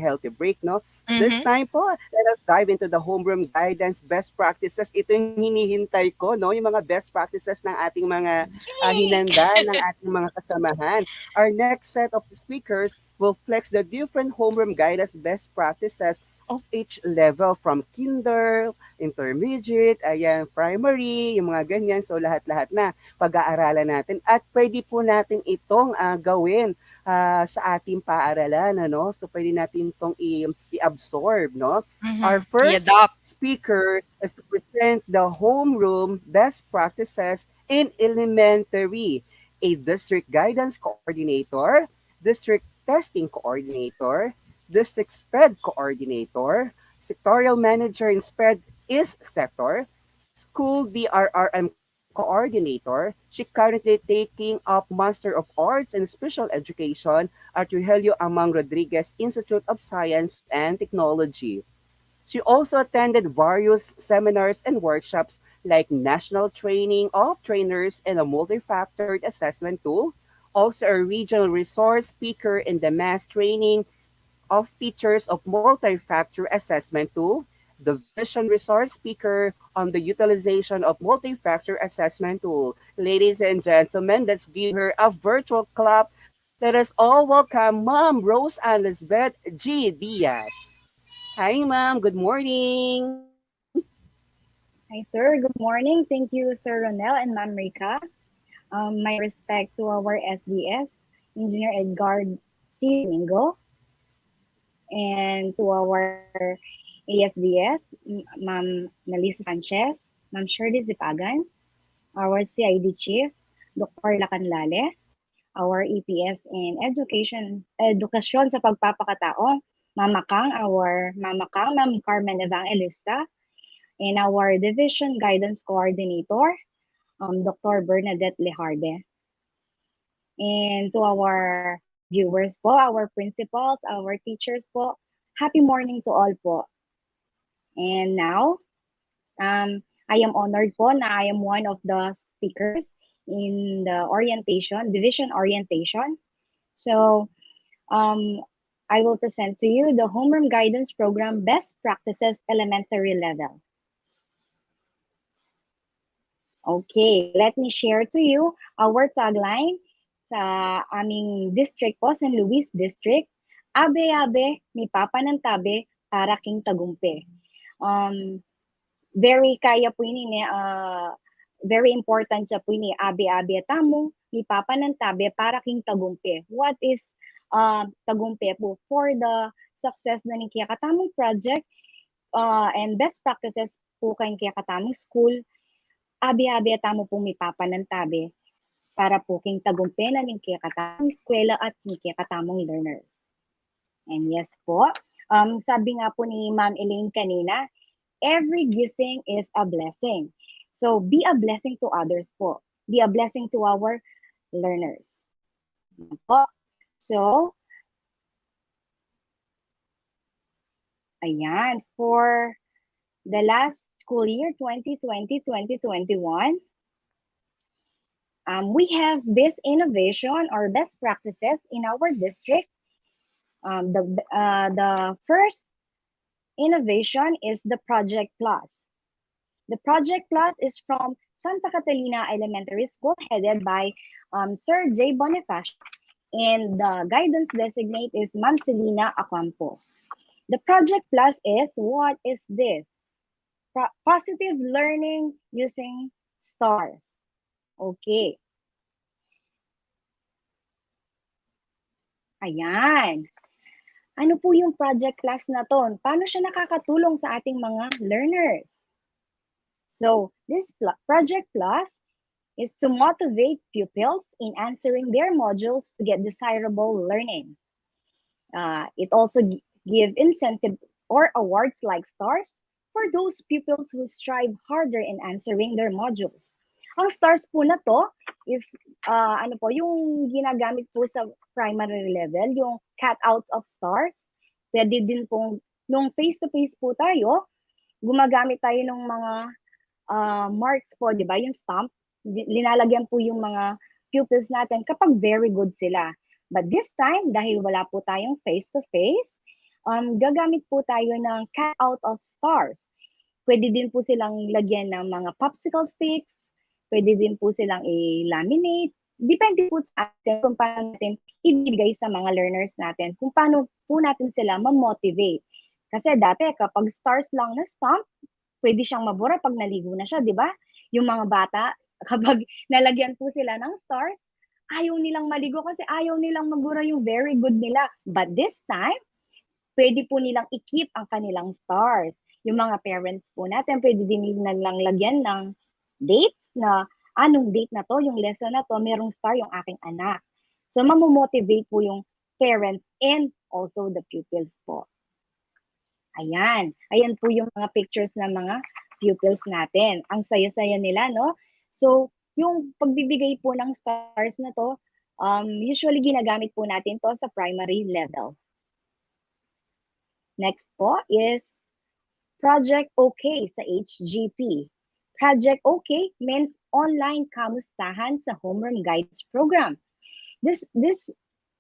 healthy break, no? This Mm-hmm. time po, let us dive into the homeroom guidance best practices. Ito yung hinihintay ko, no? Yung mga best practices ng ating mga Yay! hinanda ng ating mga kasamahan. Our next set of speakers will flex the different homeroom guidance best practices of each level from kinder, intermediate, ayan, primary, yung mga ganyan. So lahat-lahat na pag-aaralan natin at pwede po natin itong gawin sa ating paaralan, ano? So pwede natin itong i-absorb, no? Our Mm-hmm. first Yadap. speaker is to present the homeroom best practices in elementary. A district guidance coordinator, district testing coordinator, district SPED coordinator, sectorial manager in SPED is sector, school DRRM coordinator. She currently taking up Master of Arts in Special Education at Rogelio Amang Rodriguez Institute of Science and Technology. She also attended various seminars and workshops like national training of trainers and a multi-factored assessment tool, also a regional resource speaker in the mass training of features of multi-factor assessment tool, the vision resource speaker on the utilization of multi-factor assessment tool. Ladies and gentlemen, let's give her a virtual clap. Let us all welcome Mom Rose Elizabeth G. Diaz. Hi, Ma'am. Good morning. Hi, sir. Good morning. Thank you, Sir Ronel and Ma'am Rika. My respect to our SDS, Engineer Edgar C. Domingo, and to our ASDS, Ma'am Melissa Sanchez, Ma'am Shirley Zipagan, our CID Chief, Dr. Lacanlale, our EPS in Edukasyon sa Pagpapakatao, Mama Kang, Ma'am Carmen Evangelista, and our Division Guidance Coordinator, Dr. Bernadette Lejarde. And to our viewers po, our principals, our teachers po, happy morning to all po. And now, I am honored po na I am one of the speakers in the division orientation. So, um, I will present to you the Homeroom Guidance Program Best Practices Elementary Level. Okay, let me share to you our tagline sa aming district po, San Luis District. Abe-abe, ni Papa ng tabi, para king tagumpe. Very kaya po ini, very important siya po ini, abe-abe tamong, ni Papa ng tabi, para king tagumpe. What is tagumpe po? For the success na ni Kaya Katamong project and best practices po kayong Kaya Katamong school, abi-abi at tamo pong may papa ng tabi para po king tagumpena ng kaya katamong eskwela at ni kaya katamong learners. And yes po, sabi nga po ni Ma'am Elaine kanina, every gising is a blessing. So be a blessing to others po. Be a blessing to our learners. Yan po. So, ayan, for the last school year, 2020-2021, we have this innovation or best practices in our district. The first innovation is the Project Plus. The Project Plus is from Santa Catalina Elementary School, headed by Sir J. Bonifacio, and the guidance designate is Ma'am Selina Acampo. The Project Plus is, what is this? Positive learning using stars. Okay. Ayan. Ano po yung project class na to? Paano siya nakakatulong sa ating mga learners? So this Project Plus is to motivate pupils in answering their modules to get desirable learning. It also give incentive or awards like stars for those pupils who strive harder in answering their modules. Ang stars po na to is ano po, yung ginagamit po sa primary level, yung cutouts of stars. Pwede din pong nung face-to-face po tayo, gumagamit tayo ng mga marks po, di ba? Yung stamp, linalagyan po yung mga pupils natin kapag very good sila. But this time, dahil wala po tayong face-to-face, gagamit po tayo ng cut out of stars. Pwede din po silang lagyan ng mga popsicle sticks, pwede din po silang i-laminate. Depende po sa atin kung paano natin ibigay sa mga learners natin, kung paano po natin sila ma-motivate. Kasi dati kapag stars lang na stamp, pwede siyang mabura pag naligo na siya, di ba? Yung mga bata, kapag nalagyan po sila ng stars, ayaw nilang maligo kasi ayaw nilang mabura yung very good nila. But this time, pwede po nilang i-keep ang kanilang stars. Yung mga parents po natin, pwede din nilang lagyan ng dates na anong date na to, yung lesson na to, merong star yung aking anak. So, mamomotivate po yung parents and also the pupils po. Ayan. Ayan po yung mga pictures ng mga pupils natin. Ang saya-saya nila, no? So, yung pagbibigay po ng stars na to, usually ginagamit po natin to sa primary level. Next po is Project OK sa HGP. Project OK means Online Kamustahan sa Homeroom Guidance Program. This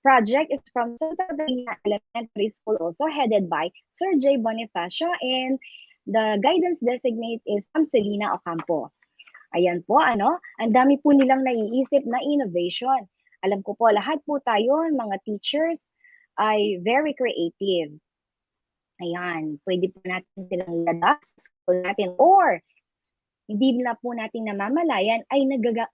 project is from Santa Catalina Elementary School, also headed by Sir J. Bonifacio, and the guidance designate is Selena Ocampo. Ayan po, ano, ang dami po nilang naiisip na innovation. Alam ko po, lahat po tayo, mga teachers, ay very creative. Ayan, pwede po natin silang ilagak sa school natin, or hindi na po natin namamalayan, ay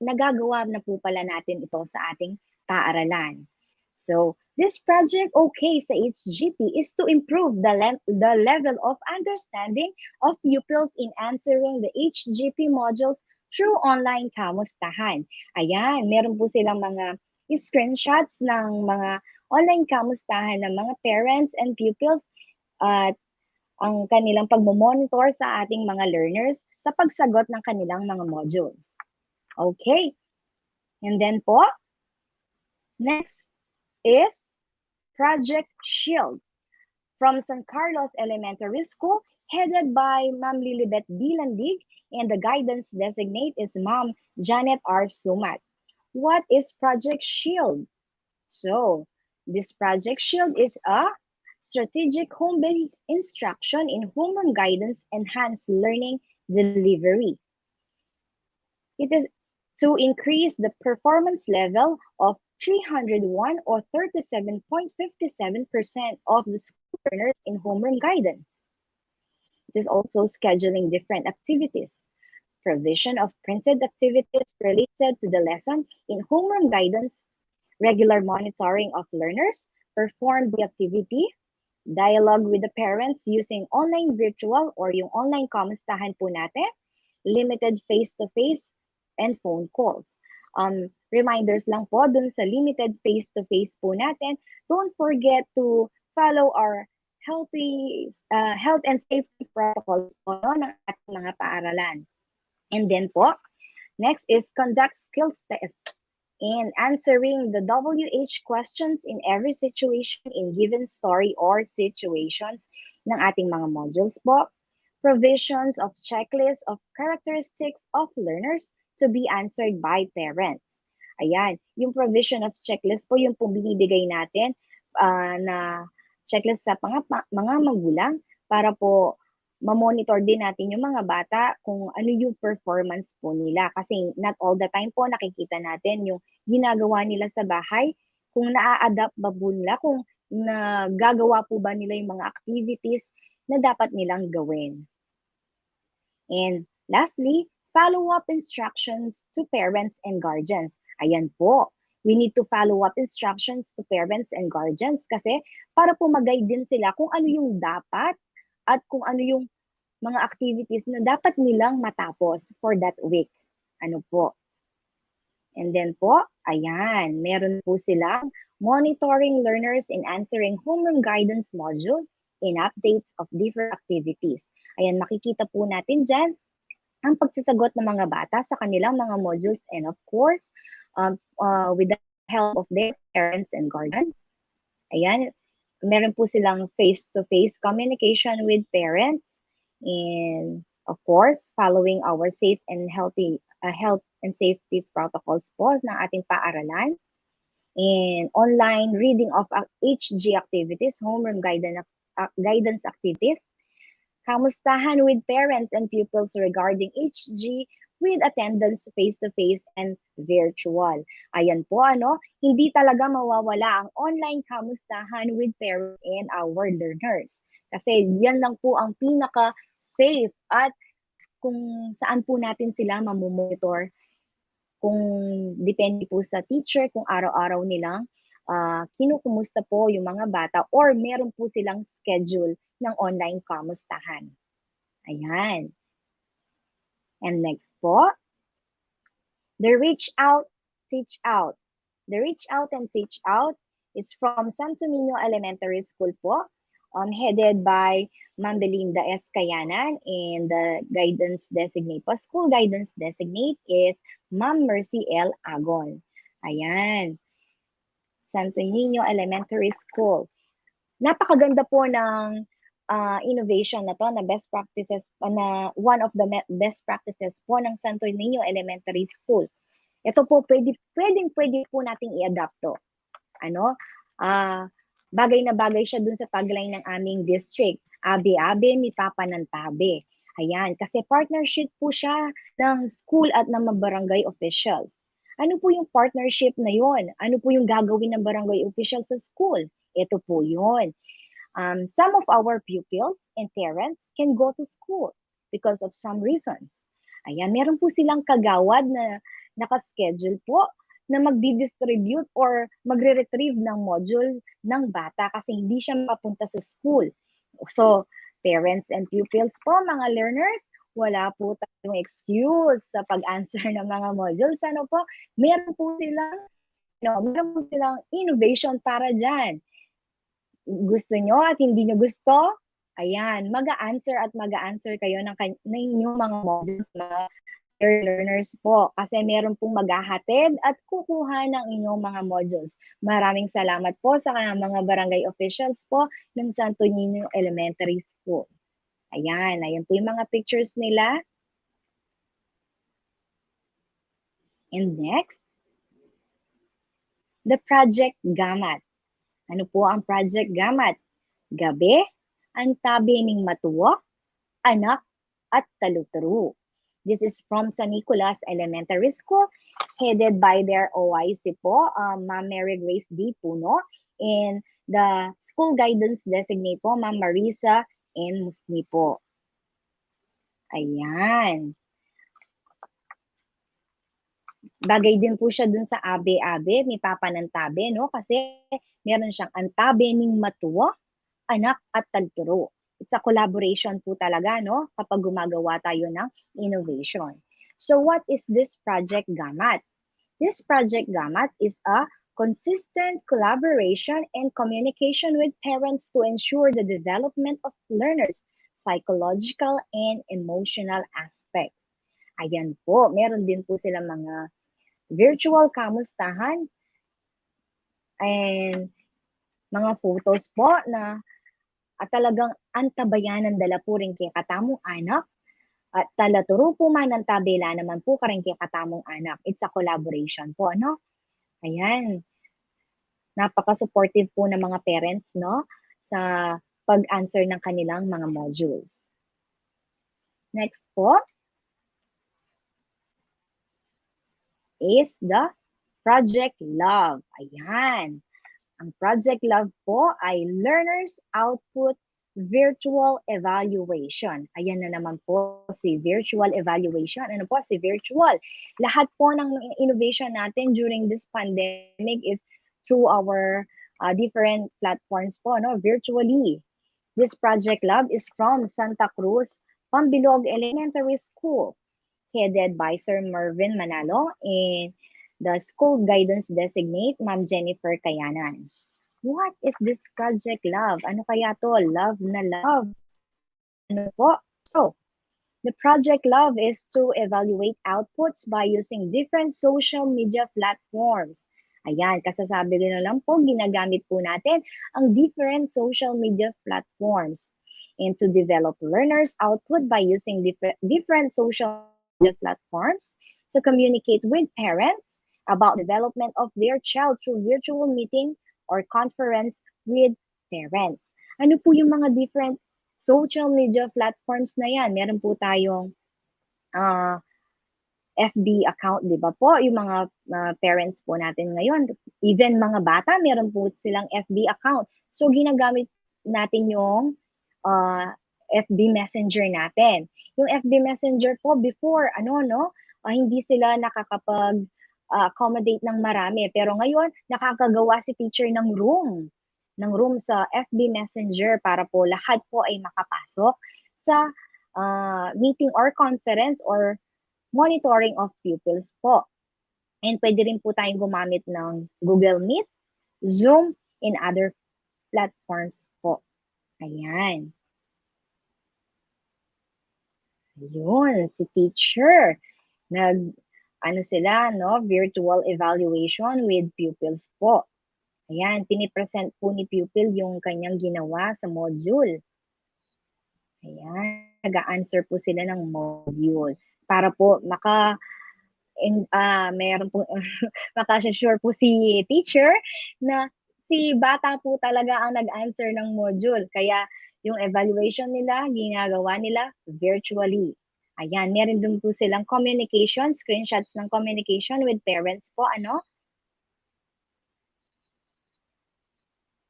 nagagawa na po pala natin ito sa ating paaralan. So, this project OK sa HGP is to improve the level of understanding of pupils in answering the HGP modules through online kamustahan. Ayan, meron po silang mga screenshots ng mga online kamustahan ng mga parents and pupils at ang kanilang pagmo-monitor sa ating mga learners sa pagsagot ng kanilang mga modules. Okay. And then po, next is Project Shield from San Carlos Elementary School, headed by Ma'am Lilibet Bilandig, and the guidance designate is Ma'am Janet R. Sumat. What is Project Shield? So, this Project Shield is a strategic home-based instruction in homeroom guidance enhanced learning delivery. It is to increase the performance level of 301 or 37.57% of the school learners in homeroom guidance. It is also scheduling different activities, provision of printed activities related to the lesson in homeroom guidance, regular monitoring of learners, perform the activity, dialogue with the parents using online virtual or yung online kamustahan po natin, limited face-to-face and phone calls. Reminders lang po dun sa limited face-to-face po natin, don't forget to follow our health and safety protocols po no, ng ating mga paaralan. And then po, next is conduct skills tests in answering the WH questions in every situation in given story or situations ng ating mga modules po. Provisions of checklists of characteristics of learners to be answered by parents. Ayan, yung provision of checklist po yung binibigay natin na checklist sa mga magulang para po ma-monitor din natin yung mga bata kung ano yung performance po nila. Kasi not all the time po nakikita natin yung ginagawa nila sa bahay, kung naa-adapt ba po nila, kung nagagawa po ba nila yung mga activities na dapat nilang gawin. And lastly, follow-up instructions to parents and guardians. Ayan po, we need to follow up instructions to parents and guardians kasi para po mag-guide din sila kung ano yung dapat at kung ano yung mga activities na dapat nilang matapos for that week. Ano po? And then po, ayan, meron po silang monitoring learners in answering homeroom guidance module in updates of different activities. Ayan, makikita po natin dyan ang pagsasagot ng mga bata sa kanilang mga modules and of course, with the help of their parents and guardians. Ayan, meron po silang face-to-face communication with parents and of course, following our safe and health and safety protocols po ng ating paaralan and online reading of HG activities, homeroom guidance activities, kamustahan with parents and pupils regarding HG with attendance face-to-face and virtual. Ayan po, ano, hindi talaga mawawala ang online kamustahan with parents and our learners. Kasi yan lang po ang pinaka-safe at kung saan po natin sila mamomonitor kung depende po sa teacher kung araw-araw nilang kinukumusta po yung mga bata or meron po silang schedule ng online kamustahan. Ayan. And next po, the reach out, teach out. The reach out and teach out is from Santo Niño Elementary School po, headed by Ma'am Belinda S. Kayanan, and the guidance designate po, school guidance designate is Ma'am Mercy L. Agon. Ayan. Santo Niño Elementary School. Napakaganda po ng innovation na to, na best practices, na one of the best practices po ng Santo Niño Elementary School. Ito po, pwede po nating i-adapt to. Ano? Bagay na bagay siya dun sa tagline ng aming district. Abe-abe, mi papa ng tabi. Ayan, kasi partnership po siya ng school at ng mga barangay officials. Ano po yung partnership na yon? Ano po yung gagawin ng barangay officials sa school? Ito po yun. Some of our pupils and parents can go to school because of some reasons. Ayan, meron po silang kagawad na nakaschedule po na magdi-distribute or magre-retrieve ng module ng bata kasi hindi siya mapunta sa school. So, parents and pupils po, mga learners, wala po tayong excuse sa pag-answer ng mga modules. Ano po? Meron po silang innovation para dyan. Gusto nyo at hindi nyo gusto, ayan, mag-a-answer kayo ng inyong mga modules, mga learners po. Kasi meron pong maghahatid at kukuha ng inyong mga modules. Maraming salamat po sa mga barangay officials po ng Santo Niño Elementary School. Ayan po yung mga pictures nila. And next, the Project Gamat. Ano po ang Project Gamat? Gabi, ang tabi ning matuwa, anak, at taluturo. This is from San Nicolas Elementary School, headed by their OIC po, Ma'am Mary Grace D. Puno, and the school guidance designate po, Ma'am Marisa N. Musni po. Ayan. Bagay din po siya dun sa abe-abe, ni Papa ng Tabe, no? Kasi meron siyang antabe ning matuwa, anak at talturo. It's a collaboration po talaga, no? Kapag gumagawa tayo ng innovation. So what is this Project Gamat? This Project Gamat is a consistent collaboration and communication with parents to ensure the development of learners' psychological and emotional aspects. Ayan po, meron din po sila mga virtual kamustahan and mga photos po na at talagang antabayanan dala po rin kay katamong anak at talaturo po man ang tabela naman po ka rin kay katamong anak. It's a collaboration po, no? Ayan. Napaka-supportive po ng mga parents, no? Sa pag-answer ng kanilang mga modules. Next po is the Project Love. Ayan. Ang Project Love po ay Learners Output Virtual Evaluation. Ayan na naman po si virtual evaluation. Ano po si virtual? Lahat po ng innovation natin during this pandemic is through our different platforms po, no? Virtually. This Project Lab is from Santa Cruz Pambilog Elementary School, headed by Sir Mervin Manalo and the school guidance designate, Ma'am Jennifer Kayanan. What is this Project Love? Ano kaya to? Love na love. Ano po? So, the Project Love is to evaluate outputs by using different social media platforms. Ayan, kasasabi rin na lang po, ginagamit po natin ang different social media platforms. And to develop learners' output by using different social media platforms to communicate with parents about the development of their child through virtual meeting or conference with parents. Ano po yung mga different social media platforms na yan? Meron po tayong ah, FB account, 'di ba po? Yung mga parents po natin ngayon, even mga bata, meron po silang FB account. So ginagamit natin yung FB Messenger natin. Yung FB Messenger po before ano no, hindi sila nakakapag accommodate ng marami. Pero ngayon, nakakagawa si teacher ng room sa FB Messenger para po lahat po ay makapasok sa meeting or conference or monitoring of pupils po. And pwede rin po tayong gumamit ng Google Meet, Zoom, and other platforms po. Ayan. Ayun, si teacher. Ano sila, no? Virtual evaluation with pupils po. Ayan, pinipresent po ni pupil yung kanyang ginawa sa module. Ayan, nag-a-answer po sila ng module para po meron po makasure po si teacher na si bata po talaga ang nag-answer ng module. Kaya yung evaluation nila, ginagawa nila virtually. Ayan, meron din po silang communication, screenshots ng communication with parents po. Ano?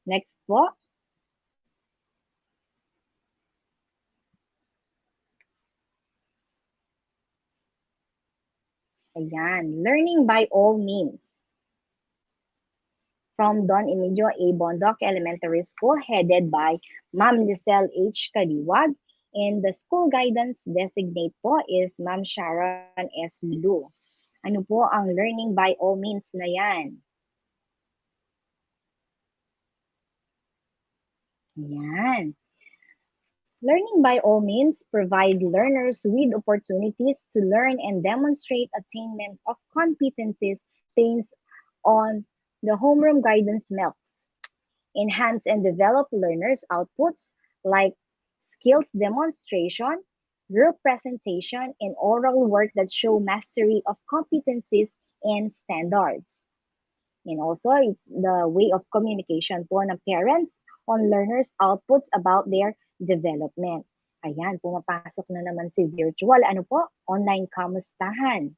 Next po. Ayan, learning by all means. From Don Emilio A. Bondoc Elementary School, headed by Ma'am Lisel H. Kaliwag, and the school guidance designate po is Ma'am Sharon S. Lu. Ano po ang learning by all means na yan? Yan. Learning by all means provide learners with opportunities to learn and demonstrate attainment of competencies based on the homeroom guidance melts. Enhance and develop learners' outputs like skills demonstration, group presentation, and oral work that show mastery of competencies and standards. And also, it's the way of communication po ng parents on learners' outputs about their development. Ayan, pumapasok na naman si virtual. Ano po? Online kamustahan.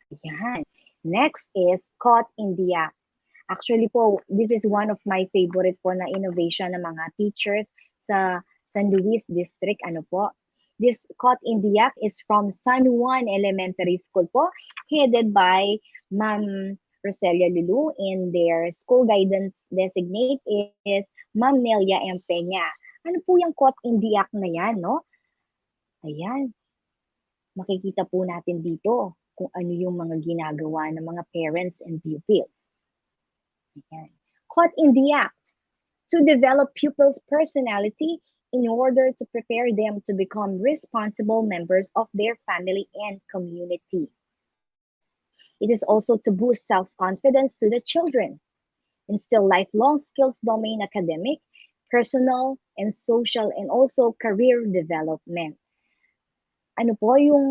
Ayan. Next is caught in the act. Actually po, this is one of my favorite po na innovation ng mga teachers sa San Luis District. Ano po? This caught in the act is from San Juan Elementary School po, headed by Ma'am Roselia Lulu, and their school guidance designate is Ma'am Nelia M. Peña. Ano po yung caught in the act na yan, no? Ayan, makikita po natin dito kung ano yung mga ginagawa ng mga parents and pupils. Ayan. Caught in the act to develop pupils' personality in order to prepare them to become responsible members of their family and community. It is also to boost self-confidence to the children, instill lifelong skills domain academic, personal, and social, and also career development. Ano po yung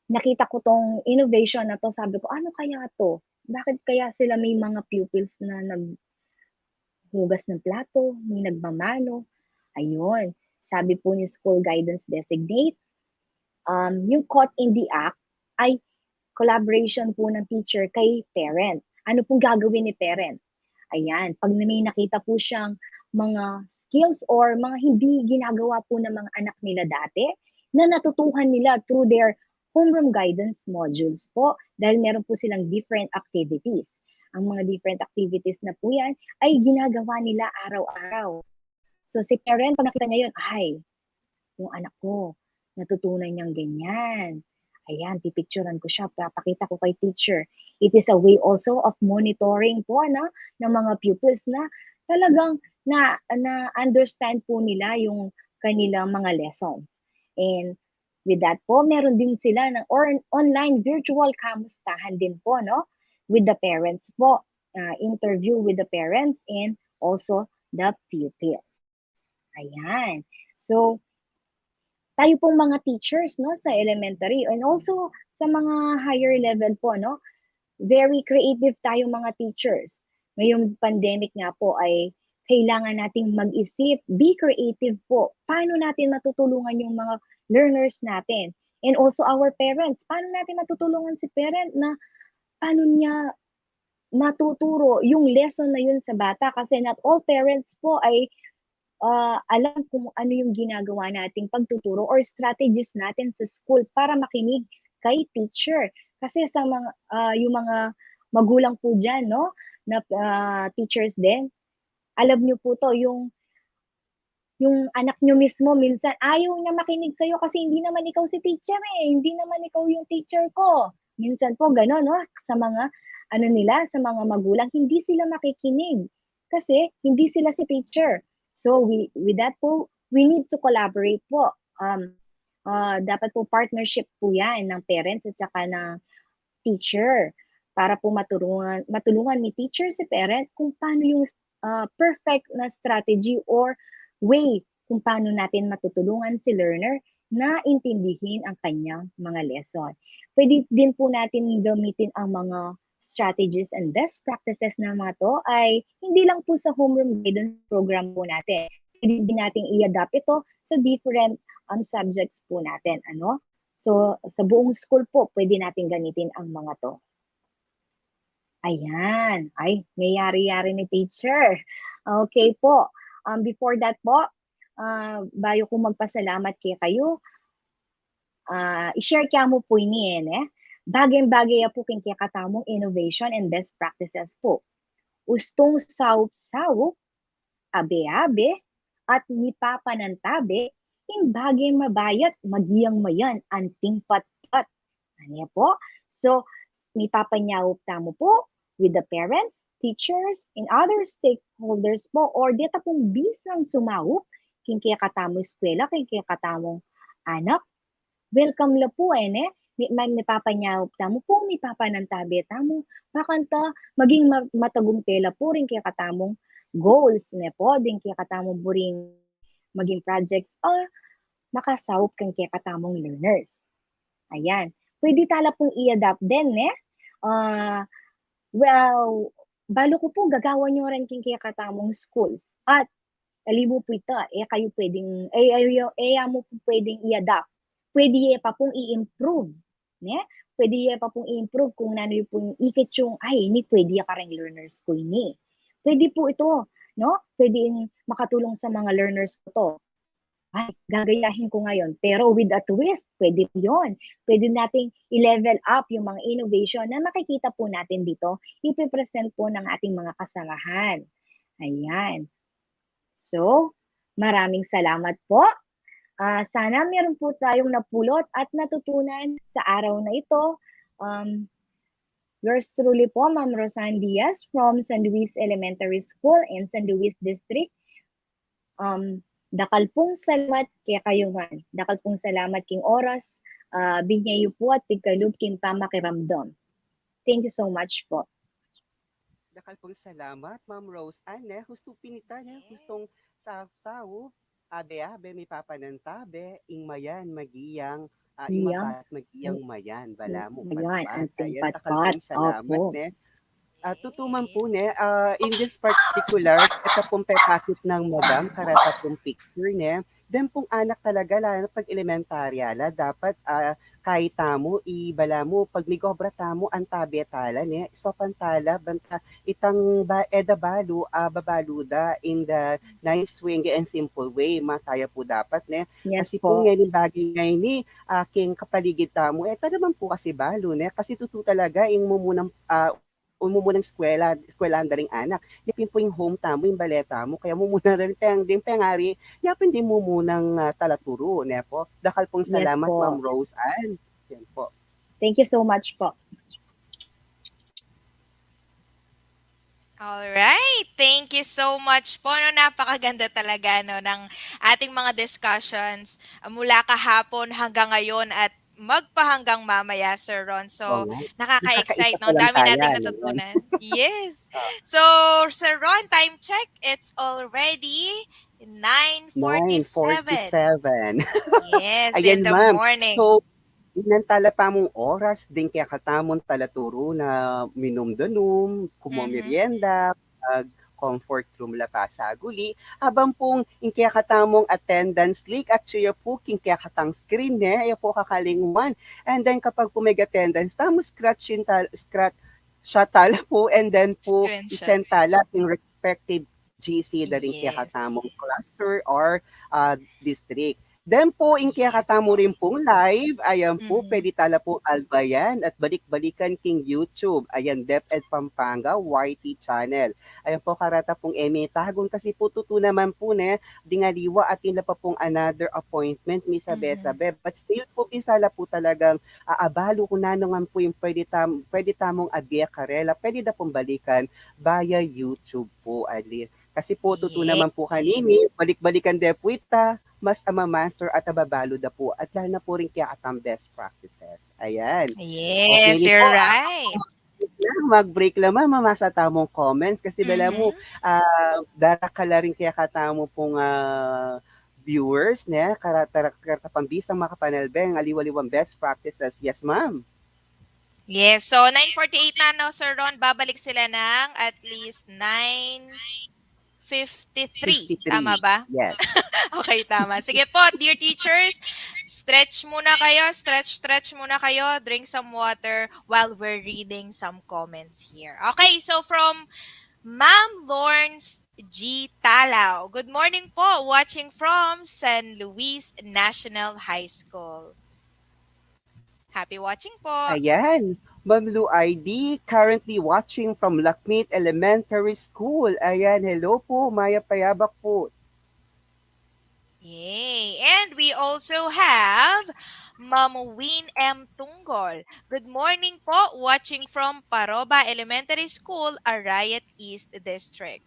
nakita ko tong innovation na to, sabi ko, ano kaya to? Bakit kaya sila may mga pupils na naghugas ng plato, may nagmamano? Ayun, sabi po ni school guidance designate, yung caught in the act ay collaboration po ng teacher kay parent. Ano pong gagawin ni parent? Ayan, pag may nakita po siyang mga skills or mga hindi ginagawa po ng mga anak nila dati, na natutuhan nila through their homeroom guidance modules po dahil meron po silang different activities. ang mga different activities na po yan ay ginagawa nila araw-araw. So si parent, pag nakita niya yun, ay, yung anak ko, natutunan niyang ganyan. Ayan, pipicturean ko siya, papakita ko kay teacher. It is a way also of monitoring po ng mga pupils na talagang na understand po nila yung kanilang mga lessons. And with that po, meron din sila ng or online virtual kamustahan din po, no? With the parents po. Interview with the parents and also the pupils. Ayan. So, tayo pong mga teachers, no, sa elementary and also sa mga higher level po, no, very creative tayong mga teachers. Ngayong pandemic nga po ay kailangan nating mag-isip, be creative po. Paano natin matutulungan yung mga learners natin? And also our parents, paano natin matutulungan si parent na paano niya matuturo yung lesson na yun sa bata? Kasi not all parents po ay alam kung ano yung ginagawa nating pagtuturo or strategies natin sa school para makinig kay teacher. Kasi sa mga yung mga magulang po diyan, no, na teachers din, alam niyo po to yung anak niyo mismo minsan ayaw niya makinig sa'yo kasi hindi naman ikaw si teacher eh, hindi naman ikaw yung teacher ko. Minsan po gano'n, no, sa mga ano nila, sa mga magulang, hindi sila makikinig kasi hindi sila si teacher. So with that po, we need to collaborate po. Dapat po partnership po 'yan ng parents at saka ng teacher para po matulungan ni teacher si parent kung paano yung perfect na strategy or way kung paano natin matutulungan si learner na intindihin ang kanyang mga lesson. Pwede din po natin gamitin ang mga strategies and best practices na mga to ay hindi lang po sa homeroom guidance program po natin. Pwede din natin i-adapt ito sa different subjects po natin. Ano? So, sa buong school po, pwede natin gamitin ang mga to. Ayan. Ay, may yari-yari ni teacher. Okay po. Before that po, bayo ko magpasalamat kay kayo, i-share kaya mo po ini bagay-bagay po kin kaya katamong innovation and best practices po. Ustong saup-saup, abe-abe, at nipapanantabe, in bagay mabayat, magiyang mayan, anting pat-pat. Ano po? So, nipapanyawop tamo po with the parents, teachers, and other stakeholders po, or dito pong bisang sumaup, kin kaya katamo eskwela, kin kaya katamong anak, welcome la po may papanyawop tamo po, may papanantabi tamo, makanta, maging matagumpela po rin kaya katamong goals ne po, din kaya katamong buring maging projects, makasawop kan kaya katamong learners. Ayan. Pwede tala pong i-adapt din, well, balo ko po, gagawa nyo rin kin kaya katamong schools. At, alibo po ito, kayo pwedeng, mo po pwedeng i-adapt. Pwede pa pong i-improve. Ne? Pwede pa pong i-improve kung nano yung pong ikit yung, ay, ini pwede ka rin learners ko ini. Pwede po ito, no? Pwede makatulong sa mga learners ko to. Ay, gagayahin ko ngayon. Pero with a twist, pwede po yun. Pwede nating i-level up yung mga innovation na makikita po natin dito. Ipipresent po ng ating mga kasamahan. Ayan. So, maraming salamat po. Sana meron po tayong napulot at natutunan sa araw na ito. Yours truly po, Ma'am Rosan Diaz from San Luis Elementary School in San Luis District. Dakal pong salamat kaya kayo man. Dakal pong salamat king oras. Binyayo po at pigkalub king pamakiramdam. Thank you so much po. Dakal pong salamat, Ma'am Rose Anne. Husto pinita niya, hustong Yes. saw-saw. Abe-abe, may papanantabe, ing mayan, magiyang, ing Iyang, mabat, magiyang mayan, bala mo, ayan, patpat. anting Ayan, takal patpat. pong salamat, Opo. ne. Tutuman po, ne, in this particular, ito pong pepakit ng madam, karata pong picture, ne. Then pong anak talaga, lalo pag elementarya, dapat, kahit tamo, ibala mo, pag may gobra tamo, ang tabi tala, ne. So, pantala, banta, itang eda balu, babaluda in the nice way and simple way, mataya po dapat, ne. Yes Kasi po po. ngayon yung bagay ngayon ni aking kapaligid tamo, eto naman po kasi balo, ne. Kasi tutu talaga, yung mumunang umumunang eskwelahan daring anak. Yapin po yung hometown mo, yung baleta mo, kaya mo muna rin din pengari, yapin din mo munang talaturo, ne po. Dakal pong Yes salamat, Ma'am po. Rose Ann. Yan po. Thank you so much po. All right. Thank you so much po. No, napakaganda talaga no ng ating mga discussions mula kahapon hanggang ngayon at magpahanggang mamaya, Sir Ron. Oo So, nga. Nakakaisa nakaka-excite, pa no? lang Dami kaya, nating ganyan. natutunan. Yes. Ah, So, Sir Ron, time check. It's already 9:47. 9:47. Yes, in Ayan, the ma'am. morning. So, inantala pa mong oras din kaya katamon talaturo na minum-danum, Mhm. kumomeryenda, comfort room la pa sa guli, abang pong kaya katamong attendance leak at siya po kaya katang screen ne, ayo po kakalingwan. And then kapag po may attendance, tamo scratch siya tala po and then po Screenshot. isend tala yung respective GC da rin kaya Yes. katamong cluster or district. Then po, in kaya Yes katamo po. rin pong live, ayan po, Mhm. pwede tala po albayan at balik-balikan king YouTube. Ayan, DepEd Pampanga YT channel. Ayan po, karata pong eme tagon kasi po tuto naman po ne, dingaliwa at nila pa pong another appointment ni Mhm. sabe-sabe. But still po, isala po talagang aabalo kung nano nga po yung pwede tamong agya karela, pwede na pong balikan via YouTube po, ali. Kasi po, tuto Yes. naman po kanini, balik-balikan depuita, mas master at ababalo na po at lalo na po rin kaya atang best practices. Ayan. Okay Yes, ni po, you're right. mag-break lang mamasa tamong comments kasi bala mo, Mhm. dara ka la rin kaya katamo pong viewers, ne, karatapambisang makapanalbeng, aliwaliwang best practices. Yes, ma'am. Yes, so 9:48 na no, Sir Ron, babalik sila ng at least 9:53. Tama 53. ba? Yes. Okay, tama. Sige po, dear teachers, stretch muna kayo, stretch muna kayo, drink some water while we're reading some comments here. Okay, so from Ma'am Lawrence G. Talao. Good morning po, watching from San Luis National High School. Happy watching po. Ayan. Ma'am Lou ID, currently watching from Lakmit Elementary School. Ayan, hello po, Maya Payabak po. Yay! And we also have Ma'am Win M. Tunggol. Good morning po, watching from Paroba Elementary School, Arayat East District.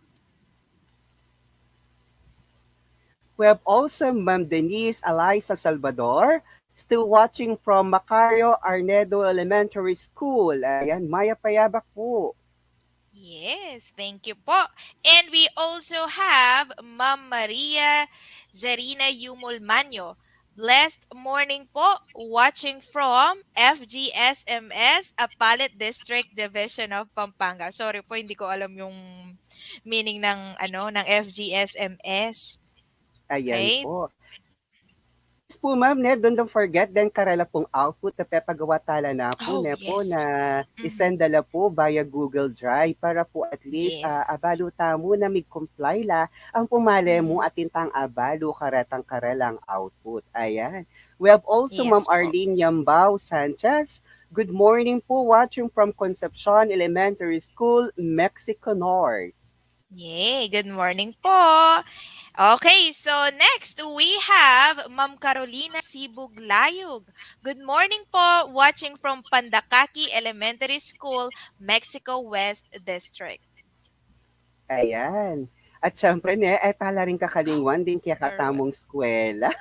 We have also Ma'am Denise Eliza Salvador, still watching from Macario Arnedo Elementary School. Ayan, Maya Payabak po. Yes, thank you po. And we also have Ma'am Maria Zarina Yumulmanyo. Blessed morning po, watching from FGSMS, Apalit District Division of Pampanga. Sorry po, hindi ko alam yung meaning ng ng FGSMS. Ayan Right? po. Yes po ma'am, ne, don't forget, then karela pong output na pepagawa tala na po, Oh, ne po, yes. na Mm-hmm. isendala po via Google Drive para po at least Yes. abalo tamo na mig-comply la ang pumale mo Mm-hmm. at tintang abalo karatang karelang output. Ayan. We have also Ma'am Yes po. Arlene Yambao Sanchez. Good morning po, watching from Concepcion Elementary School, Mexico North. Yay, good morning po. Okay, so next we have Ma'am Carolina Sibuglayog. Good morning po, watching from Pandakaki Elementary School, Mexico West District. Ayan. At syempre, ne, tala rin Oh, kakalingwan din kaya alright. katamong eskwela.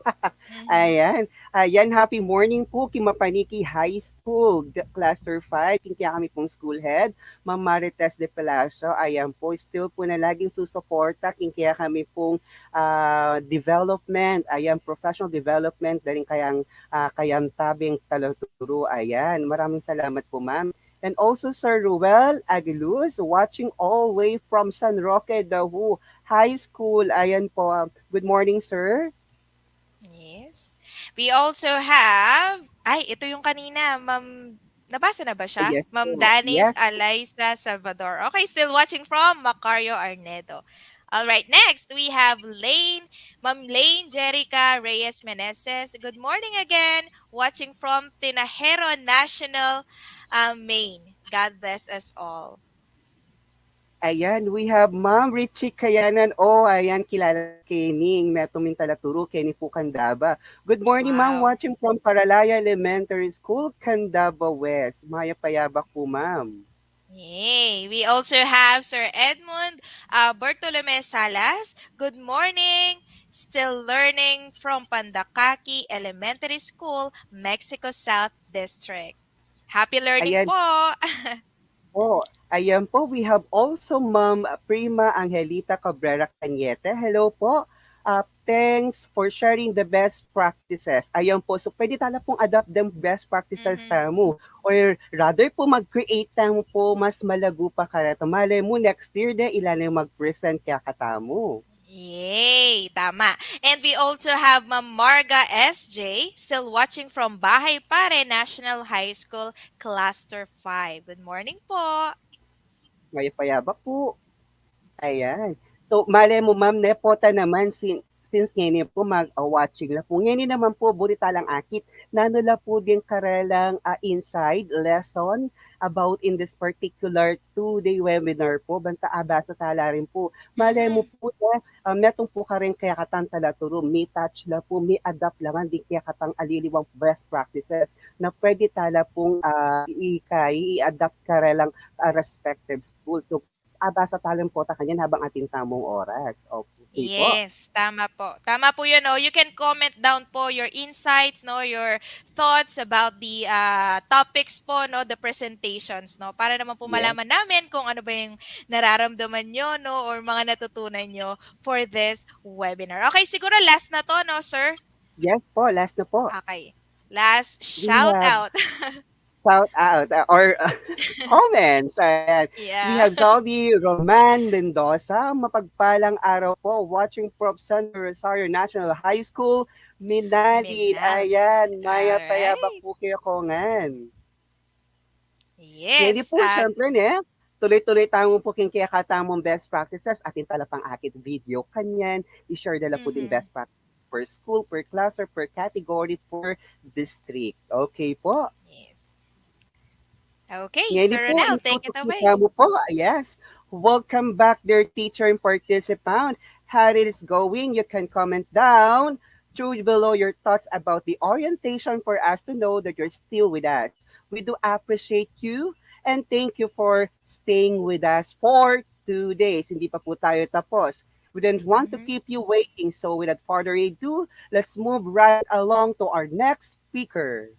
Mm-hmm. Ayan. Ayan, happy morning po kay Mapaniki High School, Cluster 5. Kaya kami pong school head, Ma'am Marites de Palacio. Ayan po, still po na laging susuporta. Kaya kami pong development, ayan, professional development, dahil kayang tabing taluturo. Ayan, maraming salamat po ma'am. And also Sir Ruel Aguiluz, watching all the way from San Roque, Dahu High School. Ayan po, good morning sir. Yes. We also have, ay, ito yung kanina, Ma'am, nabasa na ba siya? Yes Ma'am po. Danis Yes. Alayza Salvador. Okay, still watching from Macario Arnedo. All right, next we have Ma'am Lane Jerica Reyes Meneses. Good morning again. Watching from Tinajero National, Maine. God bless us all. Ayan, we have Ma'am Richie Kayanan. Oh, ayan, kilala si Kening, Meto Mintalaturo, Kenny po Candaba. Good morning, Ma'am. Wow. Watching from Paralaya Elementary School, Candaba West. Maya Payabak po, Ma'am. Yay! We also have Sir Edmund Bartolome Salas. Good morning. Still learning from Pandakaki Elementary School, Mexico South District. Happy learning Ayan po! po. Ayan po, we have also Ma'am Prima Angelita Cabrera Cañete. Hello po. Thanks for sharing the best practices. Ayan po, so pwede tala pong adopt them best practices Mhm. tamo. Or rather po mag-create tamo po, mas malago pa karito. Malay mo, next year de, ilan yung mag-present kaya katamo. Yay! Tama. And we also have Ma'am Marga SJ, still watching from Bahay Pare National High School, Cluster 5. Good morning po! May payaba po. Ayan. So, malay mo, ma'am, nepota naman, since ngayon po mag-watching la po. Ngayon naman po, burita lang akit, nanula po din karelang inside lesson about in this particular two-day webinar po. Banta abasa tala rin po. Malay mo Mhm. po, metong po ka rin kaya katang talaturo, may touch la po, may adapt lang, di kaya katang aliliwang best practices na pwede tala pong i-adapt ka relang respective school. So, basa talent po ta kanyan habang ating tamong oras. Okay po. Yes, tama po. Tama po 'yun, no. You can comment down po your insights, no, your thoughts about the topics po, no, the presentations, no, para naman po Yes. malaman namin kung ano ba yung nararamdaman nyo, no, or mga natutunan nyo for this webinar. Okay, siguro last na to, no, sir? Yes po, last na po. Okay. Last We shout have out. shout out or comments. Ayan. We Yeah. have Zaldi Roman Mendoza. Mapagpalang araw po. Watching Prof. San Rosario National High School, Minalin. Minalin. Ayan. Maya All payabak right. po kayo kongan. Ngayon Yes. po, At syempre, ne, tuloy-tuloy tayo po king kaya katamong best practices. Atin talapang akit video kanyan. I-share dala po din mhm. best practices per school, per class, or per category, per district. Okay po. Yes. Okay, Ngayon Sir po, Ronel, take it itutukita away. mo po. Yes. Welcome back, dear teacher and participant. How it is going? You can comment down through below your thoughts about the orientation for us to know that you're still with us. We do appreciate you and thank you for staying with us for 2 days. Hindi pa po tayo tapos. We don't want to Mhm. keep you waiting. So without further ado, let's move right along to our next speaker.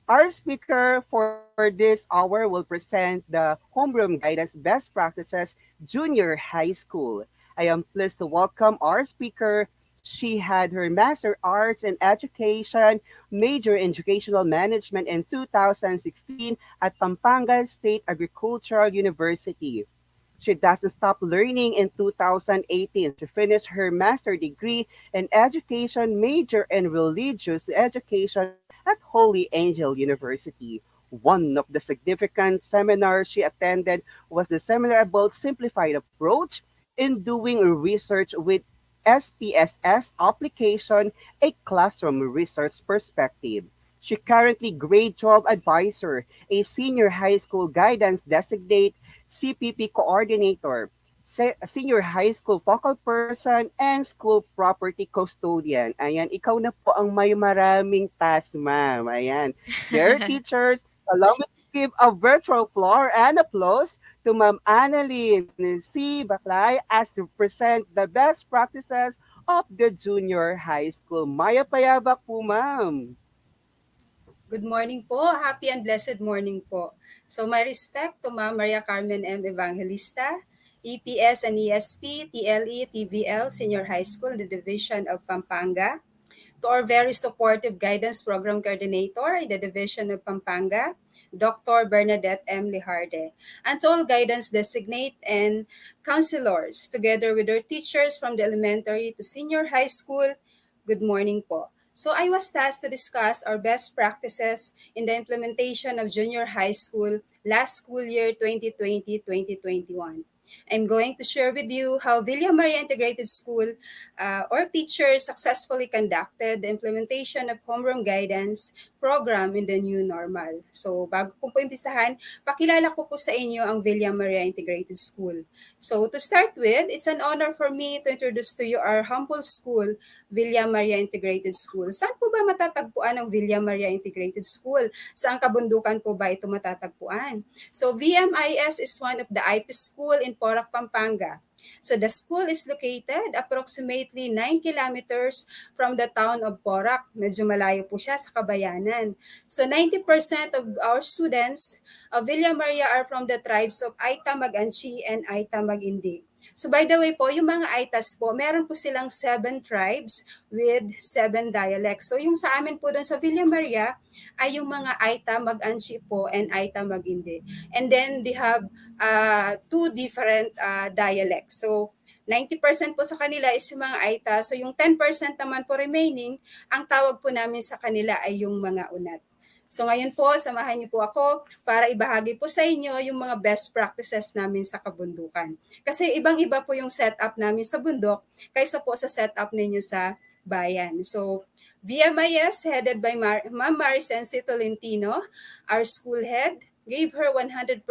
Our speaker for this hour will present the Homeroom Guidance Best Practices Junior High School. I am pleased to welcome our speaker. She had her Master Arts in Education, major in Educational Management in 2016 at Pampanga State Agricultural University. She doesn't stop learning in 2018. She finished her master's degree in education, major in religious education at Holy Angel University. One of the significant seminars she attended was the seminar about simplified approach in doing research with SPSS application, a classroom research perspective. She currently grade 12 advisor, a senior high school guidance designate, CPP coordinator, senior high school focal person, and school property custodian. Ayan, ikaw na po ang may maraming task, ma'am. Ayan. Dear teachers, allow me to give a virtual floor and applause to Ma'am Annalyn C. Baclay as to present the best practices of the junior high school. Maya payabak po, ma'am. Good morning po. Happy and blessed morning po. So my respect to Ma'am Maria Carmen M. Evangelista, EPS and ESP, TLE, TVL, Senior High School, the Division of Pampanga. To our very supportive guidance program coordinator in the Division of Pampanga, Dr. Bernadette M. Lijarde, and to all guidance designate and counselors, together with our teachers from the elementary to senior high school, good morning po. So I was tasked to discuss our best practices in the implementation of junior high school last school year 2020-2021. I'm going to share with you how Villa Maria Integrated School or teachers successfully conducted the implementation of homeroom guidance program in the new normal. So bago ko po impisahan, pakilala ko po sa inyo ang Villa Maria Integrated School. So to start with, it's an honor for me to introduce to you our humble school, Villa Maria Integrated School. Saan po ba matatagpuan ang Villa Maria Integrated School? Saan kabundukan po ba ito matatagpuan? So VMIS is one of the IP school in Porac, Pampanga. So the school is located approximately 9 kilometers from the town of Porac. Medyo malayo po siya sa Kabayanan. So 90% of our students of Villa Maria are from the tribes of Aita Mag-Anchi and Aita Mag-Indi. So by the way po, yung mga Aitas po, meron po silang 7 tribes with 7 dialects. So yung sa amin po doon sa Villa Maria ay yung mga Aita Mag-Anchi po and Aita Mag-Indi. And then they have 2 different dialects. So 90% po sa kanila is yung mga Aita. So yung 10% naman po remaining, ang tawag po namin sa kanila ay yung mga Unat. So ngayon po, samahan niyo po ako para ibahagi po sa inyo yung mga best practices namin sa kabundukan. Kasi ibang-iba po yung setup namin sa bundok kaysa po sa setup ninyo sa bayan. So VMIS headed by Ma'am Maricense Tolentino, our school head, gave her 100%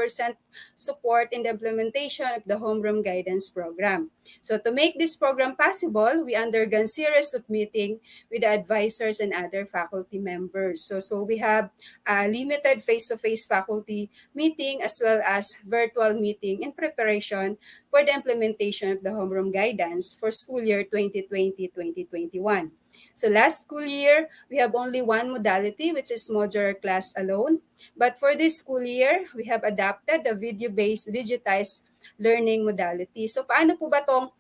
support in the implementation of the Homeroom Guidance Program. So to make this program possible, we undergone series of meeting with the advisors and other faculty members. So we have a limited face-to-face faculty meeting as well as virtual meeting in preparation for the implementation of the Homeroom Guidance for school year 2020-2021. So last school year, we have only one modality, which is modular class alone. But for this school year, we have adapted the video-based digitized learning modality. So paano po ba itong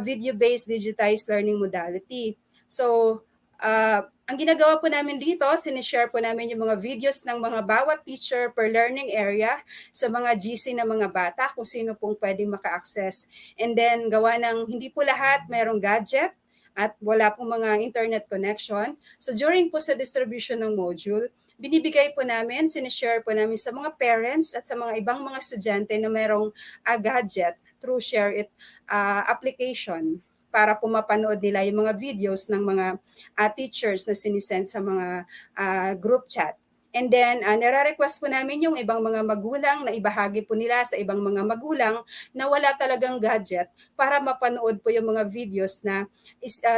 video-based digitized learning modality? So ang ginagawa po namin dito, sinishare po namin yung mga videos ng mga bawat teacher per learning area sa mga GC ng mga bata kung sino pong pwedeng maka-access. And then gawa ng hindi po lahat mayroong gadget at wala pong mga internet connection. So during po sa distribution ng module, binibigay po namin, sinishare po namin sa mga parents at sa mga ibang mga estudyante na mayroong gadget through Share It application para po mapanood nila yung mga videos ng mga teachers na sinisend sa mga group chat. And then, nare-request po namin yung ibang mga magulang na ibahagi po nila sa ibang mga magulang na wala talagang gadget para mapanood po yung mga videos na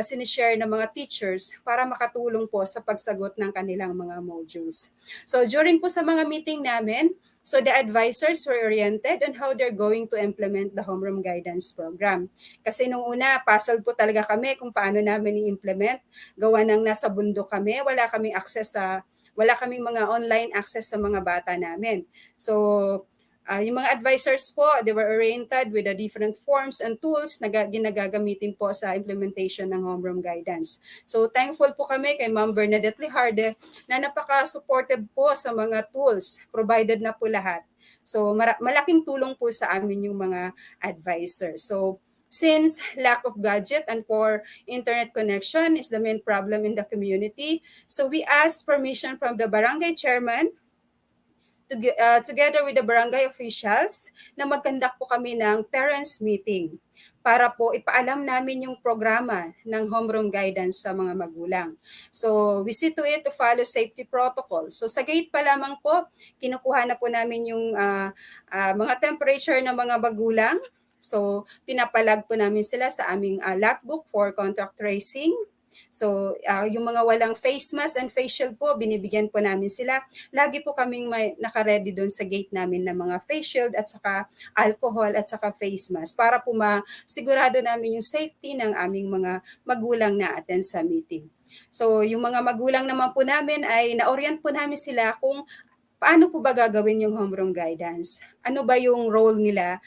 sinishare ng mga teachers para makatulong po sa pagsagot ng kanilang mga modules. So, during po sa mga meeting namin, so the advisors were oriented on how they're going to implement the Homeroom Guidance Program. Kasi nung una, puzzle po talaga kami kung paano namin i-implement. Gawa ng nasa bundok kami, wala kaming mga online access sa mga bata namin. So, yung mga advisors po, they were oriented with the different forms and tools na ginagagamitin po sa implementation ng Homeroom Guidance. So, thankful po kami kay Ma'am Bernadette Lijarde na napaka-supportive po sa mga tools, provided na po lahat. So, malaking tulong po sa amin yung mga advisors. So, since lack of gadget and poor internet connection is the main problem in the community, so we asked permission from the barangay chairman together with the barangay officials na mag-conduct po kami ng parents meeting para po ipaalam namin yung programa ng homeroom guidance sa mga magulang. So we see to it to follow safety protocol. So sa gate pa lamang po, kinukuha na po namin yung mga temperature ng mga magulang. So pinapalag po namin sila sa aming logbook for contact tracing. So, yung mga walang face mask and face shield po, binibigyan po namin sila. Lagi po kaming may naka-ready doon sa gate namin ng mga face shield at saka alcohol at saka face mask para po masigurado namin yung safety ng aming mga magulang na attend sa meeting. So, yung mga magulang naman po namin ay na-orient po namin sila kung paano po ba gagawin yung homeroom guidance. Ano ba yung role nila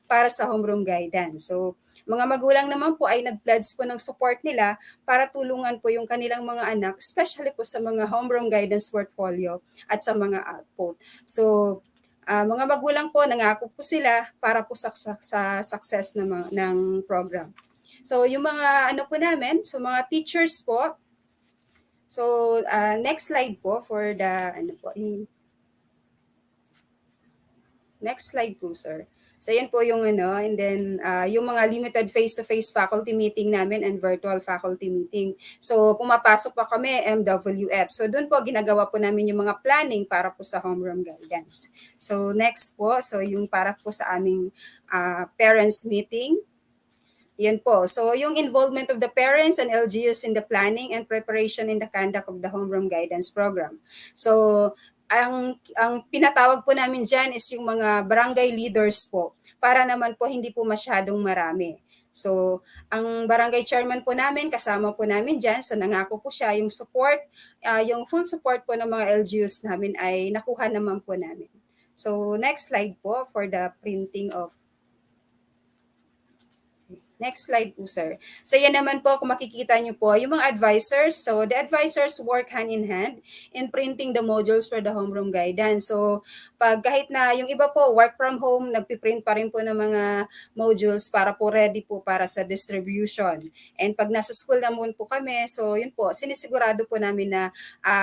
para sa homeroom guidance. So, mga magulang naman po ay nag-pledge po ng support nila para tulungan po yung kanilang mga anak, especially po sa mga homeroom guidance portfolio at sa mga output. So, mga magulang po, nangako po sila para po sa success ng program. So, yung mga ano po namin, so mga teachers po, so next slide po for the, next slide po, sir. So yan po yung ano, and then yung mga limited face-to-face faculty meeting namin and virtual faculty meeting. So pumapasok pa kami MWF. So doon po ginagawa po namin yung mga planning para po sa homeroom guidance. So next po, so yung para po sa aming parents meeting. Yan po. So, yung involvement of the parents and LGUs in the planning and preparation in the conduct of the homeroom guidance program. So, ang pinatawag po namin dyan is yung mga barangay leaders po para naman po hindi po masyadong marami. So, ang barangay chairman po namin, kasama po namin dyan. So, nangako po siya yung support, yung full support po ng mga LGUs namin ay nakuha naman po namin. So, next slide po for the printing of. Next slide po, sir. So yan naman po, kung makikita niyo po, yung mga advisors. So the advisors work hand in hand in printing the modules for the homeroom guidance. So pag kahit na yung iba po, work from home, nagpiprint pa rin po ng mga modules para po ready po para sa distribution. And pag nasa school naman po kami, so yun po, sinisigurado po namin na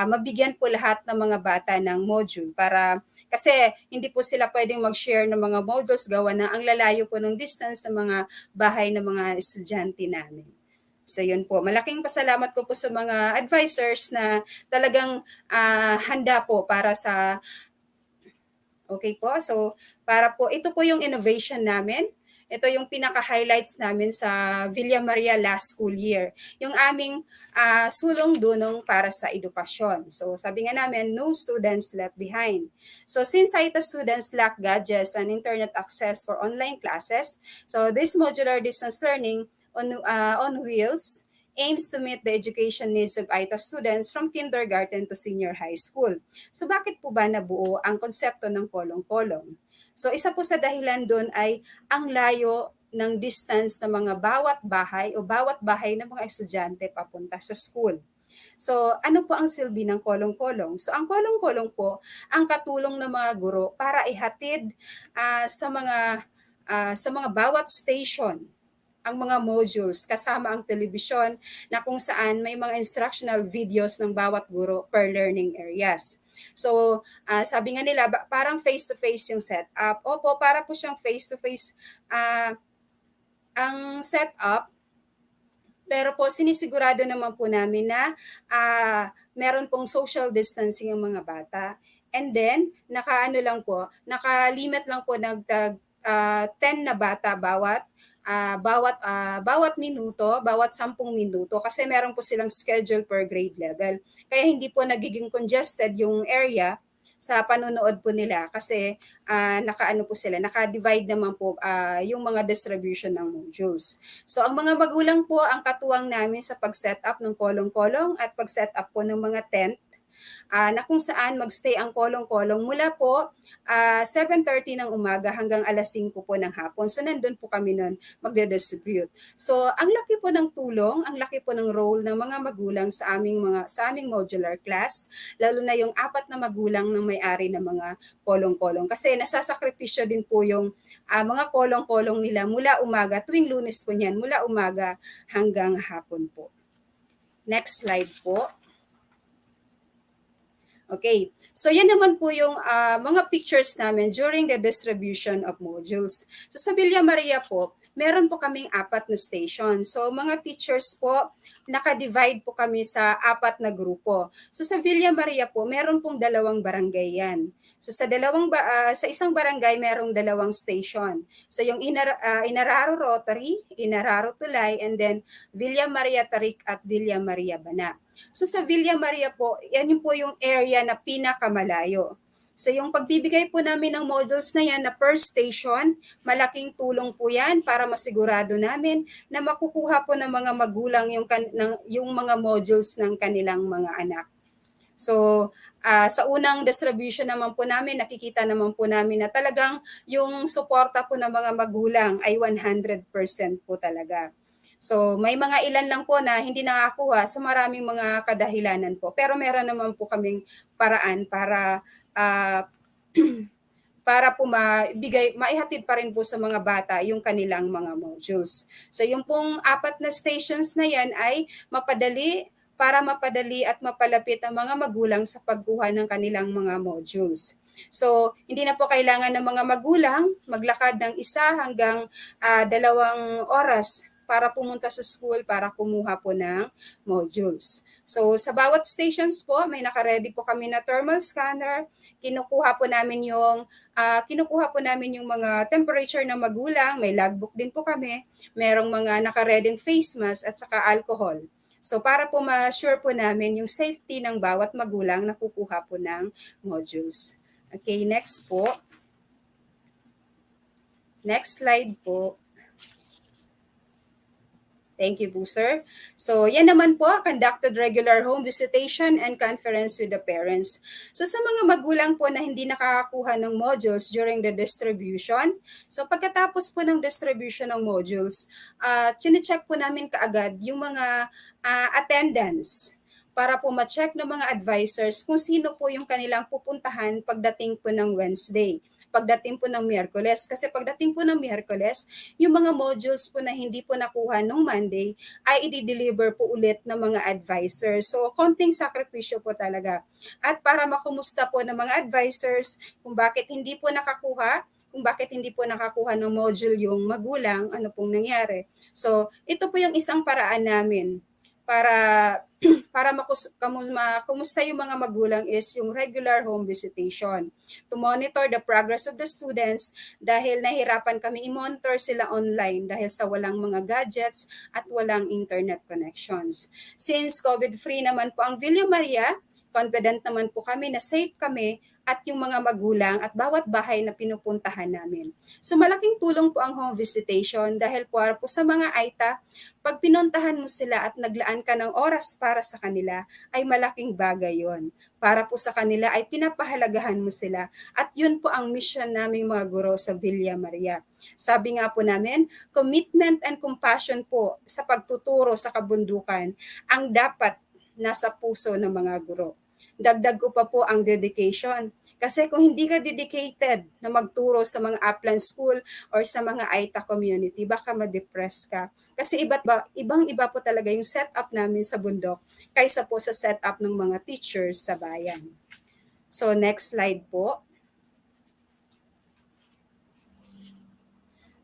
mabigyan po lahat ng mga bata ng module para kasi hindi po sila pwedeng mag-share ng mga modules gawa na ang lalayo po ng distance sa mga bahay ng mga estudyante namin. So yun po, malaking pasalamat ko po sa mga advisors na talagang handa po para sa, okay po, so para po, ito po yung innovation namin. Ito yung pinaka-highlights namin sa Villa Maria last school year. Yung aming sulong-dunong para sa edukasyon. So sabi nga namin, no students left behind. So since ITA students lack gadgets and internet access for online classes, so this modular distance learning on wheels aims to meet the education needs of ITA students from kindergarten to senior high school. So bakit po ba nabuo ang konsepto ng kolong-kolong? So isa po sa dahilan doon ay ang layo ng distance ng mga bawat bahay o bawat bahay ng mga estudyante papunta sa school. So ano po ang silbi ng kolong-kolong? So ang kolong-kolong po ang katulong ng mga guro para ihatid sa mga bawat station ang mga modules kasama ang telebisyon na kung saan may mga instructional videos ng bawat guro per learning areas. So, sabi nga nila, parang face-to-face yung setup. Opo, para po siyang face-to-face ang setup, pero po sinisigurado naman po namin na meron pong social distancing ang mga bata. And then, nakalimit lang po ng 10 na bata bawat minuto, bawat 10 minuto kasi meron po silang schedule per grade level. Kaya hindi po nagiging congested yung area sa panonood po nila kasi naka-ano po sila, naka-divide naman po yung mga distribution ng modules. So ang mga magulang po ang katuwang namin sa pag-set up ng kolong-kolong at pag-set up po ng mga tent na kung saan magstay ang kolong-kolong mula po 7:30 ng umaga hanggang alas 5 po ng hapon. So nandun po kami nun magde-distribute. So ang laki po ng tulong, ang laki po ng role ng mga magulang sa aming modular class, lalo na yung 4 na magulang ng may-ari ng mga kolong-kolong kasi nasasakripisyo din po yung mga kolong-kolong nila mula umaga, tuwing Lunes po niyan, mula umaga hanggang hapon po. Next slide po. Okay, so yan naman po yung mga pictures namin during the distribution of modules. So sa Villa Maria po, meron po kaming 4 na station. So mga teachers po, naka-divide po kami sa 4 na grupo. So sa Villa Maria po, meron pong 2 barangay yan. So sa isang barangay, merong 2 station. So yung Inararo Rotary, Inararo Tulay, and then Villa Maria Tarik at Villa Maria Bana. So sa Villa Maria po, yan yung po yung area na pinakamalayo. So yung pagbibigay po namin ng modules na yan na per station, malaking tulong po yan para masigurado namin na makukuha po ng mga magulang yung mga modules ng kanilang mga anak. So sa unang distribution naman po namin, nakikita naman po namin na talagang yung suporta po ng mga magulang ay 100% po talaga. So may mga ilan lang po na hindi nakakuha sa maraming mga kadahilanan po. Pero meron naman po kaming paraan para para po maihatid pa rin po sa mga bata yung kanilang mga modules. So yung pong 4 na stations na yan ay mapadali at mapalapit ang mga magulang sa pagkuha ng kanilang mga modules. So, hindi na po kailangan ng mga magulang maglakad ng 1 hanggang 2 oras para pumunta sa school para kumuha po ng modules. So, sa bawat stations po, may naka-ready po kami na thermal scanner. Kinukuha po namin yung mga temperature ng magulang, may logbook din po kami, merong mga naka-ready face mask at saka alcohol. So para po ma-sure po namin yung safety ng bawat magulang na kukuha po ng modules. Okay, next po. Next slide po. Thank you po, sir. So, yan naman po, conducted regular home visitation and conference with the parents. So, sa mga magulang po na hindi nakakakuha ng modules during the distribution, so pagkatapos po ng distribution ng modules, chinecheck po namin kaagad yung mga attendance para po ma-check ng mga advisors kung sino po yung kanilang pupuntahan pagdating po ng Wednesday, pagdating po ng Miyerkules. Kasi pagdating po ng Miyerkules, yung mga modules po na hindi po nakuha nung Monday ay i-deliver po ulit ng mga advisors. So, konting sakripisyo po talaga. At para makumusta po ng mga advisors kung bakit hindi po nakakuha ng module yung magulang, ano pong nangyari. So, ito po yung isang paraan namin para makumusta yung mga magulang is yung regular home visitation to monitor the progress of the students dahil nahirapan kami i-monitor sila online dahil sa walang mga gadgets at walang internet connections. Since COVID-free naman po ang Villa Maria, confident naman po kami na safe kami at yung mga magulang at bawat bahay na pinupuntahan namin. So malaking tulong po ang home visitation dahil po sa mga AITA, pag pinuntahan mo sila at naglaan ka ng oras para sa kanila, ay malaking bagay yon. Para po sa kanila ay pinapahalagahan mo sila. At yun po ang mission naming mga guro sa Villa Maria. Sabi nga po namin, commitment and compassion po sa pagtuturo sa kabundukan ang dapat nasa puso ng mga guro. Dagdag ko pa po ang dedication. Kasi kung hindi ka dedicated na magturo sa mga upland school or sa mga AITA community, baka ma-depress ka. Kasi ibang-iba po talaga yung setup namin sa bundok kaysa po sa setup ng mga teachers sa bayan. So next slide po.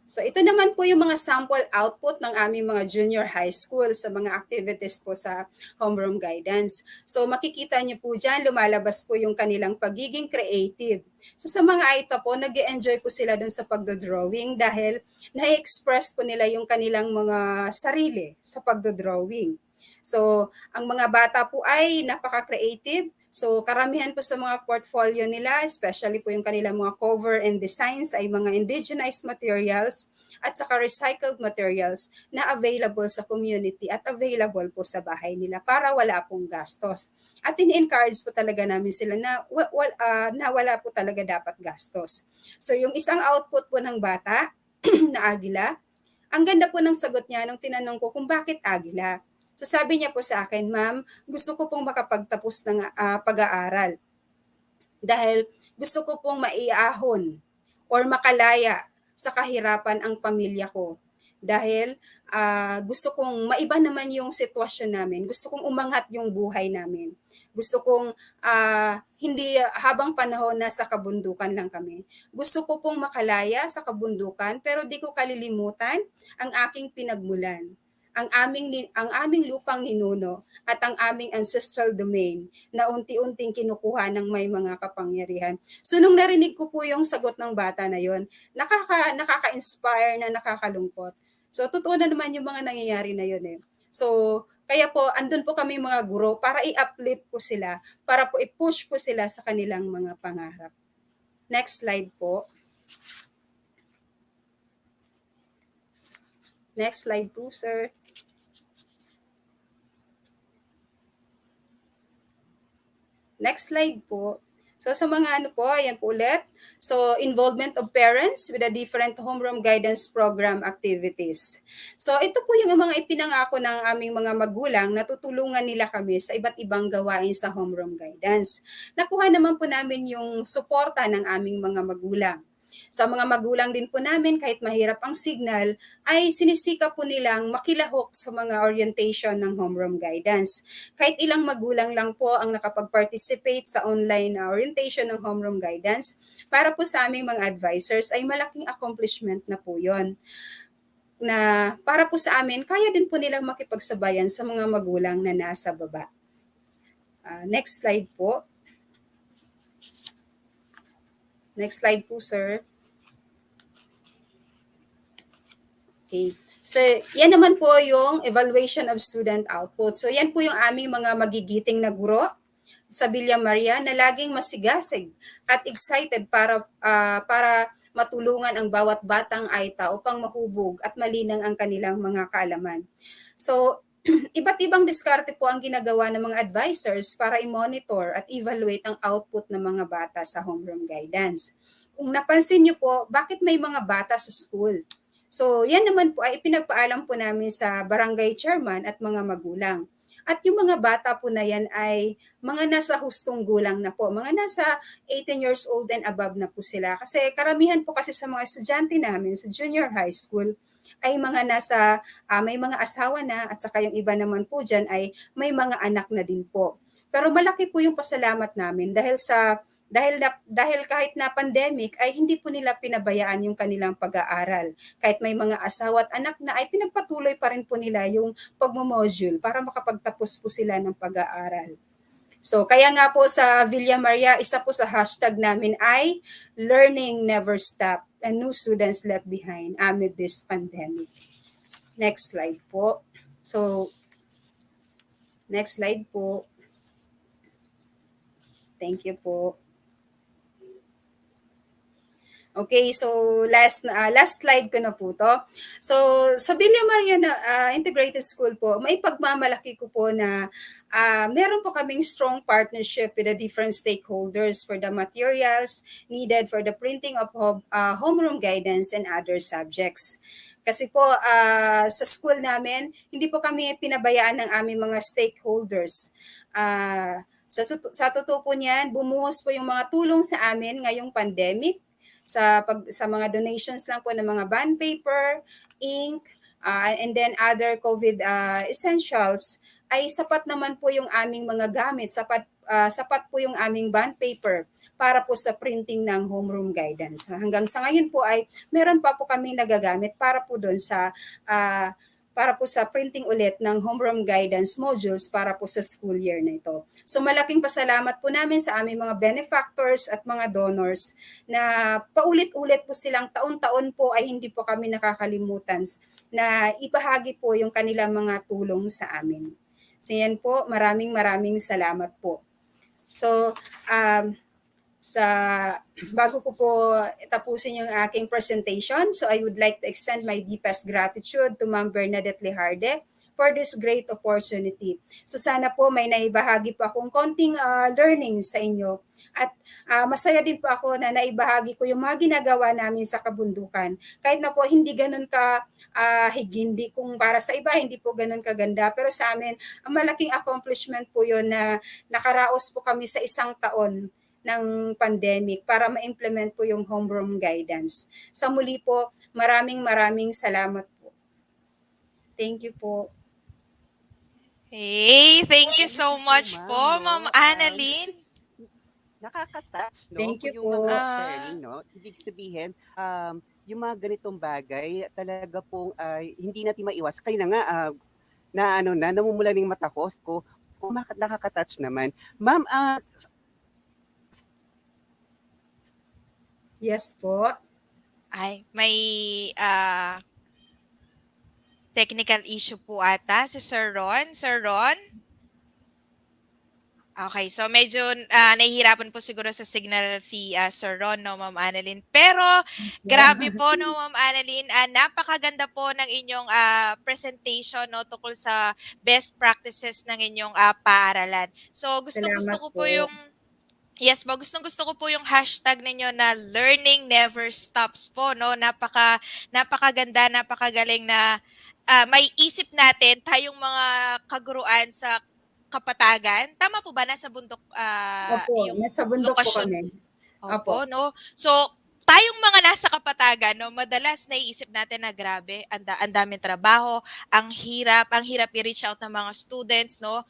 So ito naman po yung mga sample output ng aming mga junior high school sa mga activities po sa homeroom guidance. So makikita niyo po dyan, lumalabas po yung kanilang pagiging creative. So sa mga AITA po, nag-enjoy po sila dun sa pagdodrawing dahil na-express po nila yung kanilang mga sarili sa pagdodrawing. So ang mga bata po ay napaka-creative. So karamihan po sa mga portfolio nila, especially po yung kanilang mga cover and designs ay mga indigenized materials at saka recycled materials na available sa community at available po sa bahay nila para wala pong gastos. At in-encourage po talaga namin sila na wala po talaga dapat gastos. So yung isang output po ng bata na agila, ang ganda po ng sagot niya nung tinanong ko kung bakit agila. So sabi niya po sa akin, ma'am, gusto ko pong makapagtapos ng pag-aaral dahil gusto ko pong maiahon or makalaya sa kahirapan ang pamilya ko. Dahil gusto kong maiba naman yung sitwasyon namin. Gusto kong umangat yung buhay namin. Gusto kong hindi habang panahon na sa kabundukan lang kami. Gusto ko pong makalaya sa kabundukan pero di ko kalilimutan ang aking pinagmulan, ang aming lupang ninuno at ang aming ancestral domain na unti-unting kinukuha ng may mga kapangyarihan. So nung narinig ko po yung sagot ng bata na yon, nakaka-inspire na nakakalungkot. So totoo na naman yung mga nangyayari na yon eh. So kaya po andun po kami mga guro para i-uplift po sila, para po i-push po sila sa kanilang mga pangarap. Next slide po. Next slide po, sir. Next slide po. So sa mga ano po, ayan po ulit. So involvement of parents with the different homeroom guidance program activities. So ito po yung mga ipinangako ng aming mga magulang na tutulungan nila kami sa iba't ibang gawain sa homeroom guidance. Nakuha naman po namin yung suporta ng aming mga magulang. Sa mga magulang din po namin, kahit mahirap ang signal, ay sinisikap po nilang makilahok sa mga orientation ng homeroom guidance. Kahit ilang magulang lang po ang nakapag-participate sa online orientation ng homeroom guidance, para po sa aming mga advisors ay malaking accomplishment na po yon, na para po sa amin, kaya din po nilang makipagsabayan sa mga magulang na nasa baba. Next slide po. Next slide po, sir. Okay. So, yan naman po yung evaluation of student output. So, yan po yung aming mga magigiting na guro sa Villa Maria na laging masigasig at excited para matulungan ang bawat batang Aita upang mahubog at malinang ang kanilang mga kaalaman. So, iba't ibang diskarte po ang ginagawa ng mga advisors para i-monitor at evaluate ang output ng mga bata sa homeroom guidance. Kung napansin niyo po, bakit may mga bata sa school? So, yan naman po ay ipinagpaalam po namin sa barangay chairman at mga magulang. At yung mga bata po na yan ay mga nasa hustong gulang na po, mga nasa 18 years old and above na po sila. Kasi karamihan po kasi sa mga estudyante namin sa junior high school ay mga may mga asawa na, at saka yung iba naman po dyan ay may mga anak na din po. Pero malaki po yung pasalamat namin dahil kahit na pandemic ay hindi po nila pinabayaan yung kanilang pag-aaral. Kahit may mga asawa at anak na ay pinagpatuloy pa rin po nila yung pagmo-module para makapagtapos po sila ng pag-aaral. So, kaya nga po sa Villa Maria, isa po sa hashtag namin ay Learning Never Stop and No Students Left Behind amid this pandemic. Next slide po. So, next slide po. Thank you po. Okay, so last slide ko na po to. So sa Villa Maria na Integrated School po, may pagmamalaki ko po na meron po kaming strong partnership with the different stakeholders for the materials needed for the printing of homeroom guidance and other subjects. Kasi po sa school namin, hindi po kami pinabayaan ng aming mga stakeholders. Sa totoo po niyan, bumuhos po yung mga tulong sa amin ngayong pandemic sa mga donations lang po ng mga bond paper, ink, and then other COVID essentials, ay sapat naman po yung aming mga gamit, sapat po yung aming bond paper para po sa printing ng homeroom guidance. Hanggang sa ngayon po ay meron pa po kami nagagamit para po sa printing ulit ng homeroom guidance modules para po sa school year na ito. So malaking pasalamat po namin sa aming mga benefactors at mga donors na paulit-ulit po silang taon-taon po ay hindi po kami nakakalimutan na ibahagi po yung kanilang mga tulong sa amin. So yan po, maraming salamat po. So, sa bago ko po tapusin yung aking presentation, so I would like to extend my deepest gratitude to Ma'am Bernadette Lejarde for this great opportunity. So sana po may naibahagi po akong konting learning sa inyo. At masaya din po ako na naibahagi ko yung mga ginagawa namin sa kabundukan. Kahit na po hindi ganun ka higindi, kung para sa iba hindi po ganun kaganda. Pero sa amin, ang malaking accomplishment po yun na nakaraos po kami sa isang taon ng pandemic para ma-implement po yung homeroom guidance. Sa muli po, maraming salamat po. Thank you po. Hey, thank you Thank so you po, much po, ma'am, Ma'am no? Annalyn. Nakaka-touch, no? Thank Po you yung po. mga Ah, sharing, no? Ibig sabihin, yung mga ganitong bagay, talaga pong hindi natin maiwas. Kaya na nga, namumula ng mata ko, nakaka-touch naman. Ma'am, Yes po. ay, may technical issue po ata si Sir Ron. Sir Ron? Okay, so medyo nahihirapan po siguro sa signal si Sir Ron, no, Ma'am Annalyn. Pero grabe po, no, Ma'am Annalyn. Napakaganda po ng inyong presentation, no, tungkol sa best practices ng inyong paaralan. So gustong-gusto Salamat ko po po. yung yes po, gustong-gusto ko po yung hashtag ninyo na learning never stops po, no? Napakaganda, napakagaling na may isip natin tayong mga kaguruan sa Kapatagan. Tama po ba nasa bundok Opo, yung nasa bundok po lokasyon? kami. Opo. Opo, no? So tayong mga nasa kapatagan, no, madalas naiisip natin na grabe, ang daming trabaho, ang hirap i-reach out ng mga students, no?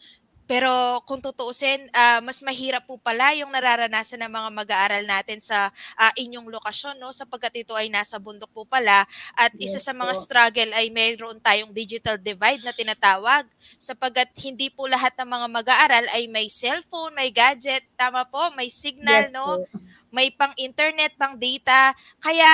Pero kung tutuusin, mas mahirap po pala yung nararanasan ng mga mag-aaral natin sa inyong lokasyon, no? Sapagkat ito ay nasa bundok po pala. At isa Yes sa mga po. struggle ay mayroon tayong digital divide na tinatawag. Sapagkat hindi po lahat ng mga mag-aaral ay may cellphone, may gadget, tama po, may signal, Yes no? po. May pang-internet, pang-data. Kaya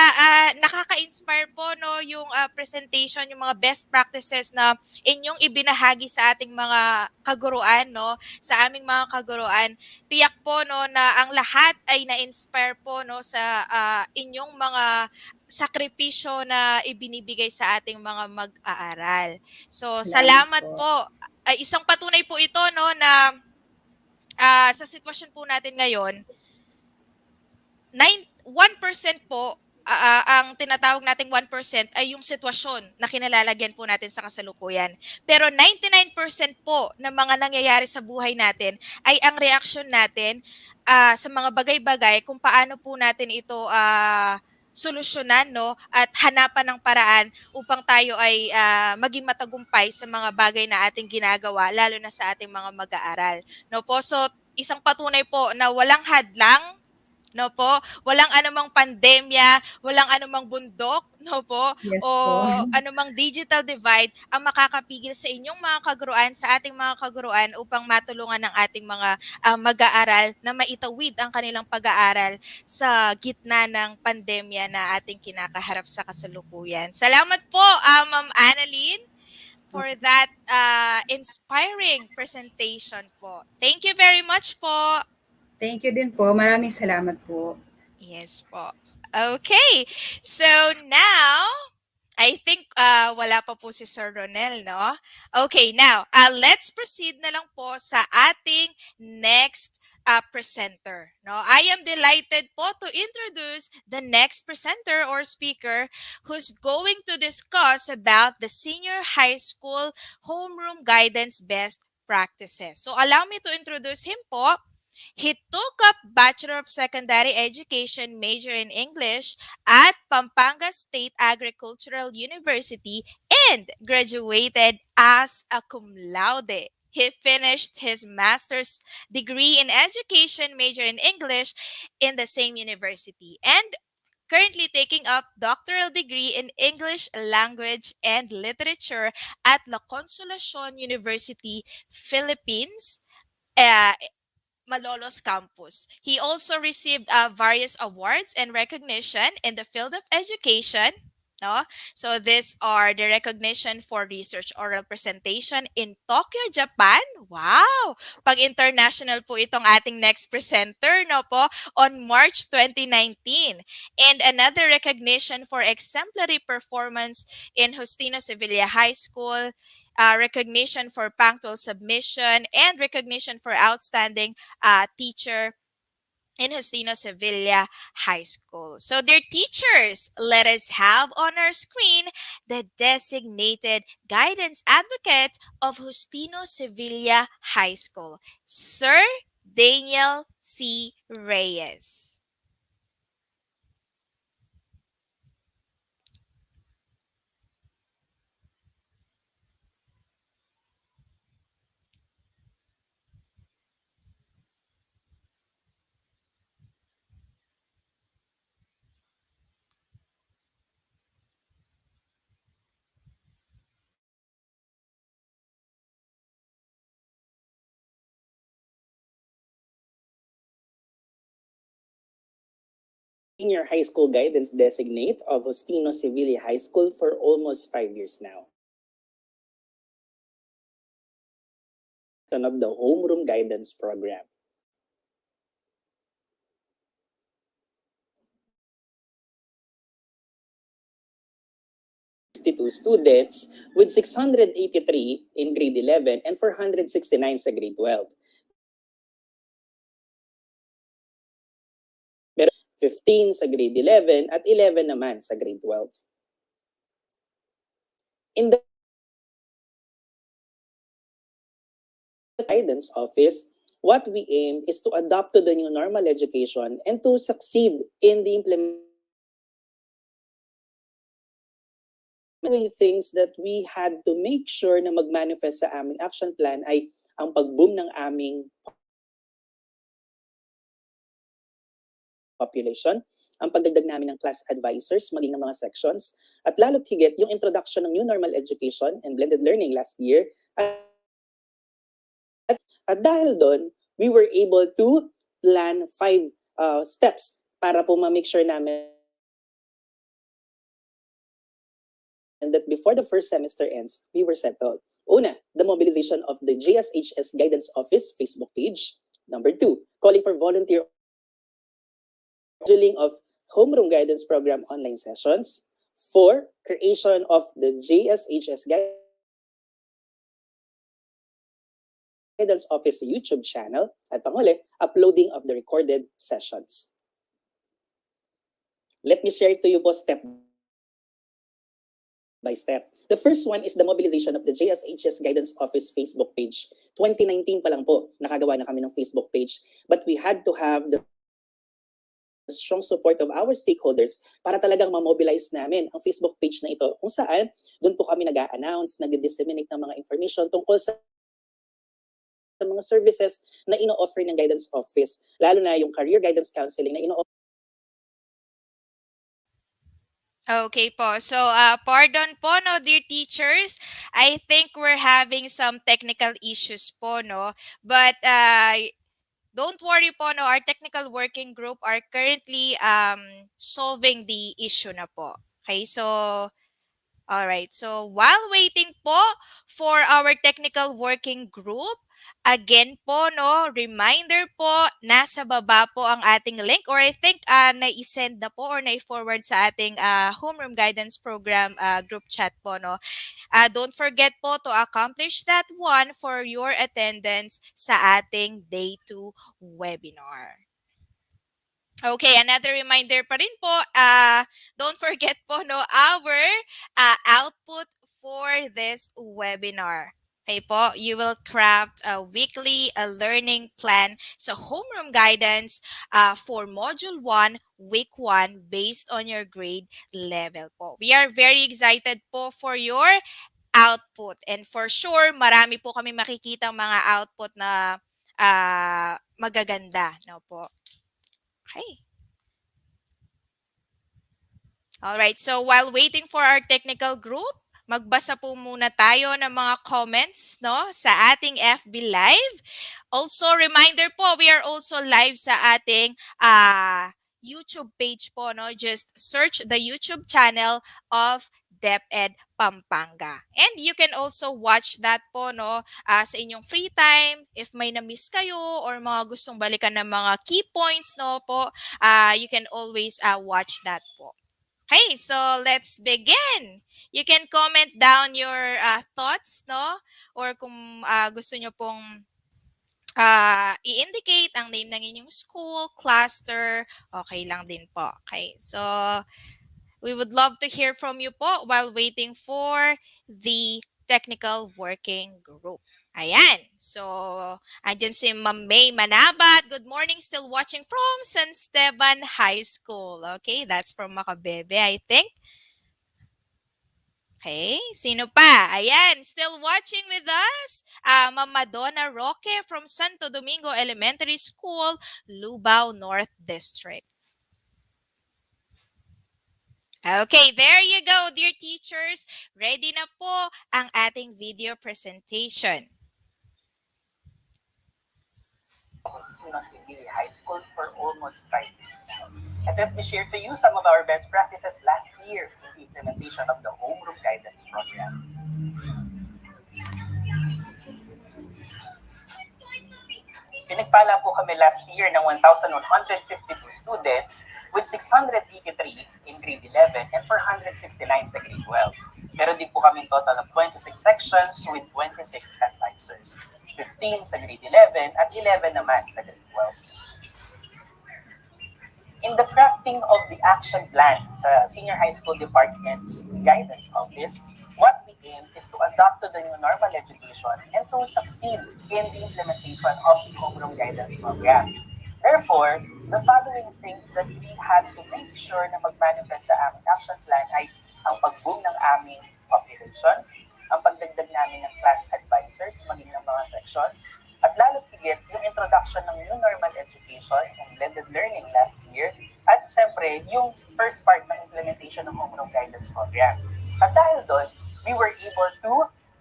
nakaka-inspire po no yung presentation, yung mga best practices na inyong ibinahagi sa ating mga kaguruan no, sa aming mga kaguruan. Tiyak po no na ang lahat ay na-inspire po no sa inyong mga sakripisyo na ibinibigay sa ating mga mag-aaral. So, Salamat salamat po. po. Ay, isang patunay po ito no na sa sitwasyon po natin ngayon, 1% po, ang tinatawag nating 1% ay yung sitwasyon na kinalalagyan po natin sa kasalukuyan. Pero 99% po ng mga nangyayari sa buhay natin ay ang reaksyon natin sa mga bagay-bagay kung paano po natin ito solusyonan no at hanapan ng paraan upang tayo ay maging matagumpay sa mga bagay na ating ginagawa lalo na sa ating mga mag-aaral. No po, so isang patunay po na walang hadlang no po, walang anumang pandemya, walang anumang bundok, no po, o Yes po. anumang digital divide ang makakapigil sa inyong mga kaguruan, sa ating mga kaguruan upang matulungan ng ating mga mag-aaral na maitawid ang kanilang pag-aaral sa gitna ng pandemya na ating kinakaharap sa kasalukuyan. Salamat po, Ma'am Annalyn, for that inspiring presentation po. Thank you very much po. Thank you din po. Maraming salamat po. Yes po. Okay. So now, I think wala pa po si Sir Ronel, no? Okay, now, let's proceed na lang po sa ating next presenter. No, I am delighted po to introduce the next presenter or speaker who's going to discuss about the senior high school homeroom guidance best practices. So allow me to introduce him po. He took up Bachelor of Secondary Education major in English at Pampanga State Agricultural University and graduated as a cum laude. He finished his master's degree in education major in English in the same university and currently taking up doctoral degree in English language and literature at La Consolacion University, Philippines. Uh, Malolos campus. He also received various awards and recognition in the field of education. No? So these are the recognition for research oral presentation in Tokyo, Japan. Wow! Pag-international po itong ating next presenter no po on March 2019. And another recognition for exemplary performance in Justino Sevilla High School, recognition for punctual submission, and recognition for outstanding teacher in Justino Sevilla High School. So, dear teachers, let us have on our screen the designated guidance advocate of Justino Sevilla High School, Sir Daniel C. Reyes. Senior high school guidance designate of Justino Sevilla High School for almost 5 years now. Of the Homeroom Guidance Program. Students with 683 in grade 11 and 469 sa grade 12. 15 sa grade 11 at 11 naman sa grade 12. In the guidance office, what we aim is to adapt to the new normal education and to succeed in the implementation things that we had to make sure na mag-manifest sa aming action plan ay ang pag-boom ng aming population, ang pagdagdag namin ng class advisors, maging ng mga sections, at lalo't higit yung introduction ng new normal education and blended learning last year. At dahil doon, we were able to plan 5 steps para po ma-make sure namin that before the first semester ends, we were settled. Una, the mobilization of the JSHS Guidance Office Facebook page. Number 2, calling for volunteer scheduling of Homeroom Guidance Program online sessions. 4, creation of the JSHS Guidance Office YouTube channel. At panghuli, uploading of the recorded sessions. Let me share to you po step by step. The first one is the mobilization of the JSHS Guidance Office Facebook page. 2019 pa lang po, nakagawa na kami ng Facebook page. But we had to have the strong support of our stakeholders para talagang ma-mobilize namin ang Facebook page na ito, kung saan doon po kami nag-a-announce, nag-disseminate ng mga information tungkol sa mga services na ino-offer ng Guidance Office, lalo na yung career guidance counseling na ino-offer. Okay po. So, pardon po, no, dear teachers. I think we're having some technical issues po, no? But don't worry po, no, our technical working group are currently solving the issue na po. Okay, so all right. So while waiting po for our technical working group, again po, no, reminder po, nasa baba po ang ating link, or I think nai-send na po or nai-forward sa ating homeroom guidance program group chat po, no. Don't forget po to accomplish that one for your attendance sa ating day 2 webinar. Okay, another reminder pa rin po, don't forget po, no, our output for this webinar. Okay po, you will craft a weekly learning plan sa homeroom guidance for Module 1, Week 1, based on your grade level po. We are very excited po for your output. And for sure, marami po kami makikita mga output na magaganda. No po. Okay. Alright, so while waiting for our technical group, magbasa po muna tayo ng mga comments, no, sa ating FB Live. Also, reminder po, we are also live sa ating YouTube page po, no. Just search the YouTube channel of DepEd Pampanga. And you can also watch that po, no, sa inyong free time. If may na-miss kayo or mga gustong balikan ng mga key points, no po, you can always watch that po. Okay, so let's begin. You can comment down your thoughts, no? Or kung gusto nyo pong i-indicate ang name ng inyong school, cluster, okay lang din po. Okay, so we would love to hear from you po while waiting for the technical working group. Ayan. So, andyan si Ma'am May Manabat. Good morning. Still watching from San Esteban High School. Okay, that's from Macabebe, I think. Okay, sino pa? Ayan, still watching with us? Ma'am Madonna Roque from Santo Domingo Elementary School, Lubao North District. Okay, there you go, dear teachers. Ready na po ang ating video presentation. Agustino Civil High School for almost 5 years now. And let me share to you some of our best practices last year in the implementation of the Homeroom Guidance Program. Pinagpala po kami last year ng 1,152 students with 683 in grade 11 and 469 sa grade 12. Meron din po kami total of 26 sections with 26 advisors. 15 sa grade 11 at 11 naman sa grade 12. In the crafting of the action plan sa Senior High School Department's Guidance Office, what we aim is to adapt to the new normal education and to succeed in the implementation of the Homeroom Guidance Program. Therefore, the following things that we had to make sure na mag-manifest sa aming action plan ay ang pag-boom ng aming education, ang pagdagdag namin ng class advisors, maging ng mga sections, at lalo higit yung introduction ng new normal education and blended learning last year, at syempre yung first part ng implementation ng Homeroom Guidance Program. At dahil doon, we were able to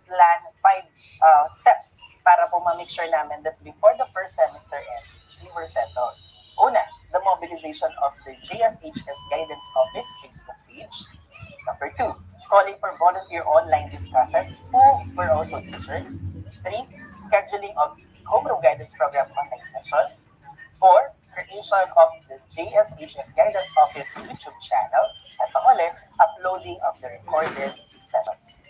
plan 5 steps para po ma-make sure namin that before the first semester ends, we were settled. Una, the mobilization of the GSHS Guidance Office Facebook page. Number 2, calling for volunteer online discussants who were also teachers. 3, scheduling of homeroom guidance program online sessions. 4, creation of the JSHS Guidance Office YouTube channel. At panghuli, uploading of the recorded sessions.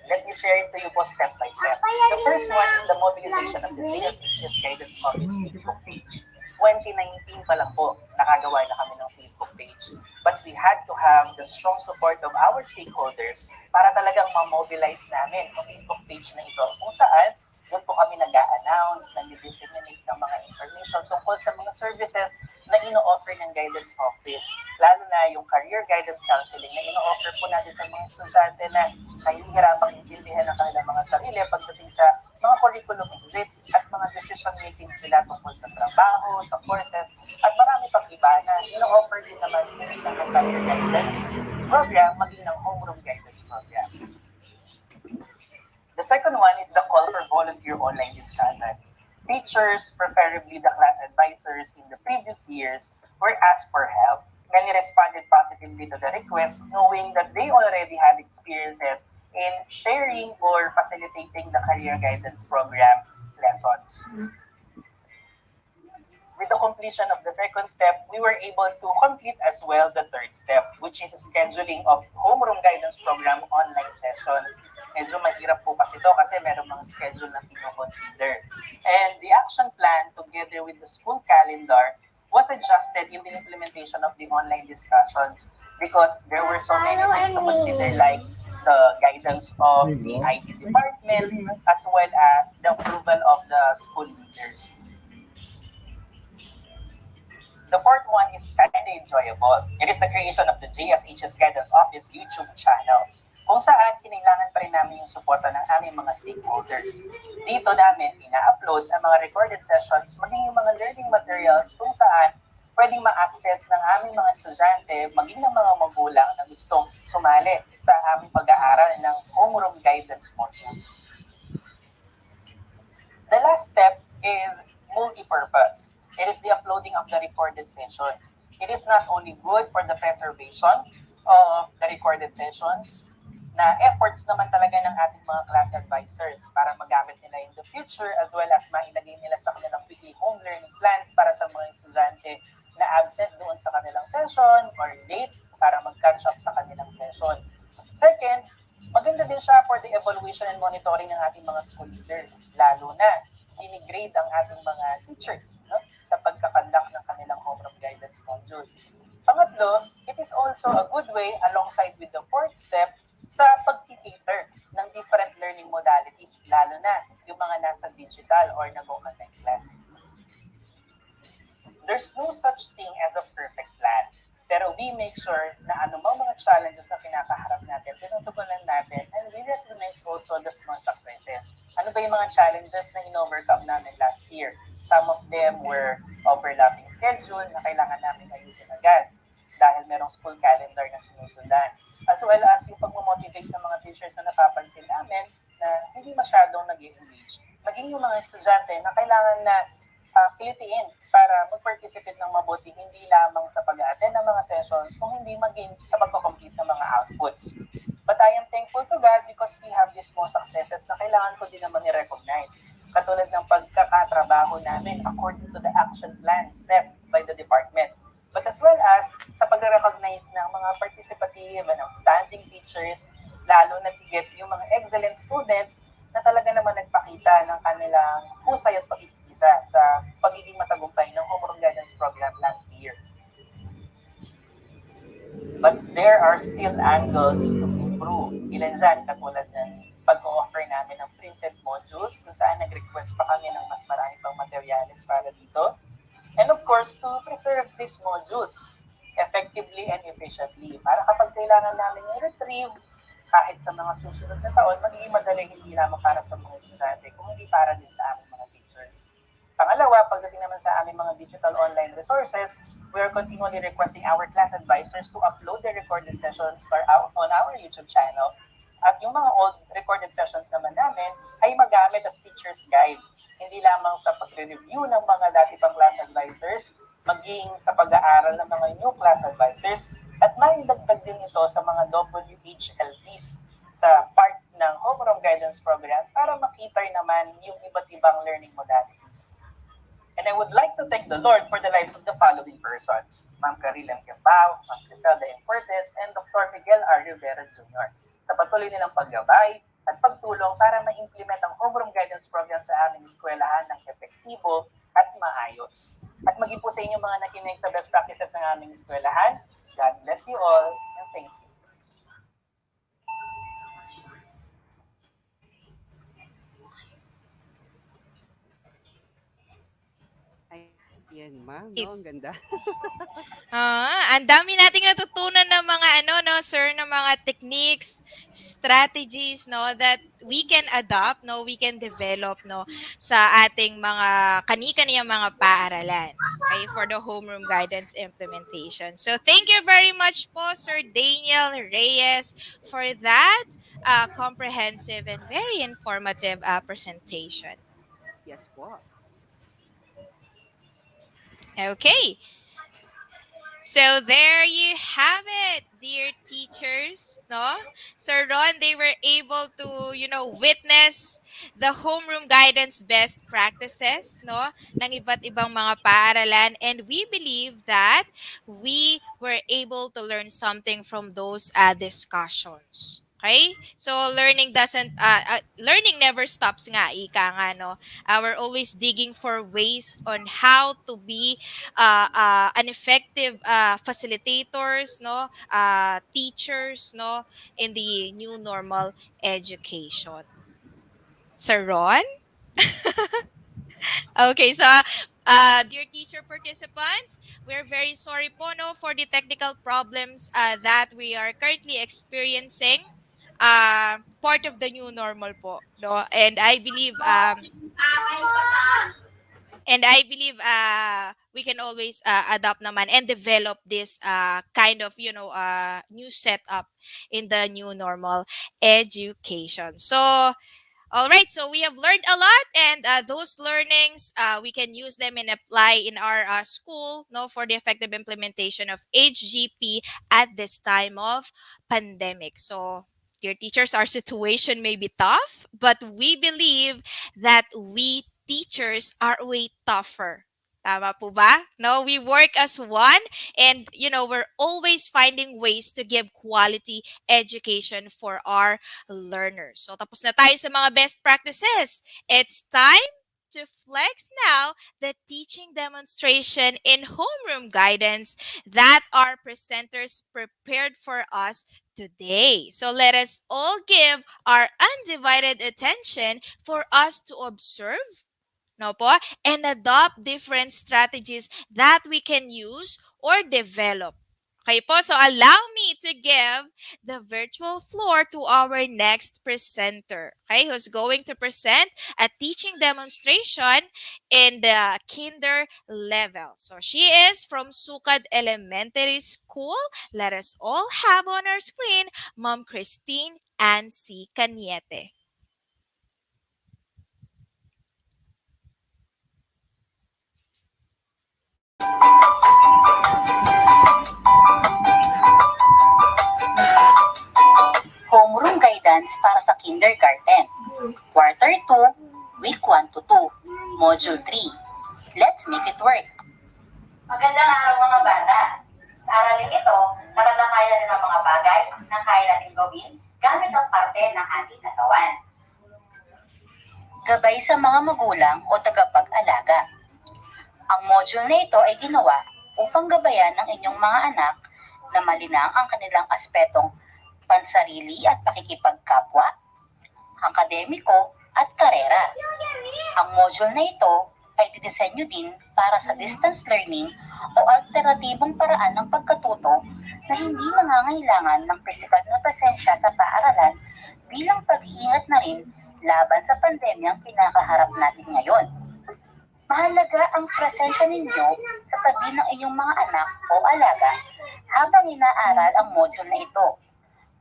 Let me share it to you po step by step. The first one is the mobilization of the JSHS Guidance Office Facebook page. 2019 pa lang po, nakagawa na kami ng Facebook page. But we had to have the strong support of our stakeholders para talagang ma-mobilize namin ang Facebook page na ito kung saan doon po kami nag-a-announce, nag-disseminate ng mga information tungkol sa mga services na ino-offer ng guidance office. Lalo na yung career guidance counseling na ino-offer po natin sa mga estudyante na nahihirapang intindihan ang kanilang mga sarili pagdating sa mga curriculum exits at mga decision makings nila tungkol sa trabaho, sa courses, at marami pang iba na ino-offer din naman ng career guidance program maging ng homeroom guidance program. The second one is the call for volunteer online discussions. Teachers, preferably the class advisors in the previous years, were asked for help. Many responded positively to the request, knowing that they already had experiences in sharing or facilitating the career guidance program lessons. With the completion of the second step, we were able to complete as well the third step, which is scheduling of homeroom guidance program online sessions. Medyo mahirap po kasi ito kasi merong mga schedule na pino-consider. And the action plan together with the school calendar was adjusted in the implementation of the online discussions because there were so many things to consider like the guidance of the IT department as well as the approval of the school leaders. The fourth one is kind of enjoyable. It is the creation of the JSHS Guidance Office YouTube channel kung saan kinailangan pa rin namin yung suporta ng aming mga stakeholders. Dito namin ina-upload ang mga recorded sessions maging yung mga learning materials kung saan pwedeng ma-access ng aming mga estudyante maging ng mga magulang na gustong sumali sa aming pag-aaral ng homeroom guidance modules. The last step is multi-purpose. It is the uploading of the recorded sessions. It is not only good for the preservation of the recorded sessions, na efforts naman talaga ng ating mga class advisors para magamit nila in the future as well as mailagay nila sa kanilang weekly home learning plans para sa mga estudyante na absent doon sa kanilang session or late para mag-catch up sa kanilang session. Second, maganda din siya for the evaluation and monitoring ng ating mga school leaders, lalo na ini-grade ang ating mga teachers, no? Sa pagkakandak ng kanilang homeroom guidance modules. Pangatlo, it is also a good way alongside with the fourth step sa pag-cater ng different learning modalities, lalo na yung mga nasa digital or nag-online class. There's no such thing as a perfect plan, pero we make sure na anumang mga challenges na kinakaharap natin, tinutugunan natin, and we recognize also the small successes. Ano ba yung mga challenges na in-overcome namin last year? Some of them were overlapping schedule na kailangan namin ayusin agad dahil merong school calendar na sinusundan. As well as yung pag-motivate ng mga teachers na napapansin namin na hindi masyadong nag-engage. Maging yung mga estudyante na kailangan na pilitiin para mag-participate ng mabuti hindi lamang sa pag-attend ng mga sessions kung hindi maging sa pagko-complete ng mga outputs. But I am thankful to God because we have these small successes na kailangan ko din naman i-recognize. Katulad ng pagkakatrabaho namin according to the action plan set by the department. But as well as sa pag-recognize ng mga participative and outstanding teachers, lalo na higit yung mga excellent students na talaga naman nagpakita ng kanilang husay at pag-iisa sa pagiging matagumpay ng homeroom guidance program last year. But there are still angles to improve. Ilan dyan, katulad ng pag-offer namin ng printed modules kung saan nag-request pa kami ng mas marami pang materials para dito. And of course, to preserve these modules, effectively and efficiently. Para kapag kailangan namin i-retrieve, kahit sa mga susunod na taon, magiging madali hindi lamang para sa mga estudyante, kung hindi para din sa aming mga teachers. Pangalawa, pagdating naman sa aming mga digital online resources, we are continually requesting our class advisors to upload their recorded sessions on our YouTube channel. At yung mga old recorded sessions naman namin ay magamit as teacher's guide. Hindi lamang sa pag-review ng mga dati pang class advisors, maging sa pag-aaral ng mga new class advisors, at maidagdag din ito sa mga WHLPs sa part ng Homeroom Guidance Program para makita naman yung iba't ibang learning modalities. And I would like to thank the Lord for the lives of the following persons: Ma'am Carilan Quiambao, Ma'am Griselda Importes, and Dr. Miguel R. Rivera Jr. sa patuloy nilang paggabay at pagtulong para ma-implement ang Homeroom Guidance Program sa aming eskwelahan ng epektibo at maayos. At maging po sa inyong mga nakinig sa best practices ng aming eskwelahan, God bless you all, and thank you. Ayan, ma'am, no? Ang ganda. Ang dami nating natutunan ng mga no, sir, ng mga techniques, strategies, no, that we can adopt, no, we can develop, no, sa ating mga kani-kaniyang mga paaralan. Okay, for the homeroom guidance implementation. So, thank you very much po, Sir Daniel Reyes, for that comprehensive and very informative presentation. Yes po. Okay. So there you have it, dear teachers, no? Sir Ron, they were able to, witness the homeroom guidance best practices, no? Ng iba't ibang mga paaralan, and we believe that we were able to learn something from those discussions. Okay? So learning never stops nga, ika nga, no? We're always digging for ways on how to be an effective facilitators, no, teachers, no, in the new normal education. Sir Ron? Okay, so dear teacher participants, we're very sorry po, no, for the technical problems that we are currently experiencing. Part of the new normal po, no, and I believe we can always adopt naman and develop this kind of new setup in the new normal education. So all right, so we have learned a lot, and those learnings we can use them and apply in our school, no, for the effective implementation of HGP at this time of pandemic. So, dear teachers, our situation may be tough, but we believe that we teachers are way tougher. Tama po ba? No, we work as one, and we're always finding ways to give quality education for our learners. So tapos na tayo sa mga best practices. It's time to flex now the teaching demonstration in homeroom guidance that our presenters prepared for us today. So let us all give our undivided attention for us to observe, no po, and adopt different strategies that we can use or develop. Okay po, so allow me to give the virtual floor to our next presenter, okay, who's going to present a teaching demonstration in the kinder level. So she is from Sukad Elementary School. Let us all have on our screen Ma'am Christine Ansi Caniete. Homeroom guidance para sa kindergarten. Quarter 2, week 1 to 2, module 3. Let's make it work. Magandang araw mga bata. Sa aralin ito, tatalakayan natin ang mga bagay na kaya natin gawin gamit ang parte ng ating katawan. Gabay sa mga magulang o tagapag-alaga. Ang module na ito ay ginawa upang gabayan ng inyong mga anak na malinang ang kanilang aspetong pansarili at pakikipagkapwa, akademiko at karera. Ang module na ito ay didisenyo din para sa distance learning o alternatibong paraan ng pagkatuto na hindi nangangailangan ng pisikal na presensya sa paaralan bilang pag-iingat na rin laban sa pandemyang pinakaharap natin ngayon. Mahalaga ang presensya ninyo sa tabi ng inyong mga anak o alaga habang inaaral ang module na ito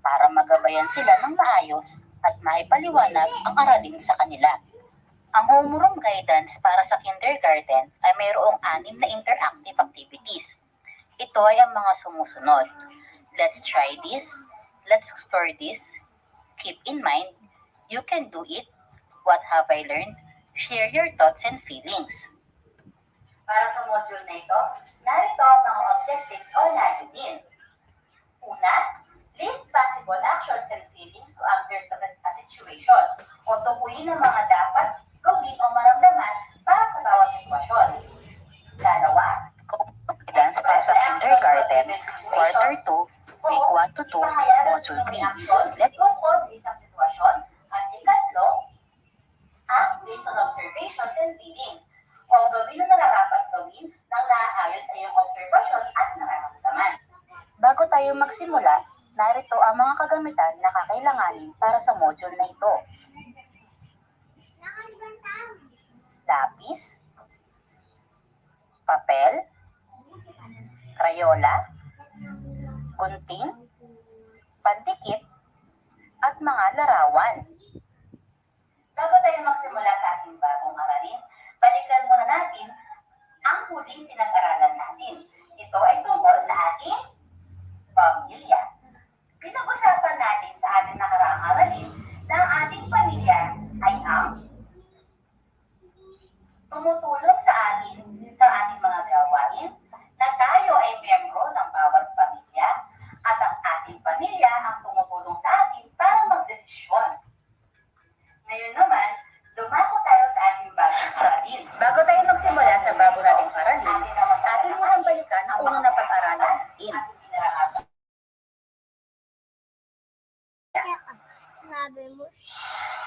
para magabayan sila ng maayos at maipaliwanag ang aralin sa kanila. Ang homeroom guidance para sa kindergarten ay mayroong 6 na interactive activities. Ito ay ang mga sumusunod. Let's try this, let's explore this, keep in mind, you can do it, what have I learned, share your thoughts and feelings. Para sa module na ito, narito ang mga objectives o layunin. Una, list possible actions and feelings to understand a situation o tukuyin ang mga dapat gawin o maramdaman para sa bawat sitwasyon. Dalawa, guidance para sa kindergarten, quarter 2, week 1 to 2, module 3. Let's tungkol sa isang sitwasyon. At ikatlo, act based on observations and feelings o gawin na nararapat gawin ng naaayon sa iyong obserbasyon at nararamdaman. Bago tayo magsimula, narito ang mga kagamitan na kakailanganin para sa module na ito. Lapis, papel, krayola, gunting, pandikit, at mga larawan. Bago tayo magsimula sa ating bagong aralin, balikan muna natin ang huling pinag-aralan natin. Ito ay tungkol sa ating pamilya. Pinag-usapan natin sa ating nakaraang aralin na ang ating pamilya ay ang tumutulong sa atin sa ating mga gawain, na tayo ay miyembro ng bawat pamilya, at ang ating pamilya ang tumutulong sa atin para magdesisyon. Ngayon naman, dumako tayo sa ating bagong aralin. Bago tayo magsimula sa bago nating aralin, ating munang balikan ang unang napag-aralan natin.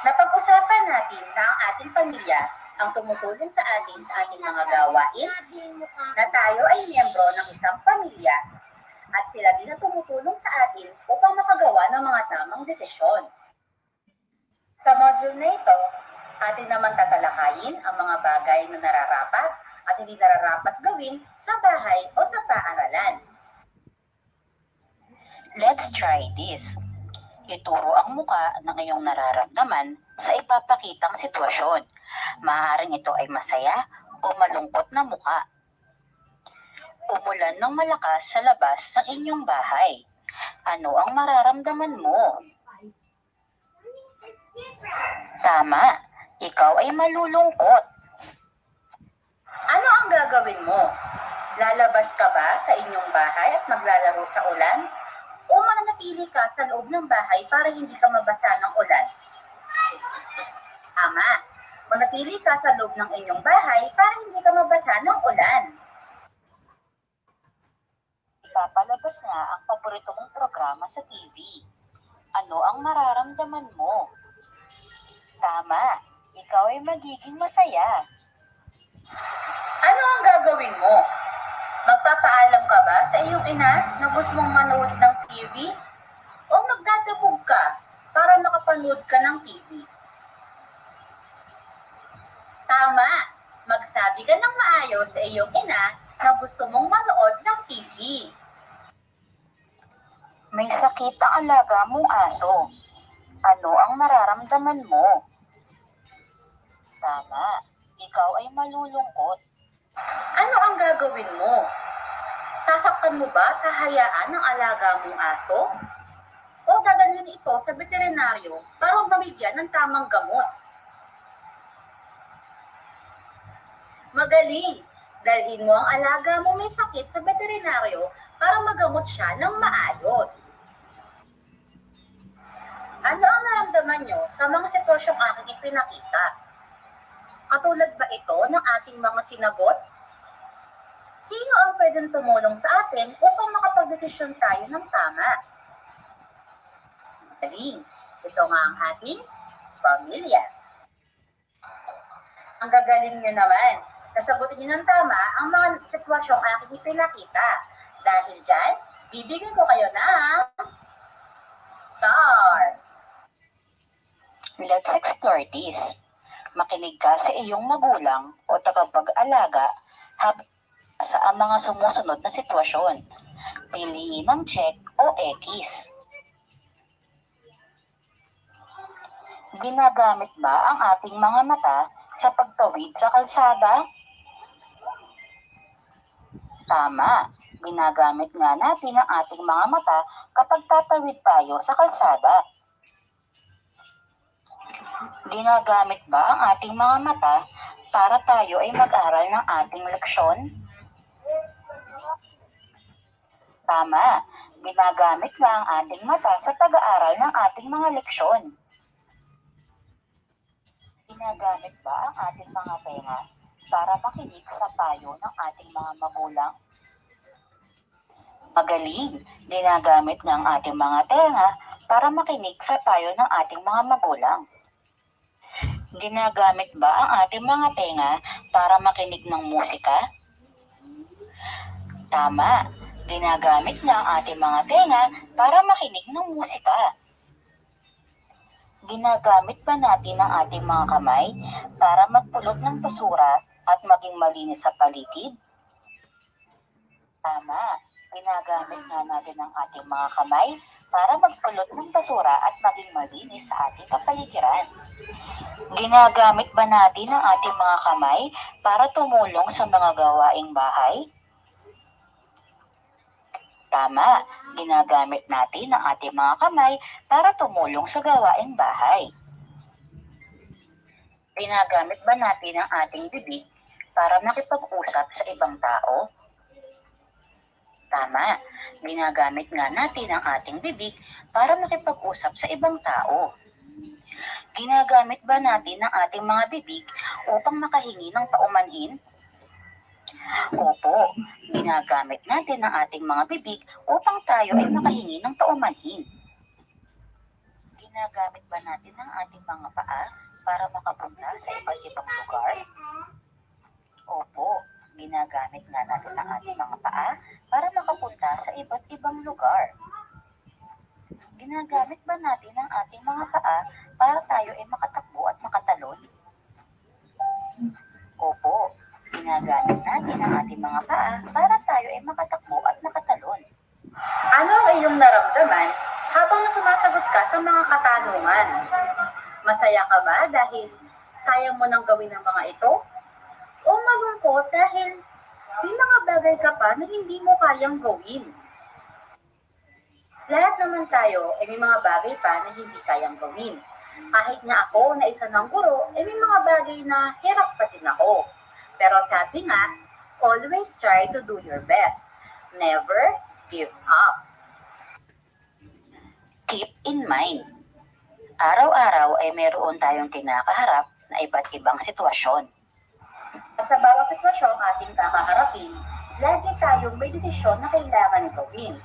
Napag-usapan natin na ang ating pamilya ang tumutulong sa atin sa ating mga gawain, na tayo ay miyembro ng isang pamilya at sila din ang tumutulong sa atin upang makagawa ng mga tamang desisyon. Sa module na ito, atin naman tatalakayin ang mga bagay na nararapat at hindi nararapat gawin sa bahay o sa paaralan. Let's try this. Ituro ang muka ng iyong nararamdaman sa ipapakitang sitwasyon. Maaaring ito ay masaya o malungkot na muka. Umulan ng malakas sa labas ng inyong bahay. Ano ang mararamdaman mo? Tama, ikaw ay malulungkot. Ano ang gagawin mo? Lalabas ka ba sa inyong bahay at maglalaro sa ulan? O mananatili ka sa loob ng bahay para hindi ka mabasa ng ulan? Tama, manatili ka sa loob ng inyong bahay para hindi ka mabasa ng ulan. Ipapalabas nga ang paborito mong programa sa TV. Ano ang mararamdaman mo? Tama, ikaw ay magiging masaya. Ano ang gagawin mo? Magpapaalam ka ba sa iyong ina na gusto mong manood ng TV? O magdadabog ka para makapanood ka ng TV? Tama, magsabi ka ng maayos sa iyong ina na gusto mong manood ng TV. May sakit ang alaga mong aso. Ano ang mararamdaman mo? Tama, ikaw ay malulungkot. Ano ang gagawin mo? Sasaktan mo ba kahayaan ng alaga mong aso? O dadalhin ito sa veterinaryo para mabigyan ng tamang gamot? Magaling! Dalhin mo ang alaga mo may sakit sa veterinaryo para magamot siya ng maayos. Ano ang naramdaman nyo sa mga sitwasyong aking ipinakita? Katulad ba ito ng ating mga sinagot? Sino ang pwedeng tumulong sa atin upang makapagdesisyon tayo ng tama? Galing! Ito nga ang ating pamilya. Ang gagaling nyo naman. Nasagutin niyo ng tama ang mga sitwasyong aking ipinakita. Dahil dyan, bibigyan ko kayo ng star. Let's explore this. Makinig ka sa iyong magulang o tagapag-alaga habang sa ang mga sumusunod na sitwasyon. Piliin ang check o X. Ginagamit ba ang ating mga mata sa pagtawid sa kalsada? Tama. Ginagamit nga natin ang ating mga mata kapag tatawid tayo sa kalsada. Ginagamit ba ang ating mga mata para tayo ay mag-aral ng ating leksyon? Tama. Ginagamit nga ang ating mata sa pag-aaral ng ating mga leksyon. Ginagamit ba ang ating mga tenga para makinig sa payo ng ating mga magulang? Magaling. Ginagamit nga ang ating mga tenga para makinig sa payo ng ating mga magulang. Ginagamit ba ang ating mga tenga para makinig ng musika? Tama. Ginagamit nga ang ating mga tenga para makinig ng musika. Ginagamit ba natin ang ating mga kamay para magpulot ng basura at maging malinis sa paligid? Tama. Ginagamit nga natin ang ating mga kamay para magpulot ng basura at maging malinis sa ating kapaligiran. Ginagamit ba natin ang ating mga kamay para tumulong sa mga gawaing bahay? Tama. Ginagamit natin ang ating mga kamay para tumulong sa gawaing bahay. Ginagamit ba natin ang ating bibig para makipag-usap sa ibang tao? Tama. Ginagamit nga natin ang ating bibig para makipag-usap sa ibang tao. Ginagamit ba natin ang ating mga bibig upang makahingi ng paumanhin? Opo, ginagamit natin ang ating mga bibig upang tayo ay makahingi ng paumanhin. Ginagamit ba natin ang ating mga paa para makapunta sa iba't ibang lugar? Opo, ginagamit nga natin ang ating mga paa para makapunta sa iba't ibang lugar. Ginagamit ba natin ang ating mga paa para tayo ay makatakbo at makatalon? Opo, ginagamit natin ang ating mga paa para tayo ay makatakbo at makatalon. Ano ang iyong naramdaman habang sumasagot ka sa mga katanungan? Masaya ka ba dahil kaya mo nang gawin ang mga ito? O malungkot dahil may mga bagay ka pa na hindi mo kayang gawin? Lahat naman tayo ay may mga bagay pa na hindi kayang gawin. Kahit nga ako na isa ng guro, ay may mga bagay na hirap pa din ako. Pero sabi nga, always try to do your best. Never give up. Keep in mind, araw-araw ay meron tayong kinakaharap na iba't ibang sitwasyon. At sa bawat sitwasyon ating kakaharapin, lagi tayong may desisyon na kailangan gawin.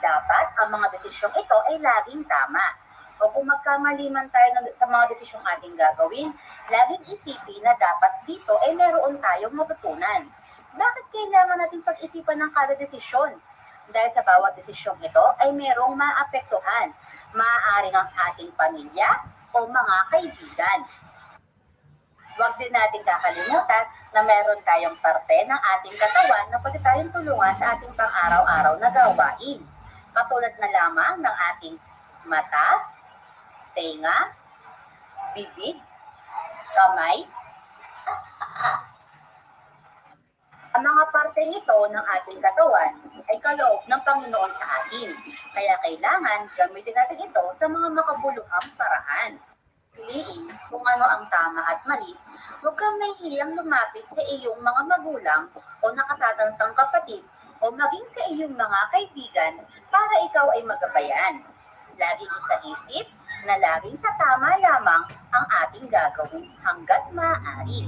Dapat ang mga desisyong ito ay laging tama. O kung magkamali man tayo sa mga desisyong ating gagawin, laging isipin na dapat dito ay meron tayong matutunan. Bakit kailangan natin pag-isipan ng kada desisyon? Dahil sa bawat desisyong ito ay merong maapektuhan. Maaaring ang ating pamilya o mga kaibigan. Huwag din natin kakalimutan na meron tayong parte ng ating katawan na pwede tayong tulungan sa ating pang-araw-araw na gawain. Katulad na lamang ng ating mata, tenga, bibig, kamay, ang mga parteng ito ng ating katawan ay kaloob ng Panginoon sa atin. Kaya kailangan gamitin natin ito sa mga makabuluhang paraan. Piliin kung ano ang tama at mali. Huwag kang nahihiyang lumapit sa iyong mga magulang o nakatatantang kapatid o maging sa iyong mga kaibigan para ikaw ay magabayan. Laging isa-isip na laging sa tama lamang ang ating gagawin hanggat maaari.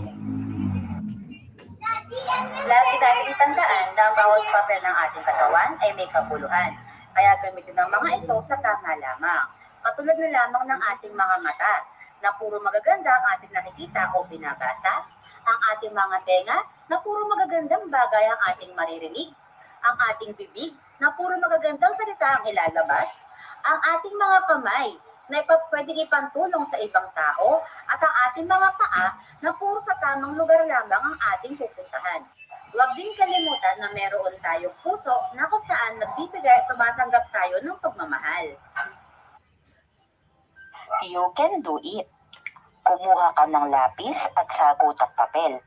Lagi natin itandaan na ang bawat parte ng ating katawan ay may kabuluhan. Kaya gamitin ang mga ito sa tama lamang. Katulad na lamang ng ating mga mata, na puro magaganda ang ating nakikita o binabasa, Ang ating mga tenga na puro magagandang bagay ang ating maririnig. Ang ating bibig na puro magagandang salita ang ilalabas. Ang ating mga kamay na pwedeng ipantulong sa ibang tao at ang ating mga paa na puro sa tamang lugar lamang ang ating pupuntahan. Huwag din kalimutan na meron tayong puso na kung saan nagbibigay at tumatanggap tayo ng pagmamahal. You can do it. Kumuha ka ng lapis at sagot at papel.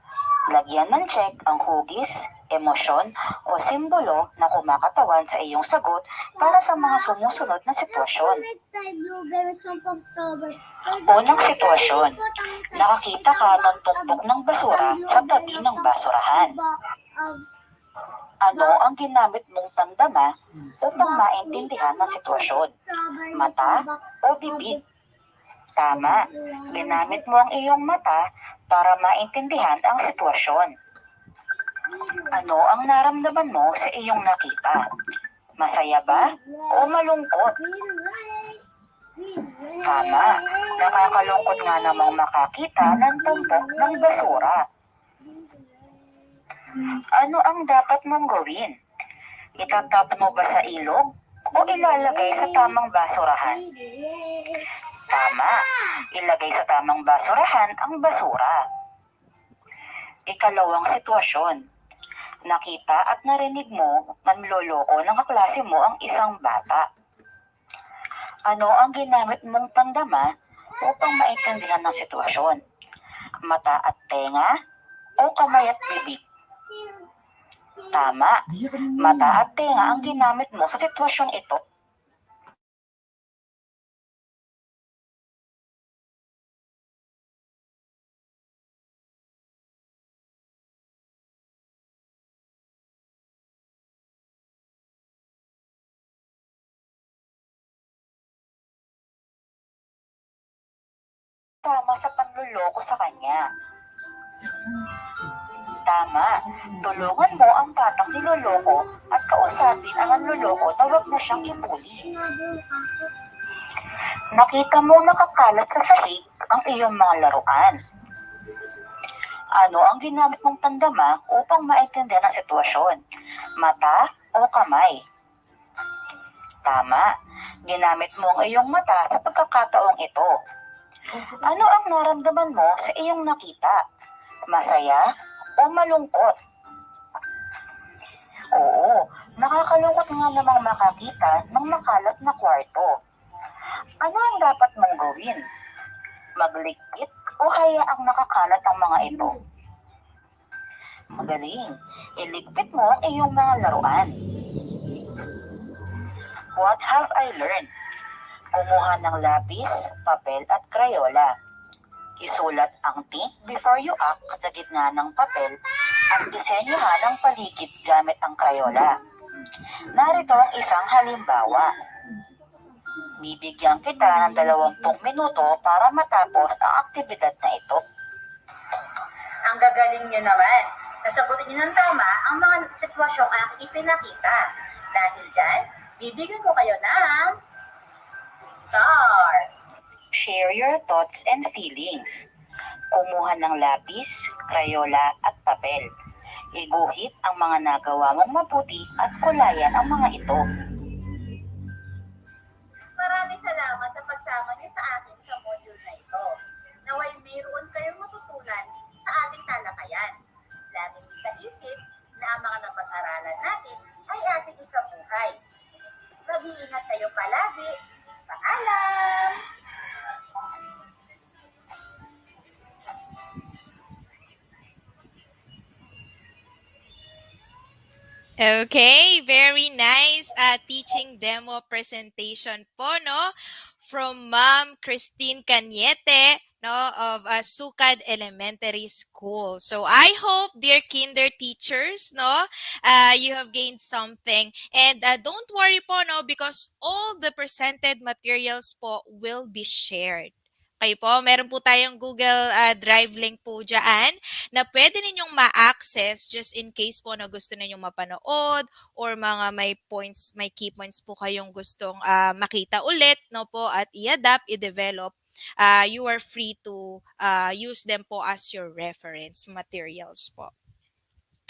Lagyan ng check ang hugis, emosyon o simbolo na kumakatawan sa iyong sagot para sa mga sumusunod na sitwasyon. Unang sitwasyon, nakakita ka ng tumpok ng basura sa tabi ng basurahan. Ano ang ginamit mong tandama upang maintindihan ng sitwasyon? Mata o bibig? Tama, ginamit mo ang iyong mata para maintindihan ang sitwasyon. Ano ang naramdaman mo sa iyong nakita? Masaya ba o malungkot? Tama, nakakalungkot nga namang makakita ng tumpok ng basura. Ano ang dapat mong gawin? Itatap mo ba sa ilog o ilalagay sa tamang basurahan? Tama, ilagay sa tamang basurahan ang basura. Ikalawang sitwasyon. Nakita at narinig mo na niloloko ng kaklase mo ang isang bata. Ano ang ginamit mong pandama upang maintindihan ng sitwasyon? Mata at tenga o kamay at bibig? Tama, mata at tenga ang ginamit mo sa sitwasyong ito. Tama sa panluloko sa kanya. Tama, tulungan mo ang batang niloloko at kausapin ang nanloloko na huwag na siyang ipuli. Nakita mo nakakalat sa sahig ang iyong mga laruan. Ano ang ginamit mong tandama upang maintindihan ang sitwasyon? Mata o kamay? Tama, ginamit mo ang iyong mata sa pagkakataong ito. Ano ang naramdaman mo sa iyong nakita? Masaya o malungkot? Oo, nakakalungkot nga namang makakita ng makalat na kwarto. Ano ang dapat mong gawin? Magligpit o hayaang nakakalat ang mga ito? Magaling, iligpit mo ang iyong mga laruan. What have I learned? Kumuha ng lapis, papel at krayola. Isulat ang think before you act sa gitna ng papel at disenyohan ang paligid gamit ang krayola. Narito ang isang halimbawa. Bibigyan kita ng 20 minuto para matapos ang aktibidad na ito. Ang gagaling niyo naman. Nasagutin niyo ng tama ang mga sitwasyong aking ipinakita. Dahil dyan, bibigyan ko kayo ng stars. Share your thoughts and feelings. Kumuha ng lapis, krayola at papel. Iguhit ang mga nagawa mong mabuti at kulayan ang mga ito. Maraming salamat sa pagsama niyo sa akin sa module na ito. Naway mayroon kayong matutunan sa ating talakayan. Laging sa isip na ang mga napag-aralan natin ay ating isang buhay. Mag-iingat kayo palagi. Paalam! Okay, very nice teaching demo presentation po, no? From Ma'am Christine Cañete, no, of Sukad Elementary School. So I hope, dear kinder teachers, no, you have gained something. And don't worry po, no, because all the presented materials po will be shared. Okay po, meron po tayong Google Drive link po dyan na pwede ninyong ma-access just in case po na gusto ninyong mapanood or mga may points, may key points po kayong gustong makita ulit, no po, at i-adapt, i-develop you are free to use them po as your reference materials po.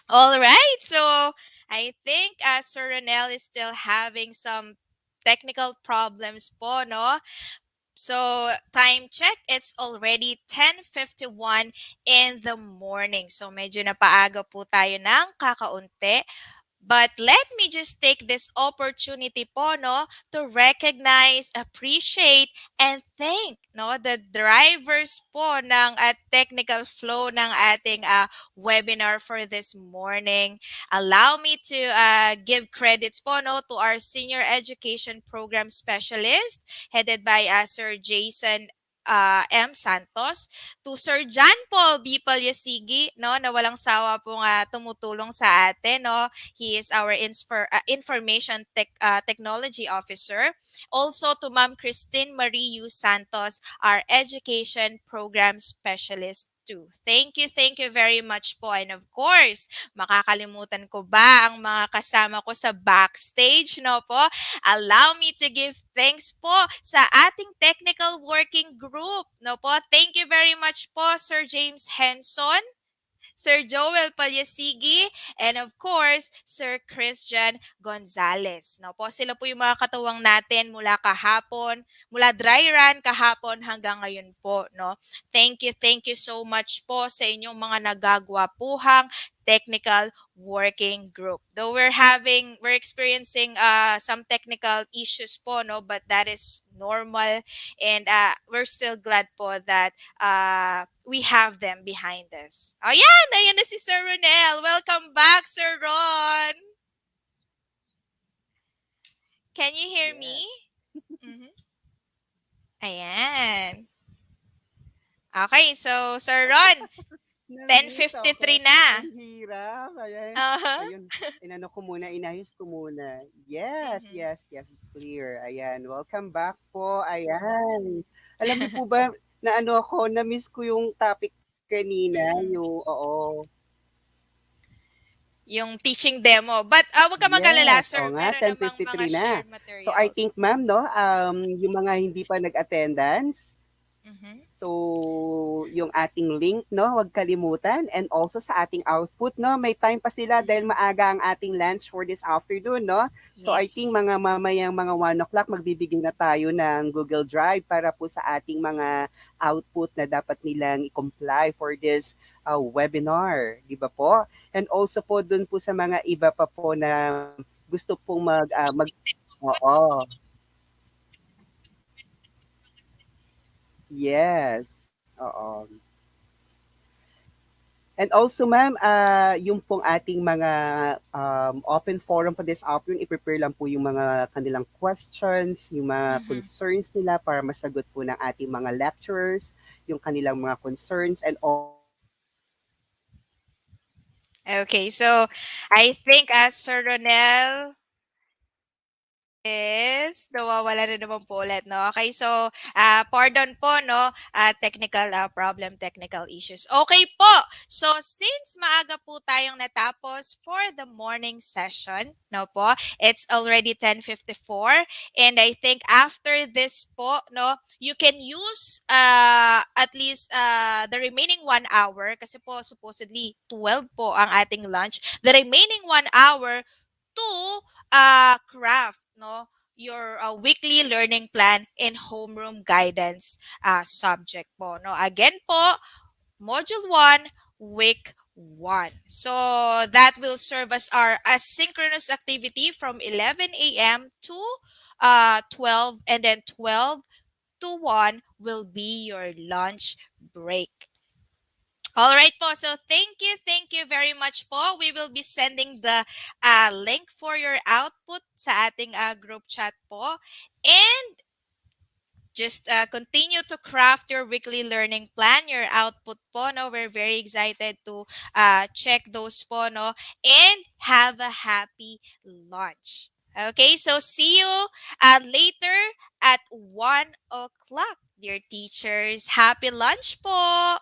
All right, so I think Sir Ronel is still having some technical problems po, no? So, time check, it's already 10:51 in the morning. So, medyo napaaga po tayo ng kakaunti. But let me just take this opportunity po, no, to recognize, appreciate, and thank, no, the drivers po ng technical flow ng ating webinar for this morning. Allow me to give credits po, no, to our Senior Education Program Specialist headed by Sir Jason M. Santos, to Sir John Paul B. Palyasigi, no, na walang sawa pong tumutulong sa atin, no. He is our information technology officer. Also to Ma'am Christine Marie U. Santos, our education program specialist too. Thank you very much po. And of course, makakalimutan ko ba ang mga kasama ko sa backstage, no po? Allow me to give thanks po sa ating technical working group, no po? Thank you very much po, Sir James Henson, Sir Joel Palyasigi, and of course, Sir Christian Gonzalez. No po, sila po yung mga katuwang natin mula kahapon, mula dry run kahapon hanggang ngayon po, no. Thank you so much po sa inyong mga nagagwapuhang technical working group. Though we're experiencing some technical issues po, no, but that is normal, and we're still glad po that we have them behind us. Oh, ayan na si Sir Ronel. Welcome back, Sir Ron. Can you hear me? Yes. Mm-hmm. Ayan. Okay, so Sir Ron, Na-miss 10:53 ako. na. Ang hirap. Ayan. Uh-huh. Ayun. Inano ko muna, inayos ko muna. Yes, Mm-hmm. yes, yes. Clear. Ayan. Welcome back po. Ayan. Alam niyo po ba, na ano ako, na-miss ko yung topic kanina. Mm-hmm. Yung, oo. Yung teaching demo. But wag ka mag-alala, Yes. sir. O nga, Meron namang mga 10:53 na. shared So, I materials. think, ma'am, no, yung mga hindi pa nag-attendance, Mm-hmm. so, yung ating link, no, huwag kalimutan. And also sa ating output, no, may time pa sila dahil Mm-hmm. maaga ang ating lunch for this afternoon, no. So, I think Yes. mga mamayang mga 1 o'clock, magbibigay na tayo ng Google Drive para po sa ating mga output na dapat nilang i-comply for this webinar, di ba po? And also po dun po sa mga iba pa po na gusto pong oo, yes, oo. And also, ma'am, yung pong ating mga open forum for this afternoon, i-prepare lang po yung mga kanilang questions, yung mga Mm-hmm. concerns nila para masagot po ng ating mga lecturers, yung kanilang mga concerns, and also po yung mga Okay, so I think as Sir Ronel is nawawala na naman po ulit, no? Okay, so, pardon po, no? Technical problem, technical issues. Okay po, so since maaga po tayong natapos for the morning session, no po, it's already 10:54, and I think after this po, no, you can use at least the remaining 1 hour, kasi po supposedly 12 po ang ating lunch, the remaining 1 hour to craft, no, your weekly learning plan in homeroom guidance subject po, no. Again po, module 1, week 1. So that will serve as our asynchronous activity from 11 a.m. to 12, and then 12 to 1 will be your lunch break. All right po. So thank you very much po. We will be sending the link for your output sa ating group chat po. And just continue to craft your weekly learning plan, your output po, no? We're very excited to check those po, no? And have a happy lunch. Okay, so see you later at 1 o'clock, dear teachers. Happy lunch po!